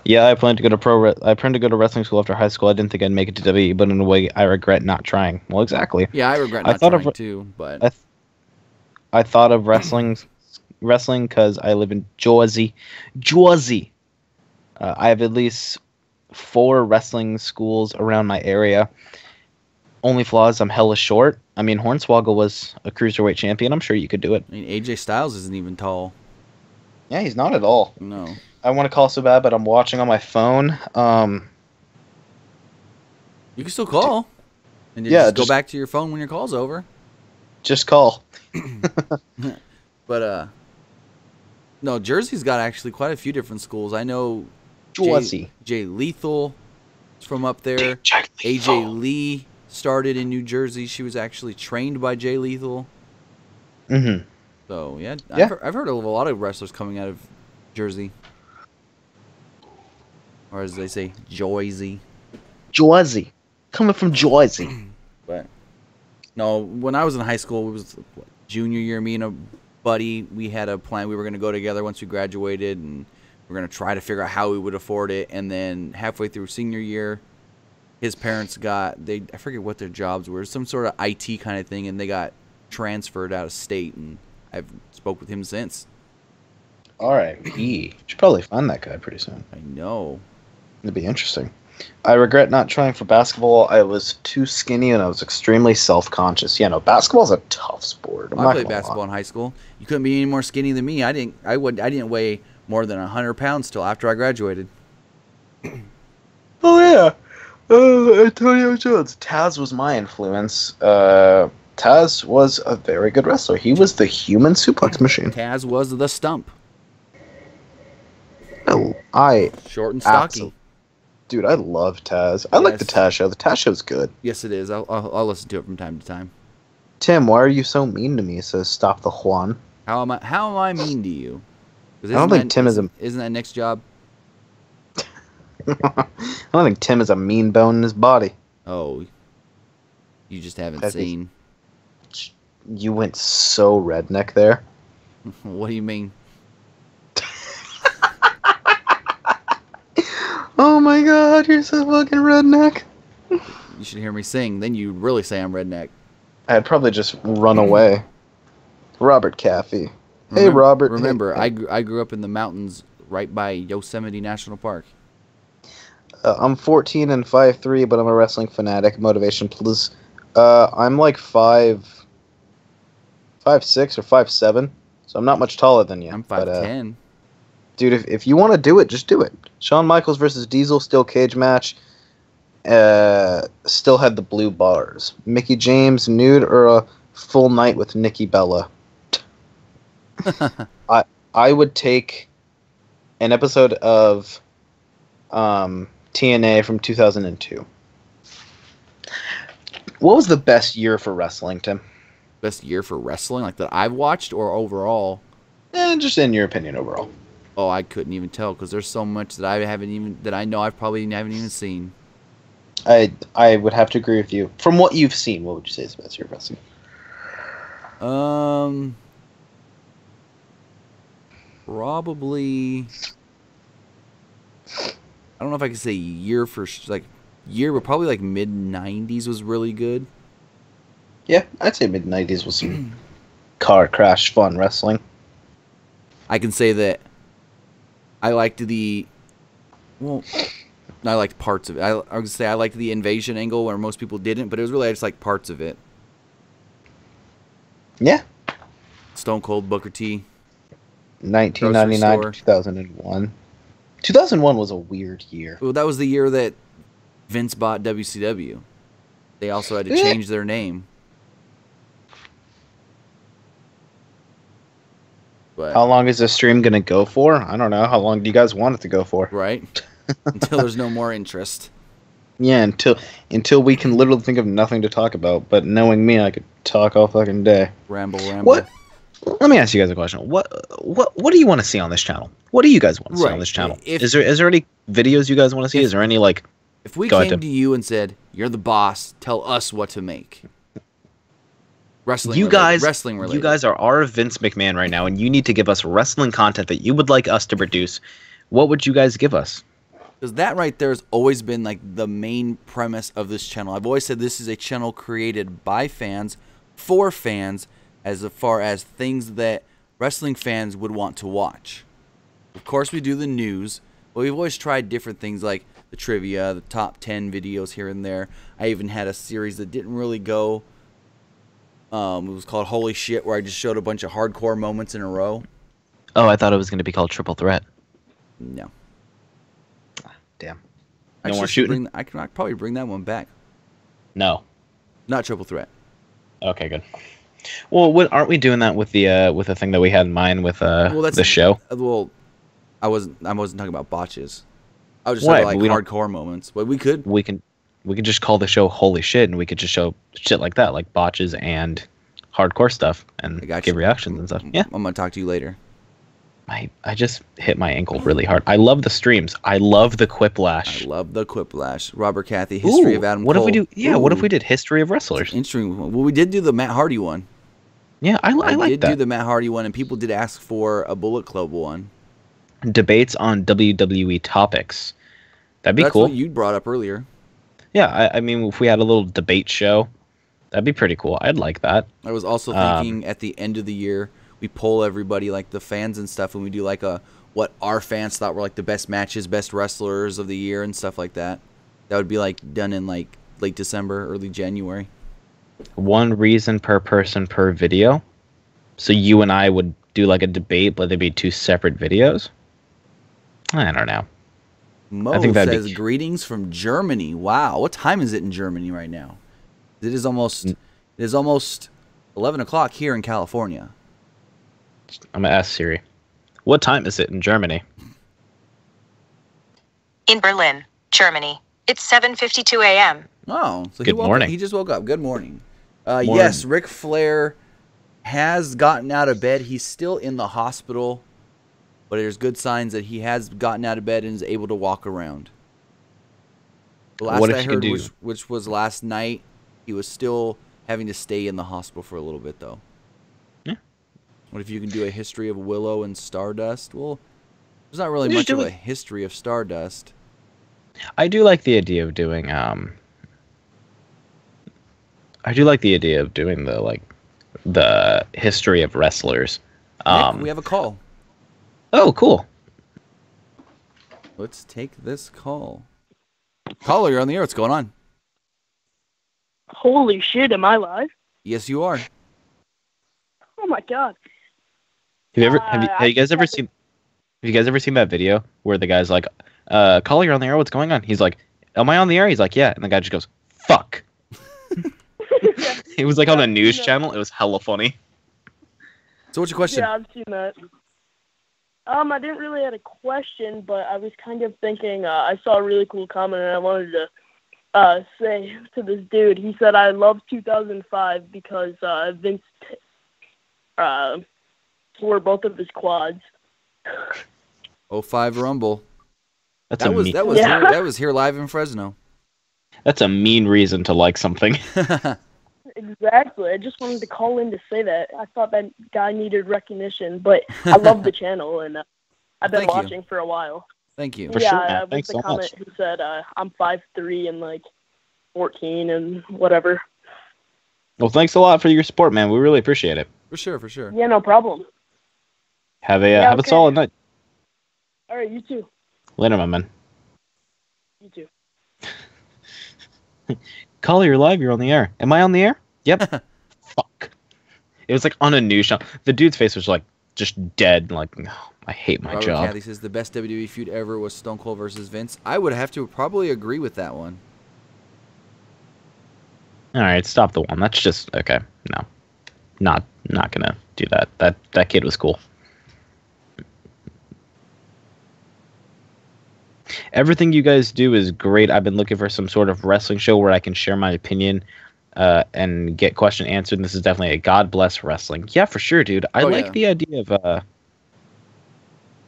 Yeah, I planned to go to wrestling school after high school. I didn't think I'd make it to WWE, but in a way, I regret not trying. Well, exactly. Yeah, I regret not trying too. But I thought of wrestling because I live in Jersey. I have at least 4 wrestling schools around my area. Only flaw is I'm hella short. I mean, Hornswoggle was a cruiserweight champion. I'm sure you could do it. I mean, AJ Styles isn't even tall. Yeah, he's not at all. No. I want to call so bad, but I'm watching on my phone. You can still call. And just go back to your phone when your call's over. Just call. But, no, Jersey's got actually quite a few different schools. I know Jersey. Jay Lethal is from up there. AJ Lee started in New Jersey. She was actually trained by Jay Lethal. Mm-hmm. So, yeah. I've heard of a lot of wrestlers coming out of Jersey. Or as they say, Jersey. Jersey. Coming from Jersey. But, no, when I was in high school, it was junior year. Me and buddy. We had a plan. We were going to go together once we graduated, and we're going to try to figure out how we would afford it. And then halfway through senior year, his parents I forget what their jobs were, some sort of IT kind of thing, and they got transferred out of state, and I've spoke with him since. R.I.P. Should probably find that guy pretty soon. I know. It'd be interesting. I regret not trying for basketball. I was too skinny and I was extremely self-conscious. Yeah, no, basketball's a tough sport. I played basketball in high school. You couldn't be any more skinny than me. I didn't weigh more than 100 pounds till after I graduated. Oh yeah, Antonio Jones. Taz was my influence. Taz was a very good wrestler. He was the human suplex machine. Taz was the stump. Short and stocky. Dude, I love Taz. I like the Taz show. The Taz show's good. Yes, it is. I'll listen to it from time to time. Tim, why are you so mean to me? Says stop the Juan. How am I mean to you? I don't think Tim is a. Isn't that Nick's job? I don't think Tim is a mean bone in his body. Oh, you just haven't seen. You went so redneck there. What do you mean? Oh my god, you're so fucking redneck. You should hear me sing, then you'd really say I'm redneck. I'd probably just run away. Robert Caffey. Hey, Robert. Remember, I grew up in the mountains right by Yosemite National Park. I'm 14 and 5'3", but I'm a wrestling fanatic. Motivation, please. I'm like 5'6" or 5'7", so I'm not much taller than you. I'm 5'10". Dude, if you want to do it, just do it. Shawn Michaels versus Diesel, still cage match. Still had the blue bars. Mickey James, nude, or a full night with Nikki Bella. I would take an episode of TNA from 2002. What was the best year for wrestling, Tim? Best year for wrestling, like that I've watched, or overall? Just in your opinion, overall. Oh, I couldn't even tell because there's so much that I know I probably haven't even seen. I would have to agree with you. From what you've seen, what would you say is the best year of wrestling? Probably. I don't know if I could say year, but probably like mid '90s was really good. Yeah, I'd say mid '90s was some car crash fun wrestling. I can say that I liked I liked parts of it. I would say I liked the invasion angle where most people didn't, but it was really I just like parts of it. Yeah. Stone Cold Booker T. 1999 to 2001. 2001 was a weird year. Well, that was the year that Vince bought WCW. They also had to change their name. But how long is this stream going to go for? I don't know. How long do you guys want it to go for? Right. Until there's no more interest. Yeah, until we can literally think of nothing to talk about. But knowing me, I could talk all fucking day. Ramble. What? Let me ask you guys a question. What do you want to see on this channel? What do you guys want to see on this channel? Is there any videos you guys want to see? Is there any like? If we came to you and said, "You're the boss, tell us what to make." Wrestling related. You guys are our Vince McMahon right now, and you need to give us wrestling content that you would like us to produce. What would you guys give us? Because that right there has always been like the main premise of this channel. I've always said this is a channel created by fans, for fans, as far as things that wrestling fans would want to watch. Of course, we do the news, but we've always tried different things like the trivia, the top 10 videos here and there. I even had a series that didn't really go. It was called Holy Shit, where I just showed a bunch of hardcore moments in a row. Oh, I thought it was going to be called Triple Threat. No. Damn. No more shooting? I can probably bring that one back. No. Not Triple Threat. Okay, good. Well, aren't we doing that with the thing that we had in mind with the show? Well, I wasn't talking about botches. I was just talking like hardcore moments. But we can just call the show Holy Shit, and we could just show shit like that, like botches and hardcore stuff, and give reactions and stuff. Yeah, I'm gonna talk to you later. I just hit my ankle really hard. I love the streams. I love the quiplash. Robert Cathy, history of Adam Cole. What if we do? Yeah, what if we did history of wrestlers? Interesting. Well, we did do the Matt Hardy one. Yeah, I like that. I did do the Matt Hardy one, and people did ask for a Bullet Club one. Debates on WWE topics. That'd be cool. That's what you brought up earlier. Yeah, I mean, if we had a little debate show, that'd be pretty cool. I'd like that. I was also thinking at the end of the year, we poll everybody, like the fans and stuff, and we do like what our fans thought were like the best matches, best wrestlers of the year, and stuff like that. That would be like done in like late December, early January. One reason per person per video. So you and I would do like a debate, but they'd be 2 separate videos. I don't know. Mo says greetings from Germany. Wow, what time is it in Germany right now? It is almost 11 o'clock here in California. I'm gonna ask Siri. What time is it in Germany? In Berlin, Germany, it's 7:52 a.m. Oh, so good morning. He just woke up. Good morning. Yes, Ric Flair has gotten out of bed. He's still in the hospital, but there's good signs that he has gotten out of bed and is able to walk around. The last I heard, which was last night, he was still having to stay in the hospital for a little bit, though. Yeah. What if you can do a history of Willow and Stardust? Well, there's not really much of a history of Stardust. I do like the idea of doing the history of wrestlers. Nick, we have a call. Oh, cool. Let's take this call. Caller, you're on the air. What's going on? Holy shit, am I live? Yes, you are. Oh my god. Have you guys ever seen that video where the guy's like, caller, you're on the air, what's going on? He's like, am I on the air? He's like, yeah. And the guy just goes, fuck. It was like on a news channel. It was hella funny. So what's your question? Yeah, I've seen that. I didn't really have a question, but I was kind of thinking, I saw a really cool comment and I wanted to say to this dude. He said, I love 2005 because Vince tore both of his quads. 05 Rumble. That was here live in Fresno. That's a mean reason to like something. Exactly. I just wanted to call in to say that. I thought that guy needed recognition, but I love the channel, and I've been watching for a while. Thank you. For sure. Thanks so much. Who said I'm 5'3" and like 14 and whatever. Well, thanks a lot for your support, man. We really appreciate it. For sure. Yeah, no problem. Have a solid night. All right, you too. Later, my man. You too. Caller, you're live. You're on the air. Am I on the air? Yep. Fuck. It was like on a news show. The dude's face was like just dead. Like, oh, I hate my job. Kathy says the best WWE feud ever was Stone Cold versus Vince. I would have to probably agree with that one. All right, stop the one. That's just okay. No, not gonna do that. That kid was cool. Everything you guys do is great. I've been looking for some sort of wrestling show where I can share my opinion and get question answered. And this is definitely a God bless wrestling. Yeah, for sure, dude. I like the idea of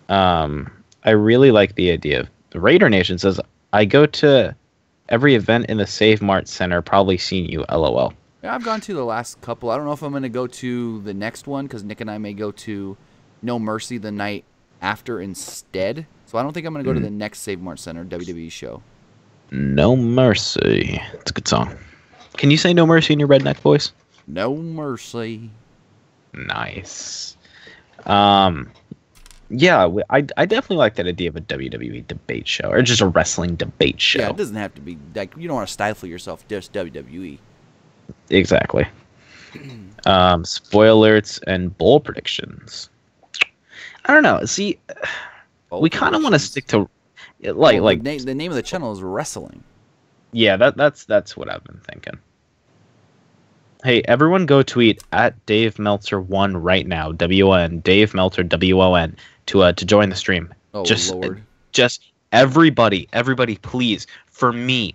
I really like the idea of the Raider Nation says I go to every event in the Save Mart Center. Probably seen you. LOL. Yeah, I've gone to the last couple. I don't know if I'm going to go to the next one because Nick and I may go to No Mercy the night after instead. So I don't think I'm going to go to the next Save Mart Center WWE show. No Mercy. It's a good song. Can you say No Mercy in your redneck voice? No Mercy. Nice. Yeah, I definitely like that idea of a WWE debate show or just a wrestling debate show. Yeah, it doesn't have to be like you don't want to stifle yourself just WWE. Exactly. Spoilers and bowl predictions. I don't know. See, we kind of want to stick to like the name of the channel is wrestling. Yeah, that's what I've been thinking. Hey, everyone go tweet at Dave Meltzer 1 right now. WON, Dave Meltzer WON to join the stream. Oh, Lord. Just everybody, please, for me,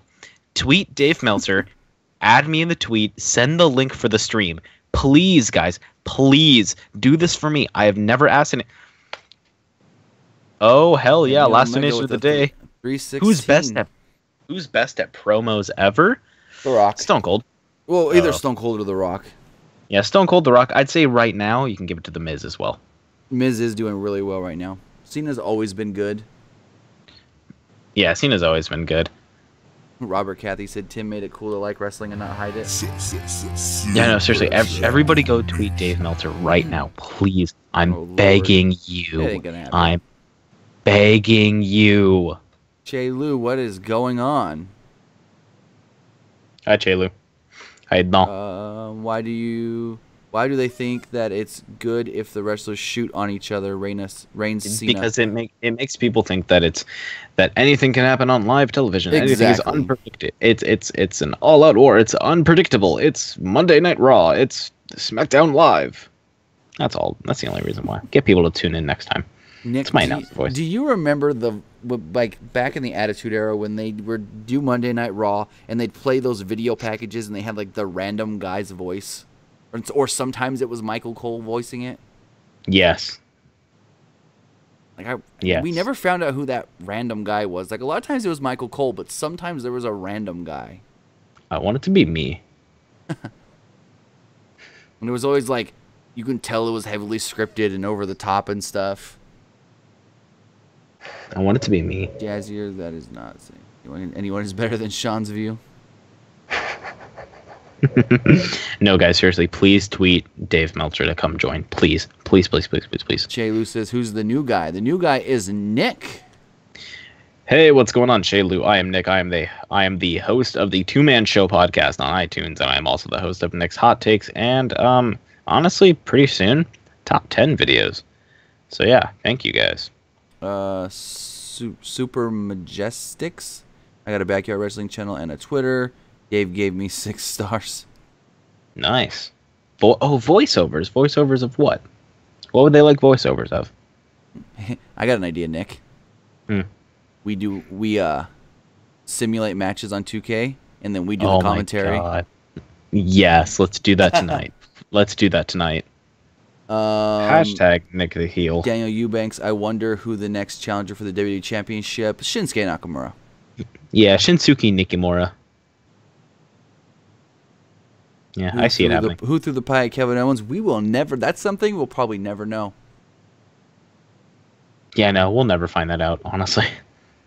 tweet Dave Meltzer, add me in the tweet, send the link for the stream. Please, guys, please do this for me. I have never asked any. Oh, hell yeah, last donation of the day. 316. Who's best at promos ever? The Rock. Stone Cold. Well, either Stone Cold or The Rock. Yeah, Stone Cold, The Rock. I'd say right now you can give it to The Miz as well. Miz is doing really well right now. Cena's always been good. Yeah, Cena's always been good. Robert Cathy said Tim made it cool to like wrestling and not hide it. Yeah, no, seriously. Everybody go tweet Dave Meltzer right now, please. I'm begging you. It ain't gonna happen. I'm begging you. Che Lu, what is going on? Hi, Che Lu. Hi, no. Why do they think that it's good if the wrestlers shoot on each other? Reigns, Cena. Because it makes people think that anything can happen on live television. Exactly. Anything is unpredictable. It's an all-out war. It's unpredictable. It's Monday Night Raw. It's SmackDown Live. That's all. That's the only reason why. Get people to tune in next time. Nick, it's my announcer voice. Do you remember back in the Attitude Era when they would do Monday Night Raw and they'd play those video packages and they had like the random guy's voice? Or sometimes it was Michael Cole voicing it. Yes. We never found out who that random guy was. Like a lot of times it was Michael Cole, but sometimes there was a random guy. I want it to be me. And it was always like you can tell it was heavily scripted and over the top and stuff. I want it to be me. Jazzier, that is not saying anyone is better than Sean's view. No, guys, seriously, please tweet Dave Meltzer to come join. Please. Please, please, please, please, please. Che Lu says, who's the new guy? The new guy is Nick. Hey, what's going on, Che Lu? I am Nick. I am the host of the Two Man Show podcast on iTunes, and I am also the host of Nick's Hot Takes, and honestly, pretty soon, top 10 videos. So yeah, thank you guys. Super Majestics. I got a backyard wrestling channel and a Twitter. Dave gave me 6 stars. Nice. Voiceovers. Voiceovers of what? What would they like voiceovers of? I got an idea, Nick. We simulate matches on 2K, and then we do the commentary. My God. Yes, let's do that tonight. Hashtag Nick the Heel. Daniel Eubanks, I wonder who the next challenger for the WWE Championship. Shinsuke Nakamura. Yeah, Shinsuke Nakamura. Yeah, I see it happening. Who threw the pie at Kevin Owens? We will never. That's something we'll probably never know. Yeah, no, we'll never find that out, honestly.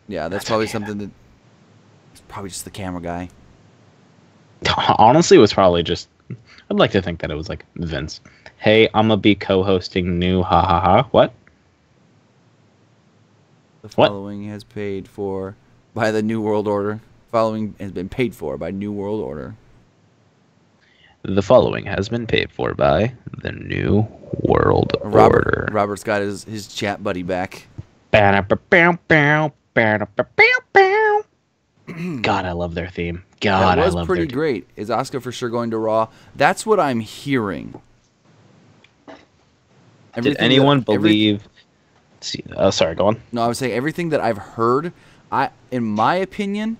Yeah, that's probably something that. It's probably just the camera guy. Honestly, it was probably just. I'd like to think that it was like Vince. Hey, I'm gonna be co-hosting new. Ha ha ha. What? The following has paid for by the New World Order. Following has been paid for by New World Order. The following has been paid for by the New World Order. Robert's got his chat buddy back. God, I love their theme. God, I love their theme. That was pretty great. Is Asuka for sure going to Raw? That's what I'm hearing. Did anyone believe... sorry, go on. No, I was saying everything that I've heard, in my opinion...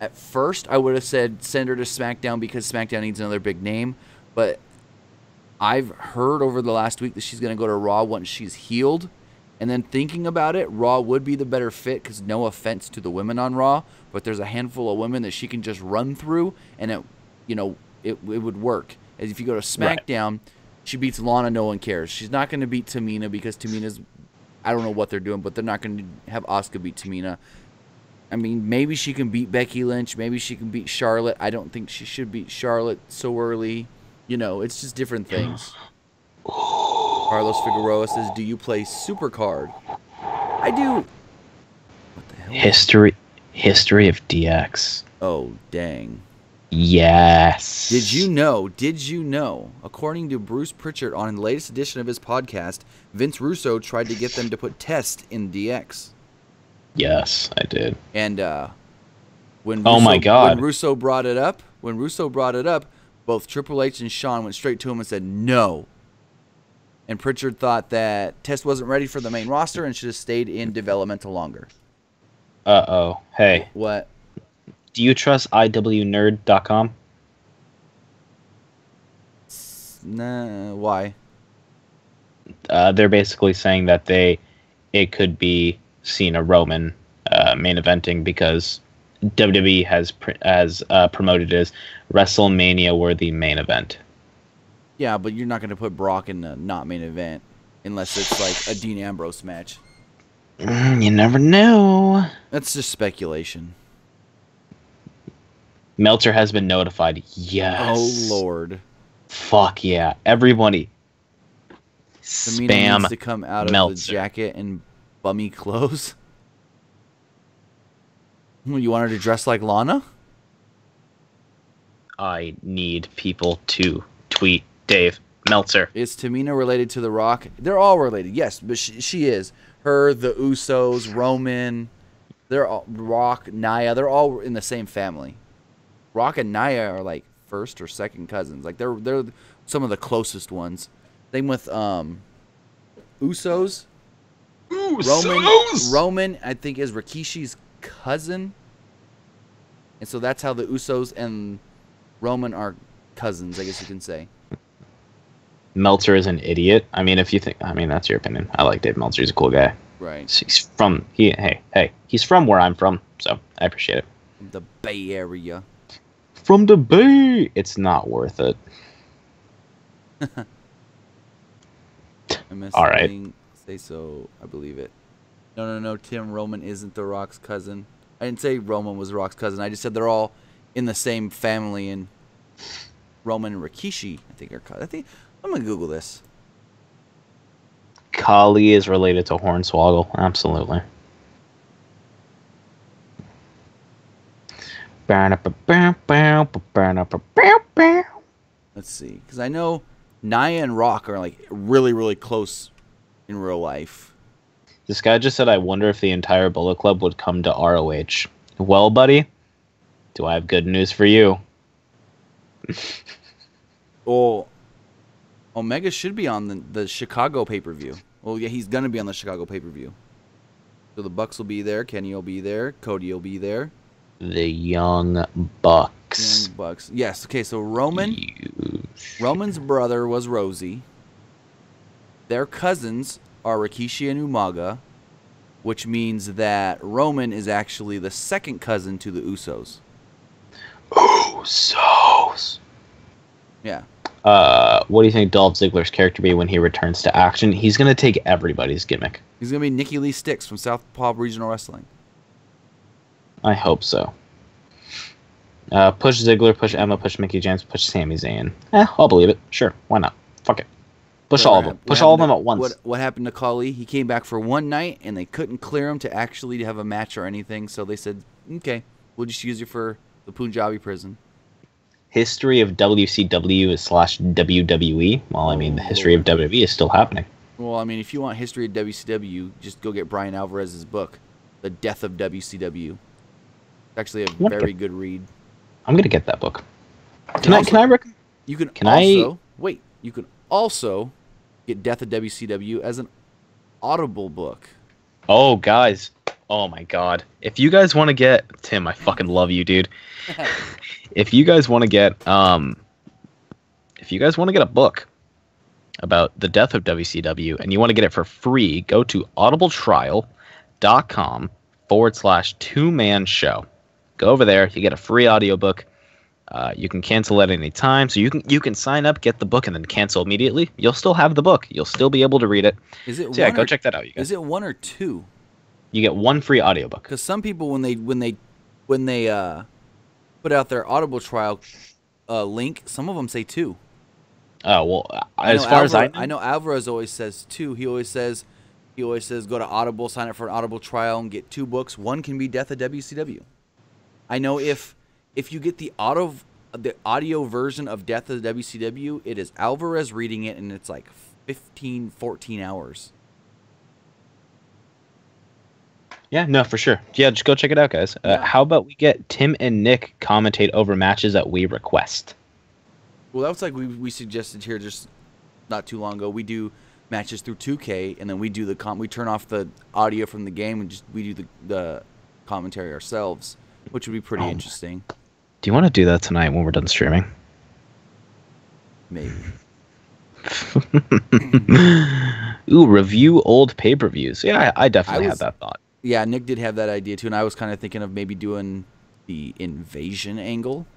At first, I would have said send her to SmackDown because SmackDown needs another big name. But I've heard over the last week that she's going to go to Raw once she's healed. And then thinking about it, Raw would be the better fit because no offense to the women on Raw, but there's a handful of women that she can just run through and it would work. As if you go to SmackDown, she beats Lana, no one cares. She's not going to beat Tamina because Tamina's, I don't know what they're doing, but they're not going to have Asuka beat Tamina. I mean, maybe she can beat Becky Lynch. Maybe she can beat Charlotte. I don't think she should beat Charlotte so early. It's just different things. Carlos Figueroa says, do you play Supercard? I do. What the hell? History of DX. Oh, dang. Yes. Did you know, according to Bruce Pritchard on the latest edition of his podcast, Vince Russo tried to get them to put Test in DX? Yes, I did. And when Russo brought it up, both Triple H and Shawn went straight to him and said no. And Pritchard thought that Test wasn't ready for the main roster and should have stayed in developmental longer. Uh-oh. Hey. What? Do you trust IWNerd.com? Nah, why? They're basically saying that it could be Cena Roman main eventing because WWE has promoted it as WrestleMania worthy main event. Yeah, but you're not going to put Brock in the not main event unless it's like a Dean Ambrose match. You never know. That's just speculation. Meltzer has been notified. Yes. Oh, Lord. Fuck yeah. Everybody. Tamina Spam needs to come out of Meltzer. the jacket and bummy clothes. You want her to dress like Lana? I need people to tweet Dave Meltzer. Is Tamina related to The Rock? They're all related, yes, but she is. Her, the Usos, Roman, they're all, Rock, Nia, they're all in the same family. Rock and Nia are like first or second cousins. Like they're some of the closest ones. Same with Usos. Roman, I think, is Rikishi's cousin. And so that's how the Usos and Roman are cousins, I guess you can say. Meltzer is an idiot. I mean, if you think, I mean, that's your opinion. I like Dave Meltzer. He's a cool guy. Right. He's from, he's from where I'm from, so I appreciate it. The Bay Area. From the Bay. It's not worth it. All right. Say so. I believe it. No. Tim, Roman isn't The Rock's cousin. I didn't say Roman was The Rock's cousin. I just said they're all in the same family, and Roman and Rikishi, I think, are cousins. I think I'm gonna Google this. Kali is related to Hornswoggle. Absolutely. Let's see, because I know Nia and Rock are like really, really close in real life. This guy just said, I wonder if the entire Bullet Club would come to ROH. Well, buddy, do I have good news for you? Well, Omega should be on the Chicago pay-per-view. Well, yeah, he's going to be on the Chicago pay-per-view. So the Bucks will be there, Kenny will be there, Cody will be there. The Young Bucks. Young Bucks. Yes, okay, so Roman's brother was Rosie. Their cousins are Rikishi and Umaga, which means that Roman is actually the second cousin to the Usos. Usos. Yeah. What do you think Dolph Ziggler's character be when he returns to action? He's going to take everybody's gimmick. He's going to be Nikki Lee Stix from Southpaw Regional Wrestling. I hope so. Push Ziggler, push Emma, push Mickey James, push Sami Zayn. I'll believe it. Sure, why not? Fuck it. Push all of them. Push all of them at once. What happened to Khali? He came back for one night, and they couldn't clear him to actually have a match or anything, so they said, okay, we'll just use you for the Punjabi prison. History of WCW / WWE. Well, I mean, the history of WWE is still happening. Well, I mean, if you want history of WCW, just go get Brian Alvarez's book, The Death of WCW. It's actually a very good read. I'm going to get that book. Can I recommend? You can also get Death of WCW as an Audible book. Oh, guys. Oh, my God. If you guys want to get... Tim, I fucking love you, dude. If you guys want to get... if you guys want to get a book about the death of WCW and you want to get it for free, go to audibletrial.com/2man-show. Go over there. You get a free audiobook. You can cancel at any time. So you can sign up, get the book, and then cancel immediately. You'll still have the book. You'll still be able to read it. Is it? So yeah, go check that out, you guys. Is it one or two? You get one free audiobook. Because some people, when they put out their Audible trial link, some of them say two. Oh well, as far as I know, Alvarez always says two. He always says go to Audible, sign up for an Audible trial, and get 2 books. One can be Death of WCW. I know if you get the audio version of Death of WCW, it is Alvarez reading it, and it's like 14 hours. Yeah, no, for sure. Yeah, just go check it out, guys. How about we get Tim and Nick commentate over matches that we request? Well, that was like we suggested here just not too long ago. We do matches through 2K, and then we do we turn off the audio from the game and we do the commentary ourselves, which would be pretty interesting. Do you want to do that tonight when we're done streaming? Maybe. Ooh, review old pay-per-views. Yeah, I definitely had that thought. Yeah, Nick did have that idea too, and I was kind of thinking of maybe doing the invasion angle.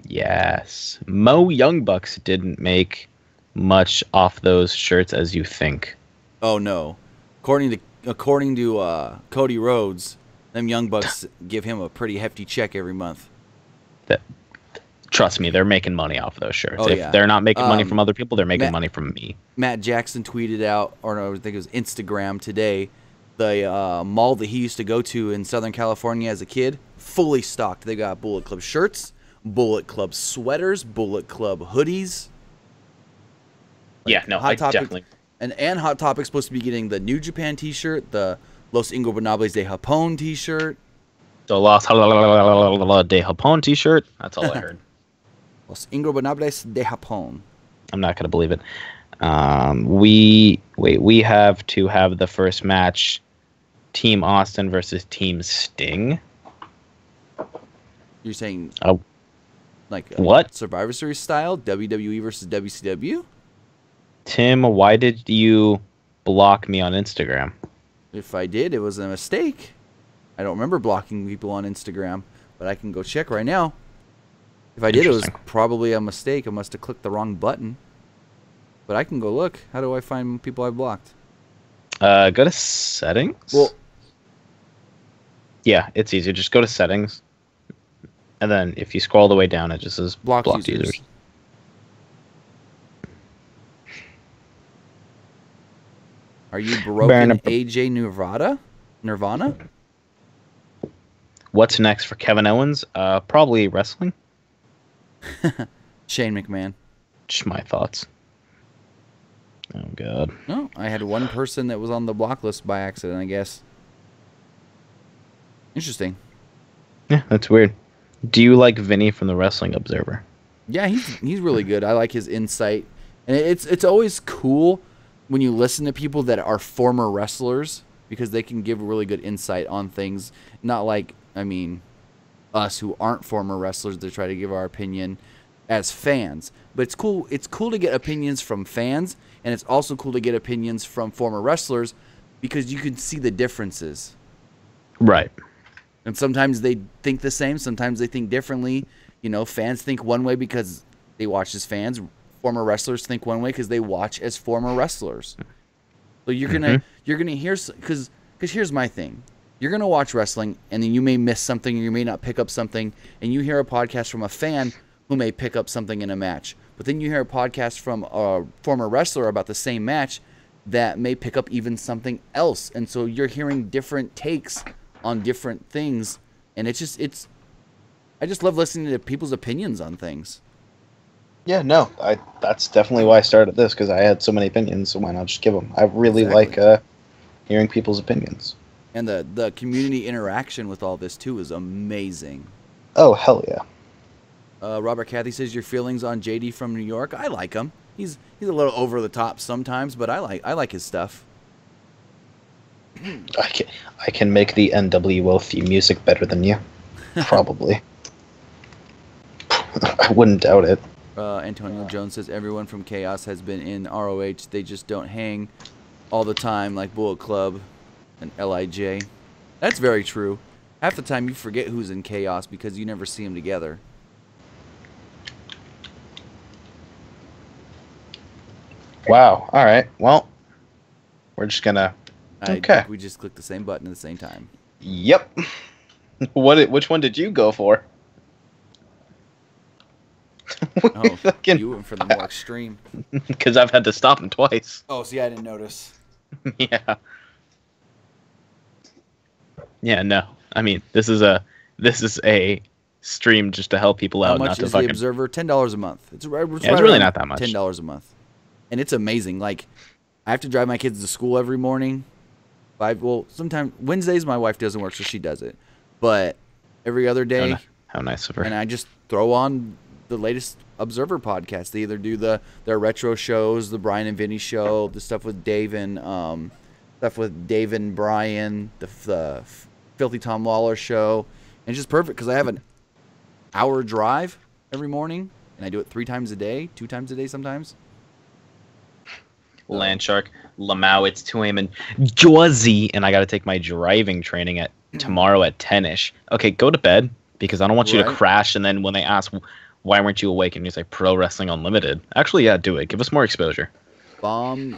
Yes. Mo Young Bucks didn't make much off those shirts as you think. Oh no, according to Cody Rhodes, them Young Bucks give him a pretty hefty check every month. Trust me, they're making money off of those shirts. Oh, If they're not making money from other people, they're making money from me. Matt Jackson tweeted out, or no, I think it was Instagram today, the mall that he used to go to in Southern California as a kid, fully stocked. They got Bullet Club shirts, Bullet Club sweaters, Bullet Club hoodies. Yeah, no, Hot I Topic, definitely. And Hot Topic's supposed to be getting the New Japan T-shirt, the Los Ingobernables de Japón T-shirt. The Los de Japón T-shirt. That's all I heard. Los Ingobernables de Japón. I'm not gonna believe it. We have to have the first match, Team Austin versus Team Sting. You're saying like what? Survivor Series style, WWE versus WCW? Tim, why did you block me on Instagram? If I did, it was a mistake. I don't remember blocking people on Instagram, but I can go check right now. If I did, it was probably a mistake. I must have clicked the wrong button. But I can go look. How do I find people I blocked? Go to settings. Well, yeah, it's easy. Just go to settings, and then if you scroll all the way down, it just says block users. Are you broken, AJ Nirvana? What's next for Kevin Owens? Probably wrestling. Shane McMahon. Just my thoughts. Oh, God. No, I had one person that was on the block list by accident, I guess. Interesting. Yeah, that's weird. Do you like Vinny from the Wrestling Observer? Yeah, he's really good. I like his insight. And it's always cool when you listen to people that are former wrestlers because they can give really good insight on things. Not like, I mean, us who aren't former wrestlers to try to give our opinion as fans. But it's cool to get opinions from fans, and it's also cool to get opinions from former wrestlers because you can see the differences. Right. And sometimes they think the same, sometimes they think differently. You know, fans think one way because they watch as fans. Former wrestlers think one way because they watch as former wrestlers. So you're gonna hear, because here's my thing. You're gonna watch wrestling and then you may miss something or you may not pick up something, and you hear a podcast from a fan who may pick up something in a match. But then you hear a podcast from a former wrestler about the same match that may pick up even something else. And so you're hearing different takes on different things, and I just love listening to people's opinions on things. Yeah, no, that's definitely why I started this, because I had so many opinions, so why not just give them? I really like hearing people's opinions. And the community interaction with all this, too, is amazing. Oh, hell yeah. Robert Cathy says, your feelings on JD from New York? I like him. He's a little over the top sometimes, but I like his stuff. I can make the NWO theme music better than you. Probably. I wouldn't doubt it. Antonio Jones says, everyone from Chaos has been in ROH. They just don't hang all the time like Bullet Club and LIJ. That's very true. Half the time you forget who's in Chaos because you never see them together. Wow. All right. Well, we're just gonna. I think we just clicked the same button at the same time. Yep. Which one did you go for? You went for the more extreme. Because I've had to stop him twice. Oh, see, I didn't notice. Yeah. Yeah. No. I mean, this is a stream just to help people out. How much not to is fucking... the Observer? $10 a month. It's really not that much. $10 a month, and it's amazing. Like, I have to drive my kids to school every morning. Sometimes Wednesdays my wife doesn't work, so she does it. But every other day, how nice of her. And I just throw on the latest Observer podcast. They either do their retro shows, the Brian and Vinny show, the stuff with Dave and Brian, the Filthy Tom Lawler show, and it's just perfect because I have an hour drive every morning, and I do it 3 times a day, 2 times a day sometimes. Landshark, Lamau, it's 2 a.m. in Jersey, and I got to take my driving training at tomorrow at 10ish. Okay, go to bed because I don't want you to crash, and then when they ask why weren't you awake? And he's like, Pro Wrestling Unlimited. Actually, yeah, do it. Give us more exposure. I don't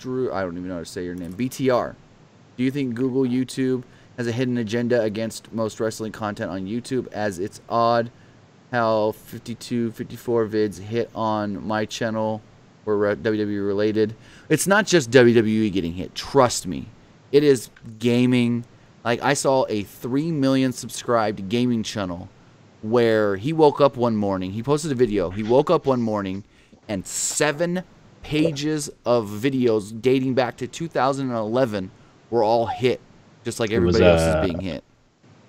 even know how to say your name. BTR. Do you think Google YouTube has a hidden agenda against most wrestling content on YouTube, as it's odd how 52, 54 vids hit on my channel were WWE related? It's not just WWE getting hit. Trust me. It is gaming. Like, I saw a 3 million subscribed gaming channel where he woke up one morning. He posted a video. He woke up one morning and 7 pages of videos dating back to 2011 were all hit, just like everybody else is being hit.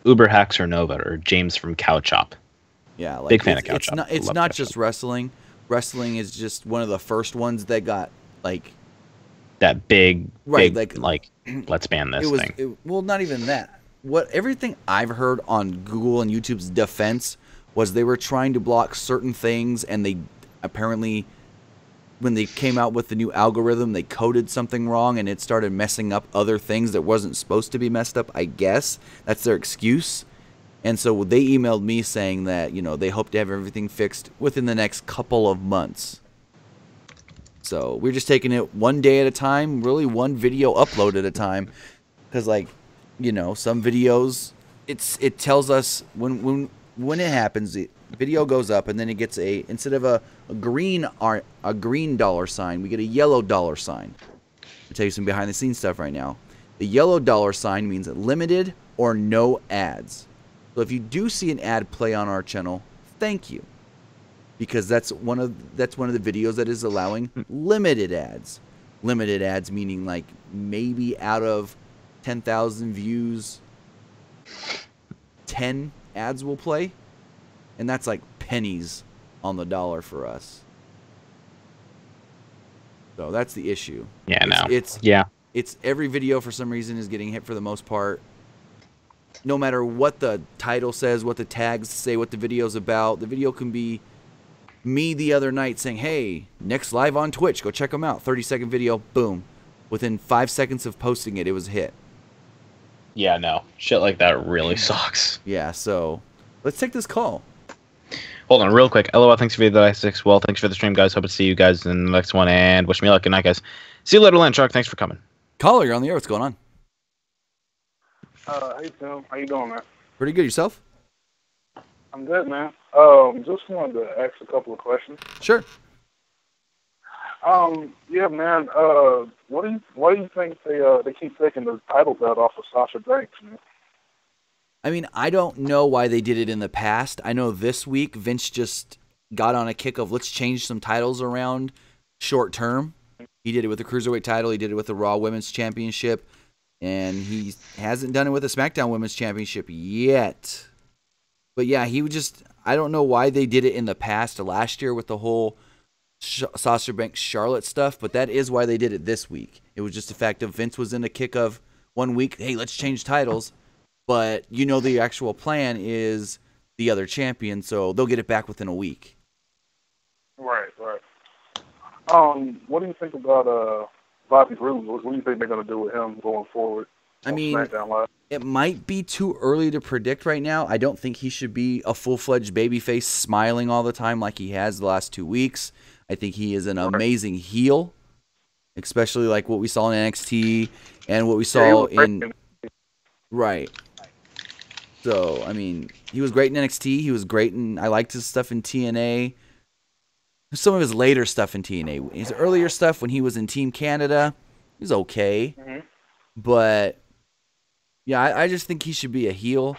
Uber Hacks or Nova or James from Cow Chop. Yeah, like, big fan of Cow Chop. It's not just wrestling. Wrestling is just one of the first ones that got like that big, right, like let's ban this thing. Well, not even that. Everything I've heard on Google and YouTube's defense was they were trying to block certain things, and they apparently, when they came out with the new algorithm, they coded something wrong, and it started messing up other things that wasn't supposed to be messed up, I guess. That's their excuse. And so they emailed me saying that, they hope to have everything fixed within the next couple of months. So we're just taking it one day at a time, really one video upload at a time. Because, some videos, it tells us when it happens, the video goes up and then it gets instead of a green dollar sign, we get a yellow dollar sign. I'll tell you some behind the scenes stuff right now. The yellow dollar sign means limited or no ads. So if you do see an ad play on our channel, thank you, because that's one of the videos that is allowing limited ads. Limited ads meaning like maybe out of 10,000 views, 10 ads will play, and that's like pennies on the dollar for us. So that's the issue. Yeah, It's every video for some reason is getting hit for the most part. No matter what the title says, what the tags say, what the video's about, the video can be me the other night saying, hey, next live on Twitch, go check them out. 30-second video, boom. Within 5 seconds of posting it, it was a hit. Yeah, no. Shit like that really sucks. Yeah, so let's take this call. Hold on real quick. LOL, thanks for the I6. Well, thanks for the stream, guys. Hope to see you guys in the next one, and wish me luck. Good night, guys. See you later, Landshark. Thanks for coming. Caller, you're on the air. What's going on? Hey, Tim. How you doing, man? Pretty good. Yourself? I'm good, man. Just wanted to ask a couple of questions. Sure. Yeah, man. Why do you think they keep taking the title belt off of Sasha Banks, man? I mean, I don't know why they did it in the past. I know this week Vince just got on a kick of let's change some titles around short term. He did it with the Cruiserweight title. He did it with the Raw Women's Championship. And he hasn't done it with the SmackDown Women's Championship yet. But yeah, I don't know why they did it in the past last year with the whole Sasha Banks Charlotte stuff, but that is why they did it this week. It was just the fact that Vince was in a kick of 1 week, hey, let's change titles. But the actual plan is the other champion, so they'll get it back within a week. Right. What do you think about Bobby Roode? What do you think they're going to do with him going forward? I mean, it might be too early to predict right now. I don't think he should be a full-fledged babyface smiling all the time like he has the last 2 weeks. I think he is an amazing heel, especially like what we saw in NXT and what we saw in... Right. So, I mean, he was great in NXT. He was great in... I liked his stuff in TNA. Some of his later stuff in TNA. His earlier stuff when he was in Team Canada, he was okay. Mm-hmm. But, yeah, I just think he should be a heel.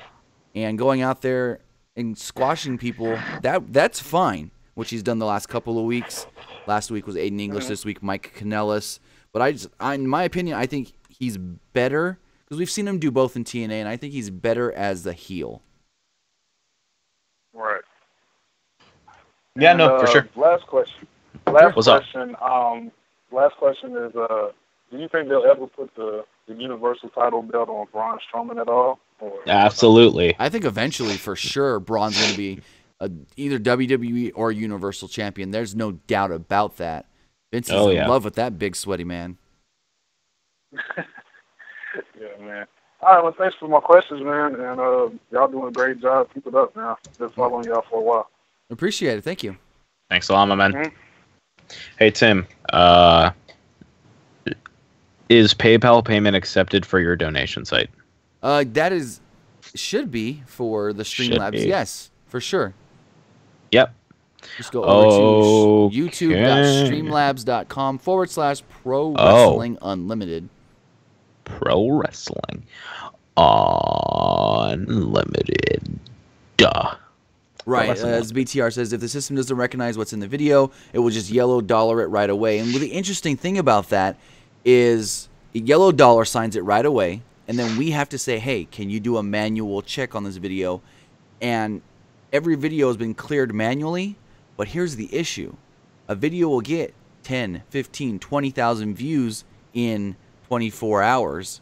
And going out there and squashing people, that's fine, which he's done the last couple of weeks. Last week was Aiden English. This week, Mike Kanellis. But in my opinion, I think he's better, because we've seen him do both in TNA, and I think he's better as the heel. Right. Yeah, no, for sure. Last question. Last question is, do you think they'll ever put the Universal title belt on Braun Strowman at all? Absolutely. I think eventually, for sure, Braun's going to be either WWE or Universal Champion. There's no doubt about that. Vince is in love with that big, sweaty man. Yeah, man. All right, well, thanks for my questions, man. And y'all doing a great job. Keep it up, man. Been following y'all for a while. Appreciate it. Thank you. Thanks a lot, my man. Mhm. Hey, Tim. Is PayPal payment accepted for your donation site? That should be for the Streamlabs. be. Yes, for sure. Yep. Just go over Okay. to youtube.streamlabs.com/Pro Wrestling Unlimited. Pro Wrestling Unlimited. Duh. Right, as BTR says, if the system doesn't recognize what's in the video, it will just yellow dollar it right away. And the interesting thing about that is yellow dollar signs it right away, and then we have to say, hey, can you do a manual check on this video? And every video has been cleared manually, but here's the issue. A video will get 10, 15, 20,000 views in 24 hours,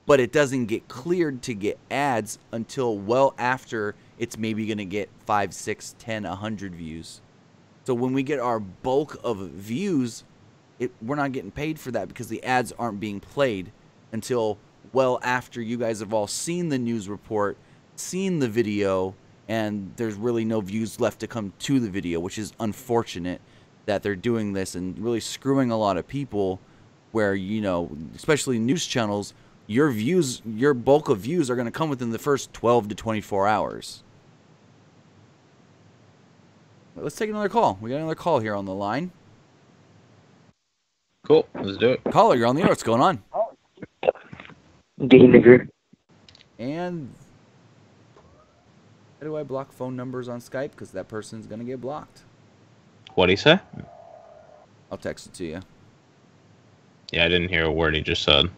but it doesn't get cleared to get ads until well after it's maybe going to get 5, 6, 10, 100 views. So when we get our bulk of views, we're not getting paid for that because the ads aren't being played until well after you guys have all seen the news report, seen the video, and there's really no views left to come to the video, which is unfortunate that they're doing this and really screwing a lot of people where, you know, especially news channels, your bulk of views are going to come within the first 12 to 24 hours. Let's take another call. We got another call here on the line. Cool. Let's do it. Caller, you're on the air. What's going on? Gay nigger. And how do I block phone numbers on Skype? Because that person's going to get blocked. What'd he say? I'll text it to you. Yeah, I didn't hear a word he just said.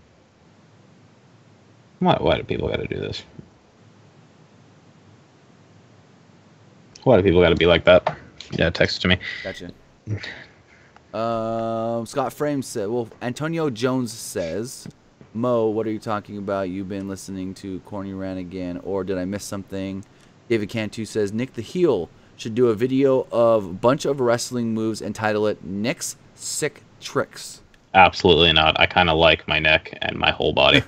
Why do people got to do this? Why do people got to be like that? Yeah, text it to me. Gotcha. Scott Frames said, well, Antonio Jones says, Mo, what are you talking about? You've been listening to Corny Rant again, or did I miss something? David Cantu says, Nick the Heel should do a video of a bunch of wrestling moves and title it Nick's Sick Tricks. Absolutely not. I kind of like my neck and my whole body.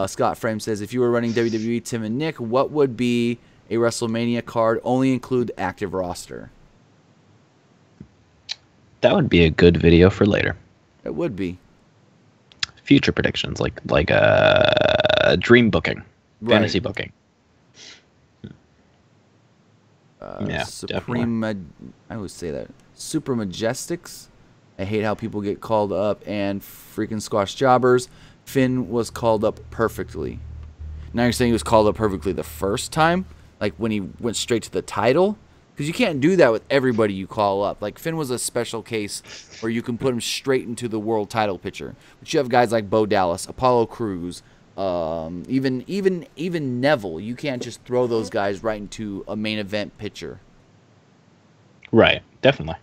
Scott Frame says, if you were running WWE, Tim and Nick, what would be a WrestleMania card? Only include active roster. That would be a good video for later. It would be. Future predictions, like dream booking, fantasy booking. Yeah, Supreme. I always say that. Super Majestics. I hate how people get called up and freaking squash jobbers. Finn was called up perfectly. Now you're saying he was called up perfectly the first time, like when he went straight to the title. Because you can't do that with everybody you call up. Like, Finn was a special case where you can put him straight into the world title picture. But you have guys like Bo Dallas, Apollo Crews, even Neville. You can't just throw those guys right into a main event picture. Right, definitely.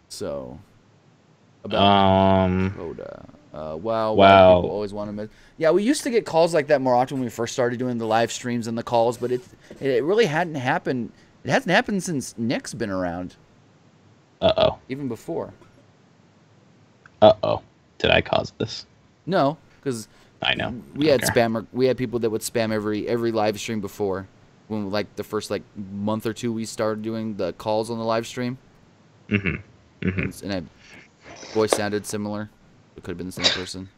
So, about wow, people always want to miss. Yeah, we used to get calls like that more often when we first started doing the live streams and the calls, but it really hadn't happened. It hasn't happened since Nick's been around. Uh-oh. Even before. Uh-oh. Did I cause this? No, because I know. We had spammer. We had people that would spam every live stream before. When like the first month or two we started doing the calls on the live stream. Mm-hmm. Mm-hmm. And voice sounded similar. It could have been the same person.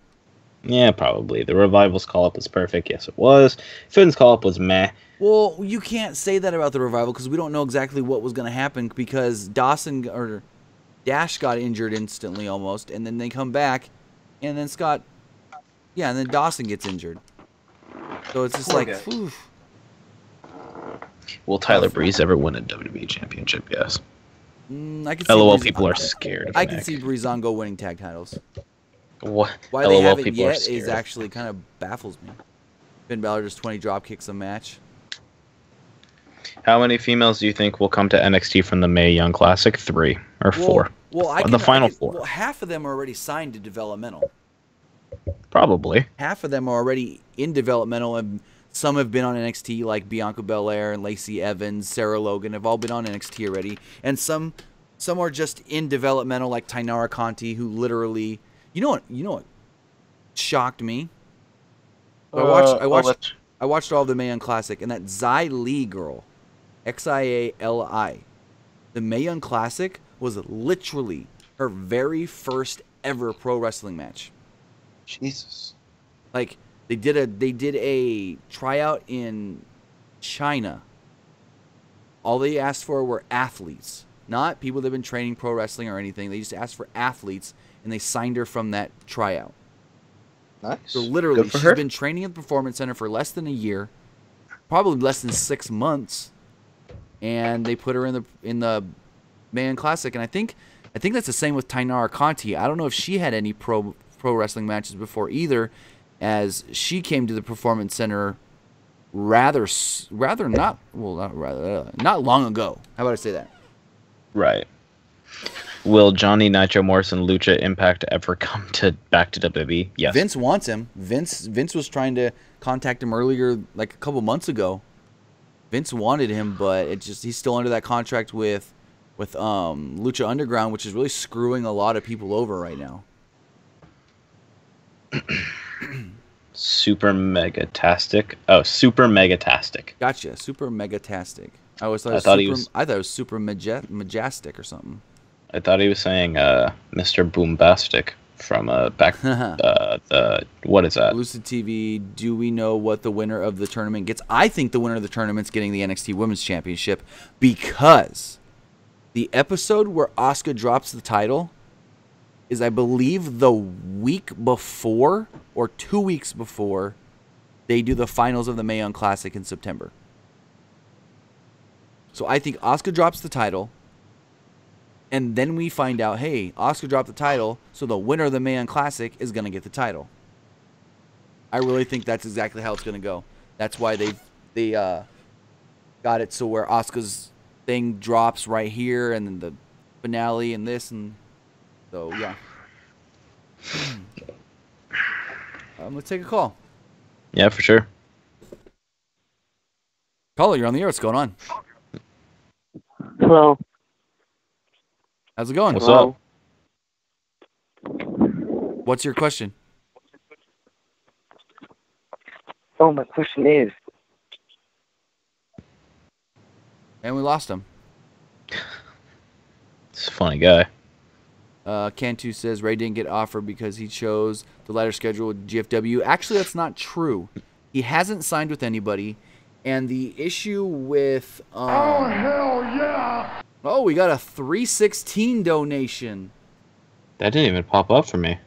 Yeah, probably. The Revival's call-up was perfect. Yes, it was. Finn's call-up was meh. Well, you can't say that about the Revival because we don't know exactly what was going to happen because Dash got injured instantly almost, and then they come back, and then and then Dawson gets injured. So it's just oof. Will Tyler Breeze ever win a WWE championship? Yes. I can see LOL, people are scared of I can see Breezango winning tag titles. What? Why they haven't yet is actually kind of baffles me. Finn Balor just 20 drop kicks a match. How many females do you think will come to NXT from the Mae Young Classic? 3 or 4? Well, the final 4. Well, half of them are already signed to developmental. Probably. Half of them are already in developmental, and some have been on NXT, like Bianca Belair and Lacey Evans, Sarah Logan, have all been on NXT already. And some are just in developmental, like Tainara Conti, who literally, you know what shocked me? I watched all of the Mae Young Classic, and that Zai Lee girl Xiali. The Mae Young Classic was literally her very first ever pro wrestling match. Jesus. Like they did a tryout in China. All they asked for were athletes, not people that have been training pro wrestling or anything. They just asked for athletes, and they signed her from that tryout. Nice. So literally, she's been training at the Performance Center for less than a year, probably less than 6 months, and they put her in the Mae Young Classic. And I think that's the same with Tainara Conti. I don't know if she had any pro wrestling matches before either, as she came to the Performance Center not long ago. How about I say that? Right. Will Johnny Nitro Morrison Lucha Impact ever come back to WWE? Yes. Vince wants him. Vince was trying to contact him earlier, like a couple months ago. Vince wanted him, but he's still under that contract with Lucha Underground, which is really screwing a lot of people over right now. Super Megatastic. Oh, Super Megatastic. Gotcha. Super Megatastic. I thought it was Super Majestic or something. I thought he was saying Mr. Boombastic from what is that? Lucid TV, do we know what the winner of the tournament gets? I think the winner of the tournament's getting the NXT Women's Championship, because the episode where Asuka drops the title is, I believe, the week before or 2 weeks before they do the finals of the Mae Young Classic in September. So I think Asuka drops the title, and then we find out, hey, Asuka dropped the title, so the winner of the Mae Young Classic is going to get the title. I really think that's exactly how it's going to go. That's why they got it so where Asuka's thing drops right here, and then the finale and this, and so yeah. Let's take a call. Yeah, for sure. Caller, you're on the air. What's going on? Hello. How's it going? What's up? What's your question? Oh, my question is. And we lost him. It's a funny guy. Cantu says Ray didn't get offered because he chose the lighter schedule with GFW. Actually, that's not true. He hasn't signed with anybody. And the issue with... oh, hell yeah! Oh, we got a 316 donation. That didn't even pop up for me.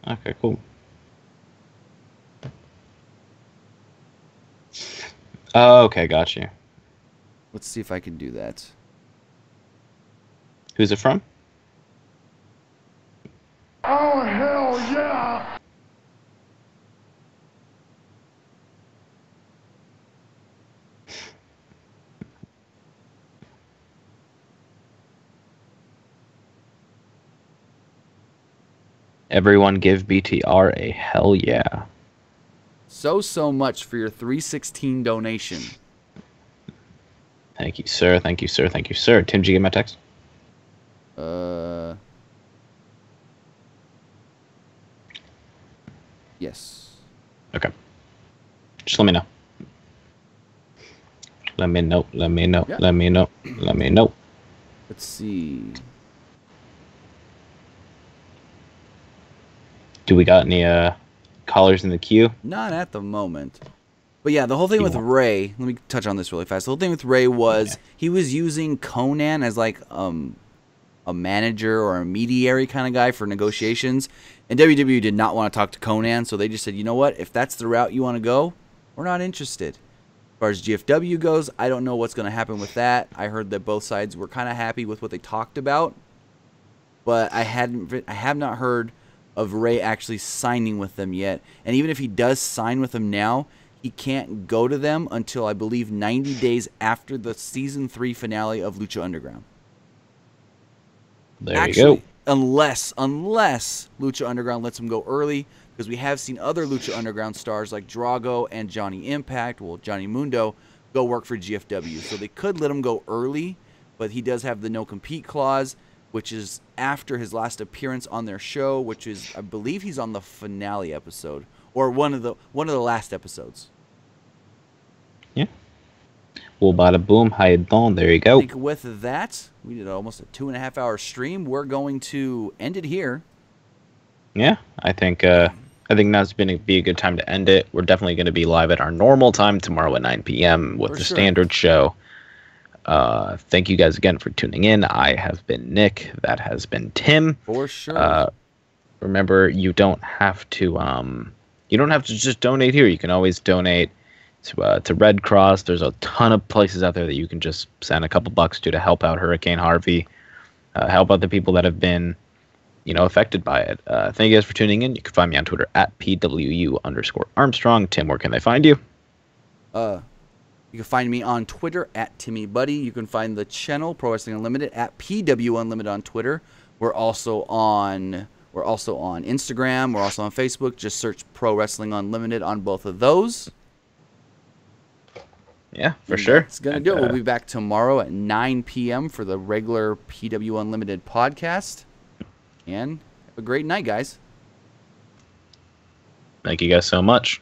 Okay, cool. Oh, okay, got you. Let's see if I can do that. Who's it from? Oh, hell yeah! Everyone give BTR a hell yeah. So much for your 316 donation. Thank you, sir. Thank you, sir. Thank you, sir. Tim, did you get my text? Yes. Okay. Just let me know. Let me know. Let me know. Yeah. Let me know. Let me know. Let's see. Do we got any callers in the queue? Not at the moment. But yeah, the whole thing with Ray, let me touch on this really fast. The whole thing with Ray was he was using Conan as like a manager or a mediary kind of guy for negotiations. And WWE did not want to talk to Conan, so they just said, you know what, if that's the route you want to go, we're not interested. As far as GFW goes, I don't know what's going to happen with that. I heard that both sides were kind of happy with what they talked about, but I have not heard of Ray actually signing with them yet. And even if he does sign with them now, he can't go to them until, I believe, 90 days after the Season 3 finale of Lucha Underground. There you go. Unless Lucha Underground lets him go early, because we have seen other Lucha Underground stars like Drago and Johnny Impact, well, Johnny Mundo, go work for GFW. So they could let him go early, but he does have the no-compete clause, which is after his last appearance on their show, which is, I believe he's on the finale episode, or one of the last episodes. Cool, bada boom. How you doing? There you I go. think with that, we did almost a 2.5-hour stream. We're going to end it here. Yeah, I think now's be a good time to end it. We're definitely going to be live at our normal time tomorrow at 9 p.m. with the standard show. Thank you guys again for tuning in. I have been Nick. That has been Tim. For sure. Remember, you don't have to just donate here. You can always donate to Red Cross. There's a ton of places out there that you can just send a couple bucks to help out Hurricane Harvey, help out the people that have been, affected by it. Thank you guys for tuning in. You can find me on Twitter at PWU_Armstrong. Tim, where can they find you? You can find me on Twitter at TimmyBuddy. You can find the channel Pro Wrestling Unlimited at PW Unlimited on Twitter. We're also on Instagram. We're also on Facebook. Just search Pro Wrestling Unlimited on both of those. Yeah, for sure. It's going to do it. We'll be back tomorrow at 9 p.m. for the regular PW Unlimited podcast. And have a great night, guys. Thank you guys so much.